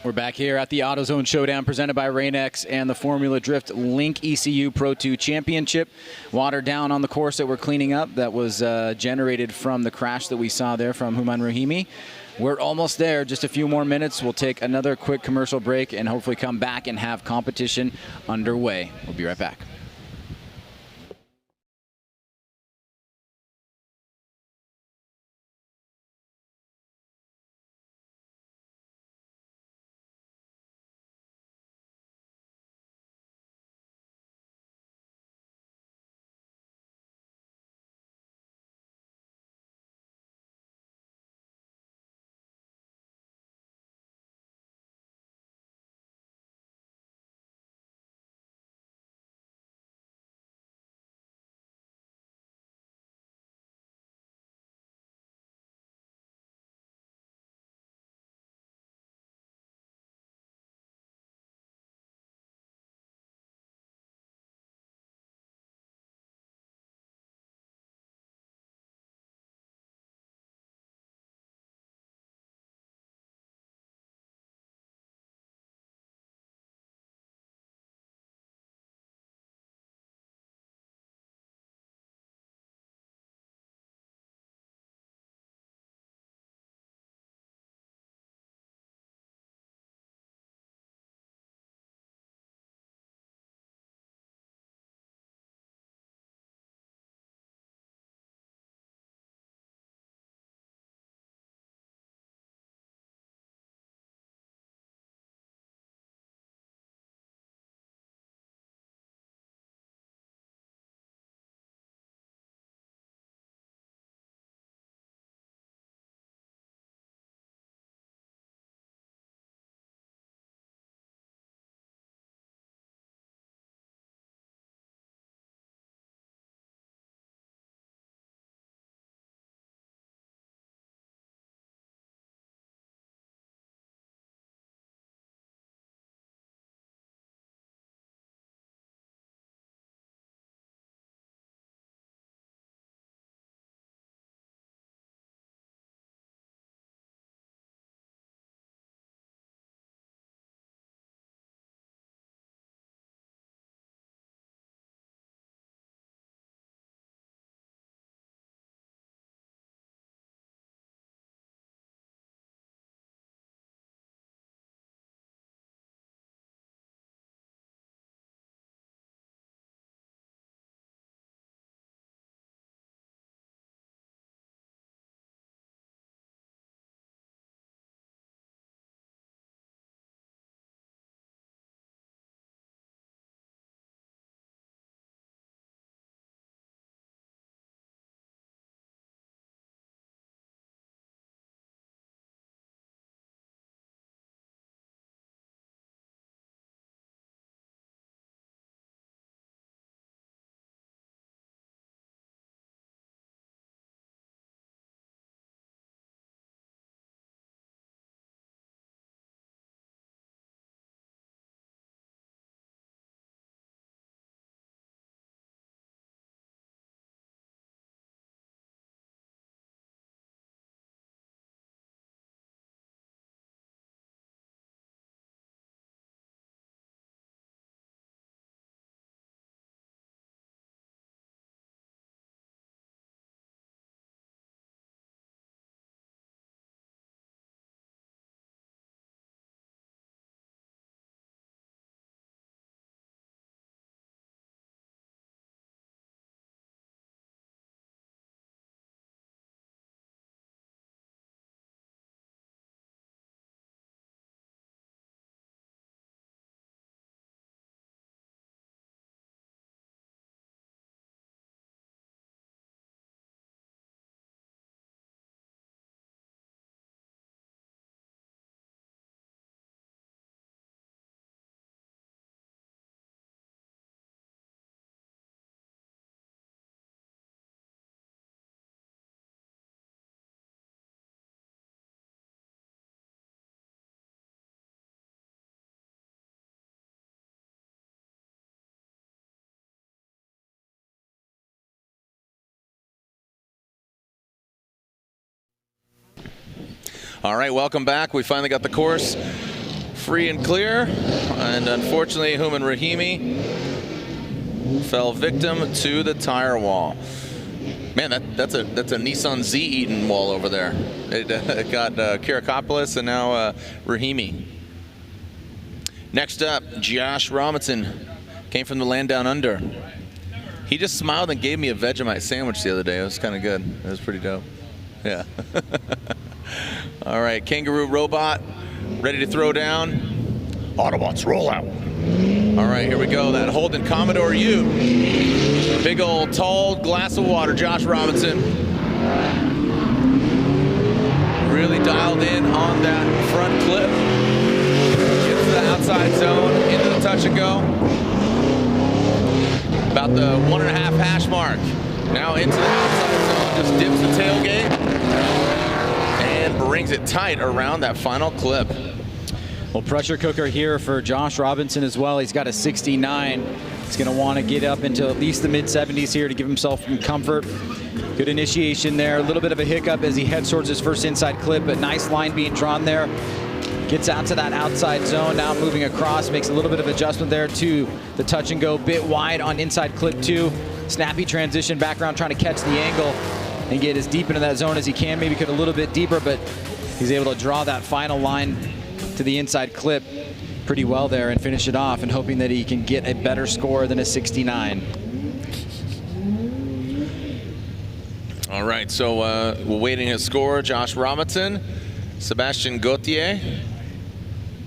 We're back here at the AutoZone Showdown presented by Rain-X and the Formula Drift Link ECU Pro 2 Championship. Water down on the course that we're cleaning up that was generated from the crash that we saw there from Human Rahimi. We're almost there, just a few more minutes. We'll take another quick commercial break and hopefully come back and have competition underway. We'll be right back. All right, welcome back. We finally got the course free and clear. And unfortunately, Human Rahimi fell victim to the tire wall. Man, that's a Nissan Z Eden wall over there. It got Kirakopoulos and now Rahimi. Next up, Josh Robinson came from the land down under. He just smiled and gave me a Vegemite sandwich the other day. It was kind of good. It was pretty dope. Yeah. All right, Kangaroo Robot, ready to throw down. Autobots, roll out. All right, here we go. That Holden Commodore U. Big old tall glass of water, Josh Robinson. Really dialed in on that front clip. Gets to the outside zone, into the touch and go. About the 1.5 hash mark. Now into the outside zone, just dips the tailgate and brings it tight around that final clip. Well, pressure cooker here for Josh Robinson as well. He's got a 69. He's going to want to get up into at least the mid-70s here to give himself some comfort. Good initiation there. A little bit of a hiccup as he heads towards his first inside clip, but nice line being drawn there. Gets out to that outside zone, now moving across, makes a little bit of adjustment there to the touch and go, bit wide on inside clip 2. Snappy transition background, trying to catch the angle and get as deep into that zone as he can. Maybe could a little bit deeper, but he's able to draw that final line to the inside clip pretty well there and finish it off, and hoping that he can get a better score than a 69. All right, so we're waiting his score. Josh Robinson, Sebastian Gautier,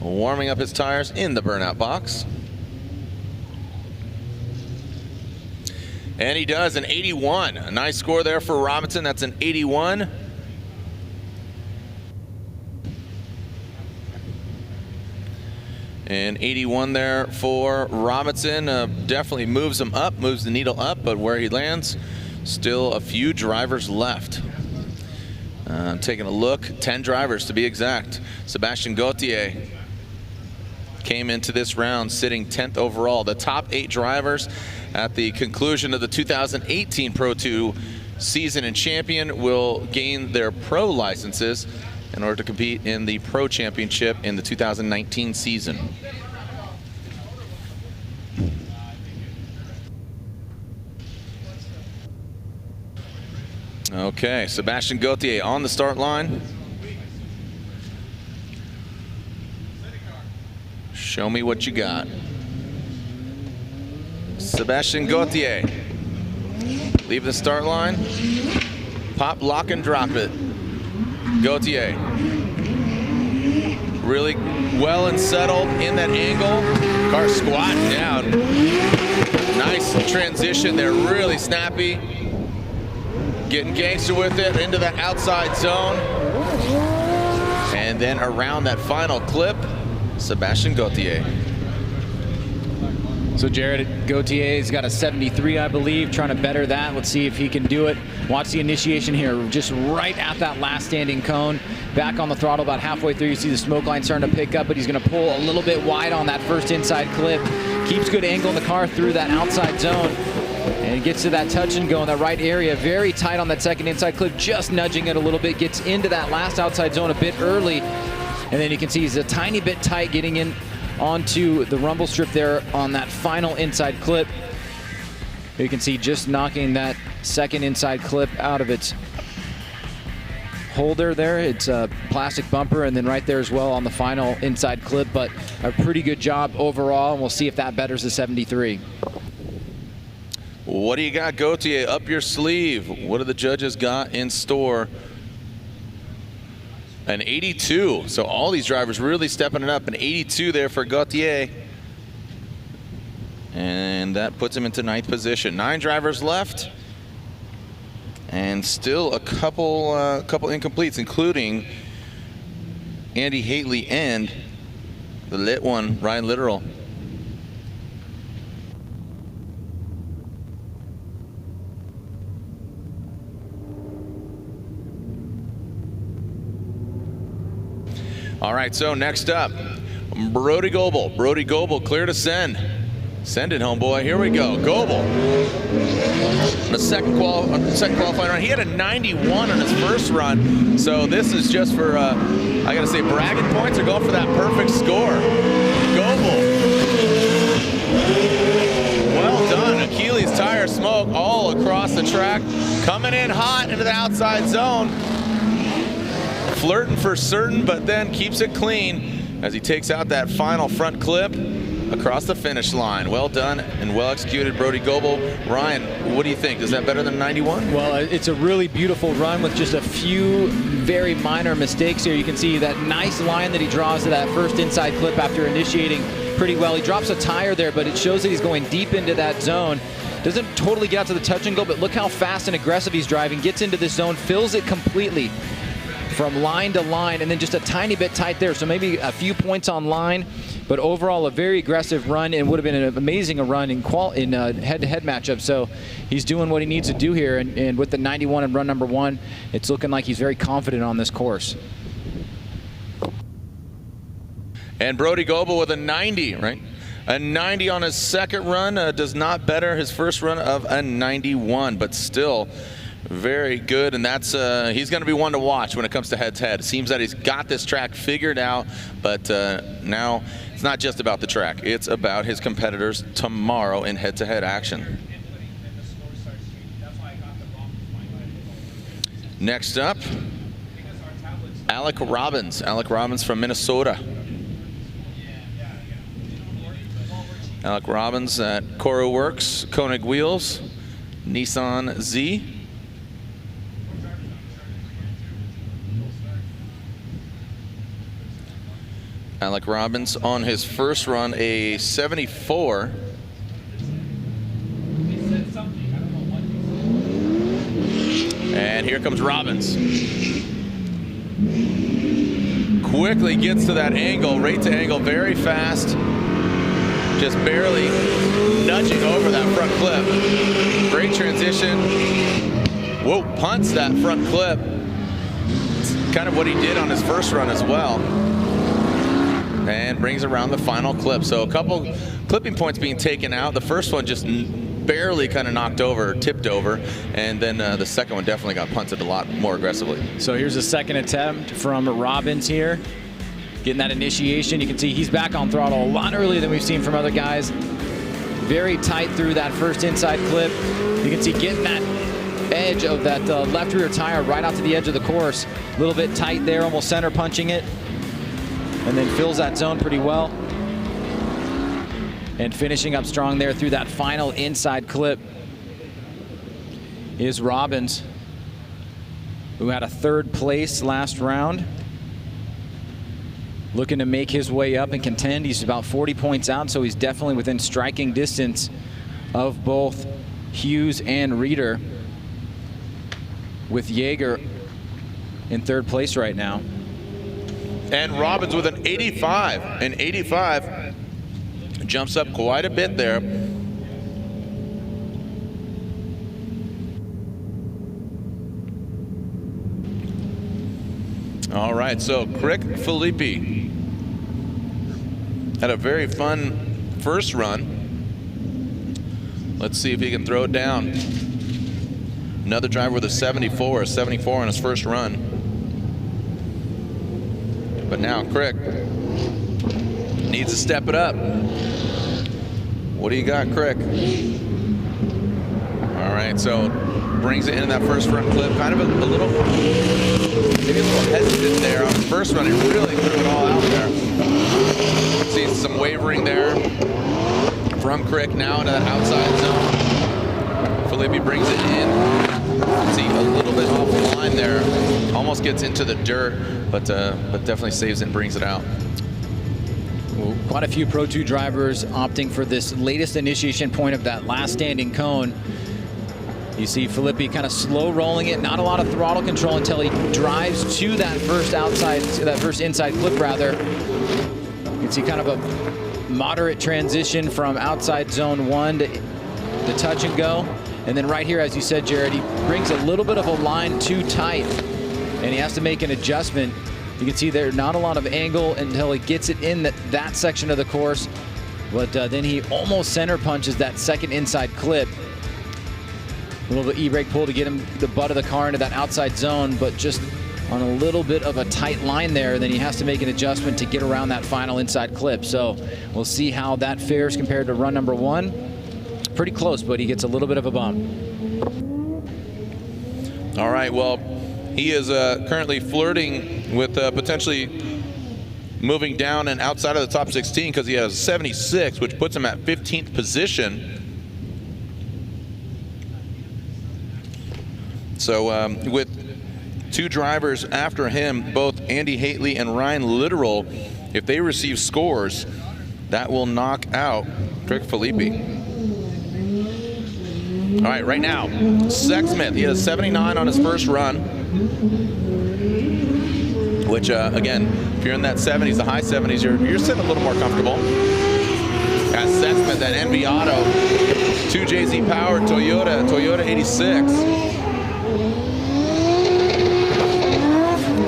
warming up his tires in the burnout box. And he does an 81. A nice score there for Robinson. That's an 81. And 81 there for Robinson. Definitely moves him up, moves the needle up, but where he lands, still a few drivers left. I'm taking a look, 10 drivers to be exact. Sebastian Gautier came into this round sitting 10th overall. The top 8 drivers at the conclusion of the 2018 Pro 2 season and champion will gain their pro licenses in order to compete in the Pro Championship in the 2019 season. Okay, Sebastian Gautier on the start line. Show me what you got. Sebastian Gautier. Leave the start line. Pop, lock, and drop it. Gautier. Really well and settled in that angle. Car squatting down. Nice transition there, really snappy. Getting gangster with it into that outside zone. And then around that final clip, Sebastian Gautier. So Jared Gautier's got a 73, I believe, trying to better that. Let's see if he can do it. Watch the initiation here, just right at that last standing cone. Back on the throttle about halfway through. You see the smoke line starting to pick up, but he's going to pull a little bit wide on that first inside clip. Keeps good angle in the car through that outside zone. And gets to that touch and go in that right area. Very tight on that second inside clip, just nudging it a little bit. Gets into that last outside zone a bit early. And then you can see he's a tiny bit tight getting in onto the rumble strip there on that final inside clip. You can see just knocking that second inside clip out of its holder there. It's a plastic bumper, and then right there as well on the final inside clip, but a pretty good job overall, and we'll see if that betters the 73. What do you got, Gautier, up your sleeve? What do the judges got in store? An 82, so all these drivers really stepping it up. An 82 there for Gautier. And that puts him into 9th position. 9 drivers left. And still a couple incompletes, including Andy Haley and the lit one, Ryan Littoral. All right, so next up, Brody Goebel. Brody Goebel clear to send. Send it home, boy. Here we go. Goebel. On the second qualifying run. He had a 91 on his first run. So this is just for, I got to say, bragging points or going for that perfect score. Goebel. Well done. Achilles tire smoke all across the track. Coming in hot into the outside zone. Flirting for certain, but then keeps it clean as he takes out that final front clip across the finish line. Well done and well executed, Brody Goebel. Ryan, what do you think? Is that better than 91? Well, it's a really beautiful run with just a few very minor mistakes here. You can see that nice line that he draws to that first inside clip after initiating pretty well. He drops a tire there, but it shows that he's going deep into that zone. Doesn't totally get out to the touch and go, but look how fast and aggressive he's driving. Gets into this zone, fills it completely from line to line, and then just a tiny bit tight there. So maybe a few points on line, but overall a very aggressive run, and would have been an amazing run in head-to-head matchup. So he's doing what he needs to do here, and with the 91 in run number 1, it's looking like he's very confident on this course. And Brody Goebel with a 90, right? A 90 on his second run does not better his first run of a 91, but still very good. And that's he's going to be one to watch when it comes to head-to-head. It seems that he's got this track figured out, but now it's not just about the track. It's about his competitors tomorrow in head-to-head action. Next up, Alec Robbins. Alec Robbins from Minnesota. Alec Robbins at Coro Works, Koenig Wheels, Nissan Z. Alec Robbins on his first run, a 74. And here comes Robbins. Quickly gets to that angle, right to angle, very fast. Just barely nudging over that front clip. Great transition. Whoa, punts that front clip. It's kind of what he did on his first run as well. And brings around the final clip. So a couple clipping points being taken out. The first one just barely kind of knocked over, tipped over, and then the second one definitely got punted a lot more aggressively. So here's a second attempt from Robbins here. Getting that initiation. You can see he's back on throttle a lot earlier than we've seen from other guys. Very tight through that first inside clip. You can see getting that edge of that left rear tire right out to the edge of the course. A little bit tight there, almost center punching it. And then fills that zone pretty well. And finishing up strong there through that final inside clip is Robbins, who had a third place last round. Looking to make his way up and contend. He's about 40 points out, so he's definitely within striking distance of both Hughes and Reeder, with Jaeger in third place right now. And Robbins with an 85. An 85 jumps up quite a bit there. All right, so Crick Filippi had a very fun first run. Let's see if he can throw it down. Another driver with a 74 on his first run. But now Crick needs to step it up. What do you got, Crick? All right, so brings it into that first front clip. Kind of a little, maybe a little hesitant there on the first run. He really put it all out there. See some wavering there from Crick now into that outside zone. Filippi brings it in. See a little bit off the line there. Almost gets into the dirt, but definitely saves it and brings it out. Well, quite a few Pro 2 drivers opting for this latest initiation point of that last standing cone. You see Filippi kind of slow rolling it, not a lot of throttle control until he drives to that first inside clip rather. You can see kind of a moderate transition from outside zone 1 to the touch and go. And then right here, as you said, Jared, he brings a little bit of a line too tight, and he has to make an adjustment. You can see there not a lot of angle until he gets it in that section of the course. But then he almost center punches that second inside clip. A little bit e-brake pull to get him the butt of the car into that outside zone, but just on a little bit of a tight line there. Then he has to make an adjustment to get around that final inside clip. So we'll see how that fares compared to run number 1. Pretty close, but he gets a little bit of a bump. All right, well, he is currently flirting with potentially moving down and outside of the top 16 because he has 76, which puts him at 15th position. So with 2 drivers after him, both Andy Haitley and Ryan Littoral, if they receive scores, that will knock out Rick Filippi. All right, right now, Sexsmith, he has 79 on his first run, which, again, if you're in that 70s, the high 70s, you're sitting a little more comfortable. As Sexsmith, that NV Auto, 2JZ powered Toyota 86.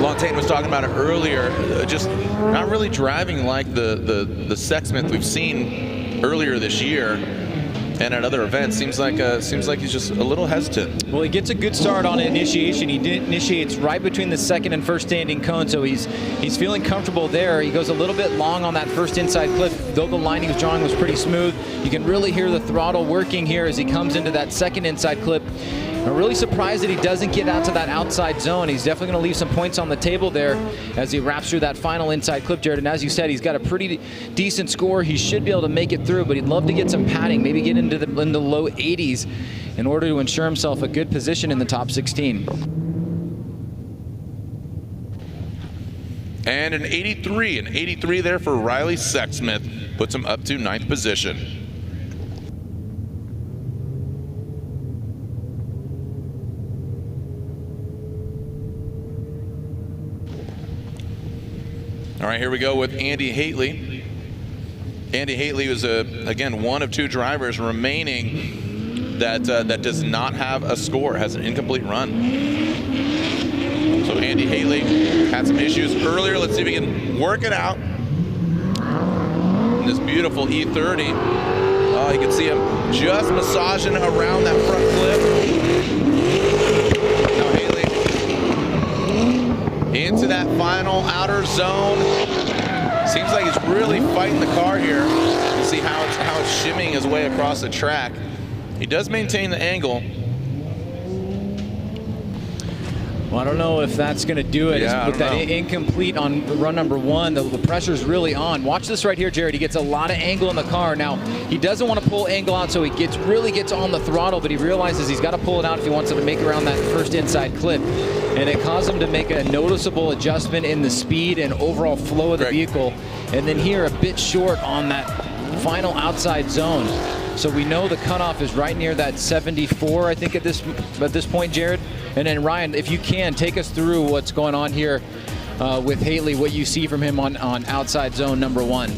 Lontaine was talking about it earlier, just not really driving like the Sexsmith we've seen earlier this year and at other events. Seems like he's just a little hesitant. Well, he gets a good start on initiation. He initiates right between the second and first standing cone, so he's feeling comfortable there. He goes a little bit long on that first inside clip, though the line he was drawing was pretty smooth. You can really hear the throttle working here as he comes into that second inside clip. I'm really surprised that he doesn't get out to that outside zone. He's definitely going to leave some points on the table there as he wraps through that final inside clip, Jared. And as you said, he's got a pretty decent score. He should be able to make it through, but he'd love to get some padding, maybe get into the low 80s in order to ensure himself a good position in the top 16. And an 83 there for Riley Sexsmith puts him up to 9th position. All right, here we go with Andy Haitley. Andy Haitley was, again, one of 2 drivers remaining that does not have a score, has an incomplete run. So Andy Haitley had some issues earlier. Let's see if he can work it out. This beautiful E30. Oh, you can see him just massaging around that front clip. Now Haitley into that final outer zone. Seems like he's really fighting the car here. You see how it's shimming his way across the track. He does maintain the angle. Well, I don't know if that's going to do it. Yeah, with that incomplete on run number 1, the pressure's really on. Watch this right here, Jared. He gets a lot of angle in the car. Now, he doesn't want to pull angle out, so he really gets on the throttle, but he realizes he's got to pull it out if he wants to make around that first inside clip. And it caused him to make a noticeable adjustment in the speed and overall flow of the vehicle. And then here, a bit short on that final outside zone. So we know the cutoff is right near that 74, I think, at this point, Jared. And then Ryan, if you can, take us through what's going on here with Haitley, what you see from him on outside zone number 1.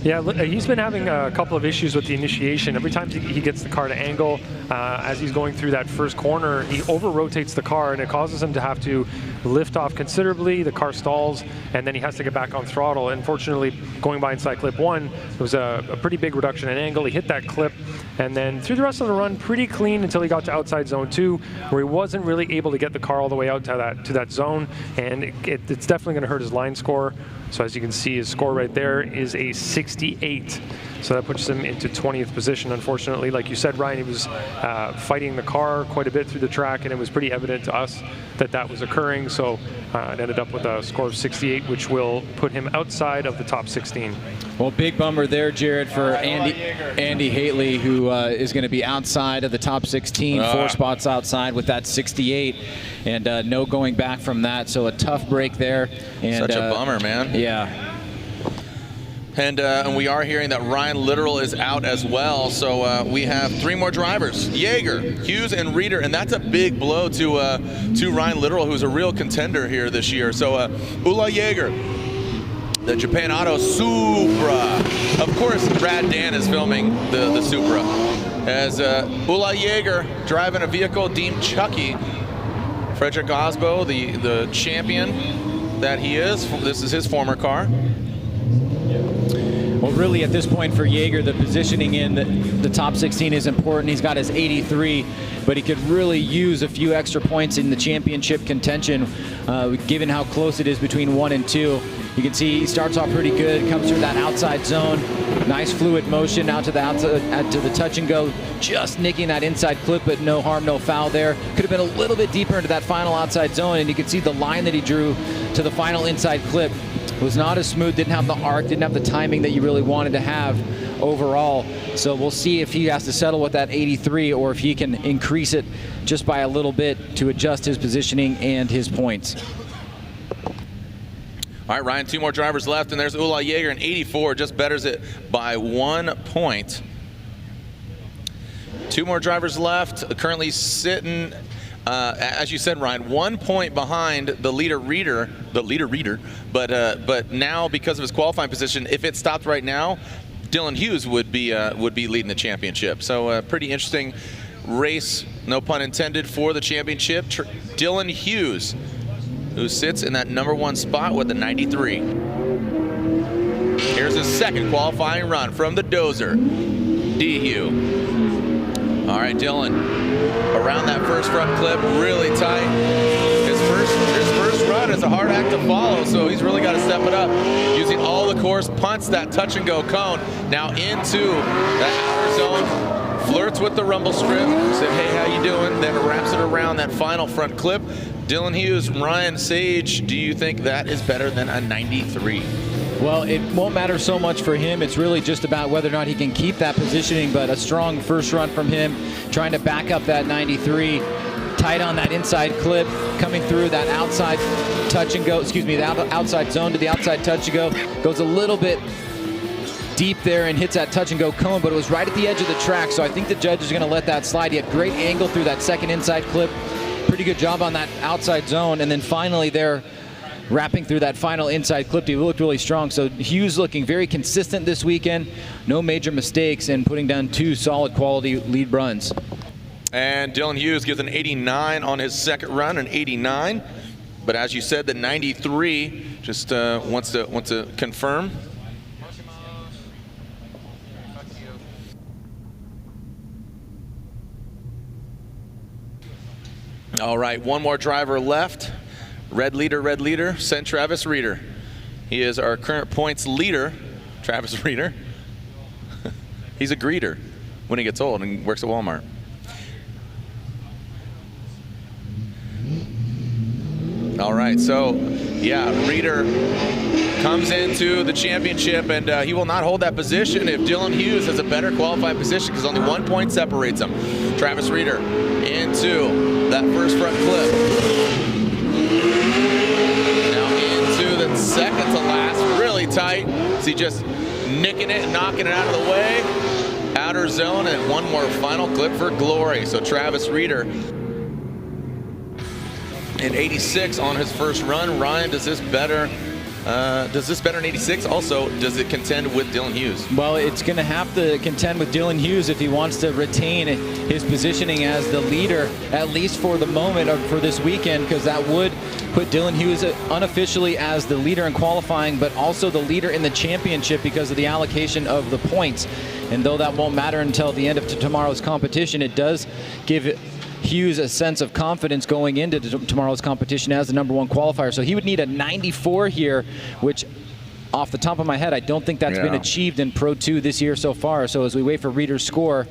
Yeah, he's been having a couple of issues with the initiation. Every time he gets the car to angle, as he's going through that first corner, he over-rotates the car, and it causes him to have to lift off considerably. The car stalls, and then he has to get back on throttle. Unfortunately, going by inside clip 1, it was a pretty big reduction in angle. He hit that clip, and then through the rest of the run, pretty clean until he got to outside zone 2, where he wasn't really able to get the car all the way out to that zone, and it's definitely going to hurt his line score. So as you can see, his score right there is a 68. So that puts him into 20th position. Unfortunately, like you said, Ryan, he was fighting the car quite a bit through the track, and it was pretty evident to us that was occurring. So it ended up with a score of 68, which will put him outside of the top 16. Well, big bummer there, Jared, for Andy Haitley, who is going to be outside of the top 16, 4 spots outside with that 68, and no going back from that. So a tough break there. And, such a bummer, man. Yeah. And we are hearing that Ryan Littoral is out as well. So we have 3 more drivers: Yeager, Hughes, and Reeder. And that's a big blow to Ryan Littoral, who's a real contender here this year. So Ula Yeager, the Japan Auto Supra. Of course, Brad Dan is filming the Supra. As Ula Yeager driving a vehicle deemed Chucky. Frederick Osbo, the champion. that he is. This is his former car. Well, really, at this point for Jaeger, the positioning in the top 16 is important. He's got his 83, but he could really use a few extra points in the championship contention, given how close it is between 1 and 2. You can see he starts off pretty good, comes through that outside zone. Nice fluid motion out to the outside, to the touch and go, just nicking that inside clip, but no harm, no foul there. Could have been a little bit deeper into that final outside zone, and you can see the line that he drew to the final inside clip was not as smooth, didn't have the arc, didn't have the timing that you really wanted to have overall. So we'll see if he has to settle with that 83 or if he can increase it just by a little bit to adjust his positioning and his points. All right, Ryan, 2 more drivers left, and there's Ula Jaeger in 84, just betters it by 1 point. 2 more drivers left, currently sitting, as you said, Ryan, 1 point behind the leader Reader, but now because of his qualifying position, if it stopped right now, Dylan Hughes would be leading the championship. So pretty interesting race, no pun intended, for the championship. Dylan Hughes, who sits in that #1 spot with the 93. Here's his second qualifying run from the Dozer, DHU. All right, Dylan, around that first front clip, really tight. His first run is a hard act to follow, so he's really got to step it up. Using all the course, punts that touch and go cone, now into the outer zone, flirts with the rumble strip, said, hey, how you doing? Then wraps it around that final front clip. Dylan Hughes, Ryan Sage, do you think that is better than a 93? Well, it won't matter so much for him. It's really just about whether or not he can keep that positioning, but a strong first run from him, trying to back up that 93, tight on that inside clip, coming through that outside touch and go, excuse me, the outside zone to the outside touch and go, goes a little bit deep there and hits that touch and go cone, but it was right at the edge of the track, so I think the judge is going to let that slide. He had great angle through that second inside clip, pretty good job on that outside zone, and then finally there, wrapping through that final inside clip, he looked really strong. So Hughes looking very consistent this weekend, no major mistakes, and putting down 2 solid quality lead runs. And Dylan Hughes gives an 89 on his second run, an 89. But as you said, the 93 just wants to confirm. All right, 1 more driver left. Red leader, send Travis Reader. He is our current points leader, Travis Reader. He's a greeter when he gets old and works at Walmart. All right, so yeah, Reader comes into the championship, and he will not hold that position if Dylan Hughes has a better qualified position, because only 1 point separates him. Travis Reader into that first front clip. Now into the second to last, really tight. See, just nicking it, knocking it out of the way. Outer zone, and 1 more final clip for glory. So Travis Reader in 86 on his first run. Ryan, does this better in 86? Also, does it contend with Dylan Hughes? Well, it's going to have to contend with Dylan Hughes if he wants to retain his positioning as the leader, at least for the moment or for this weekend, because that would put Dylan Hughes unofficially as the leader in qualifying, but also the leader in the championship because of the allocation of the points. And though that won't matter until the end of tomorrow's competition, it does give Hughes a sense of confidence going into tomorrow's competition as the #1 qualifier. So he would need a 94 here, which off the top of my head, I don't think that's been achieved in Pro 2 this year so far. So as we wait for Reader's score,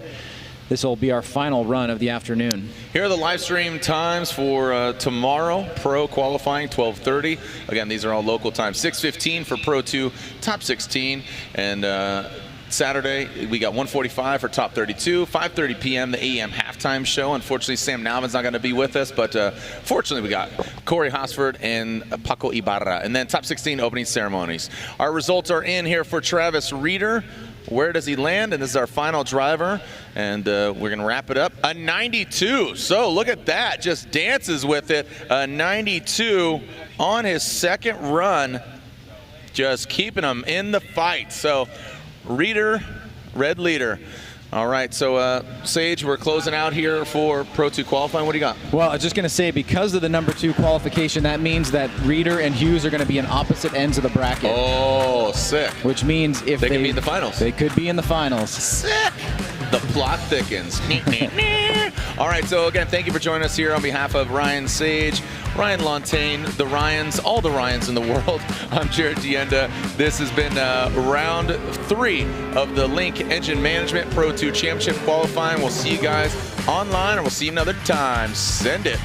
this will be our final run of the afternoon. Here are the live stream times for tomorrow. Pro qualifying, 12:30. Again, these are all local times. 6:15 for Pro 2, top 16. And Saturday, we got 1:45 for top 32, 5:30 p.m. the AM halftime show. Unfortunately, Sam Nalvin's not going to be with us, but fortunately, we got Corey Hosford and Paco Ibarra. And then top 16 opening ceremonies. Our results are in here for Travis Reader. Where does he land? And this is our final driver, and we're going to wrap it up. A 92. So look at that. Just dances with it. A 92 on his second run, just keeping him in the fight. So Reader, red leader, All right, so Sage, we're closing out here for Pro 2 qualifying. What do you got? Well, I was just going to say, because of the number 2 qualification, that means that Reeder and Hughes are going to be in opposite ends of the bracket. Oh, sick. Which means if They could be in the finals. They could be in the finals. Sick. The plot thickens. All right, so again, thank you for joining us here on behalf of Ryan Sage, Ryan Lontaine, the Ryans, all the Ryans in the world. I'm Jared Dienda. This has been round 3 of the Link Engine Management Pro 2 Championship qualifying. We'll see you guys online, or we'll see you another time. Send it.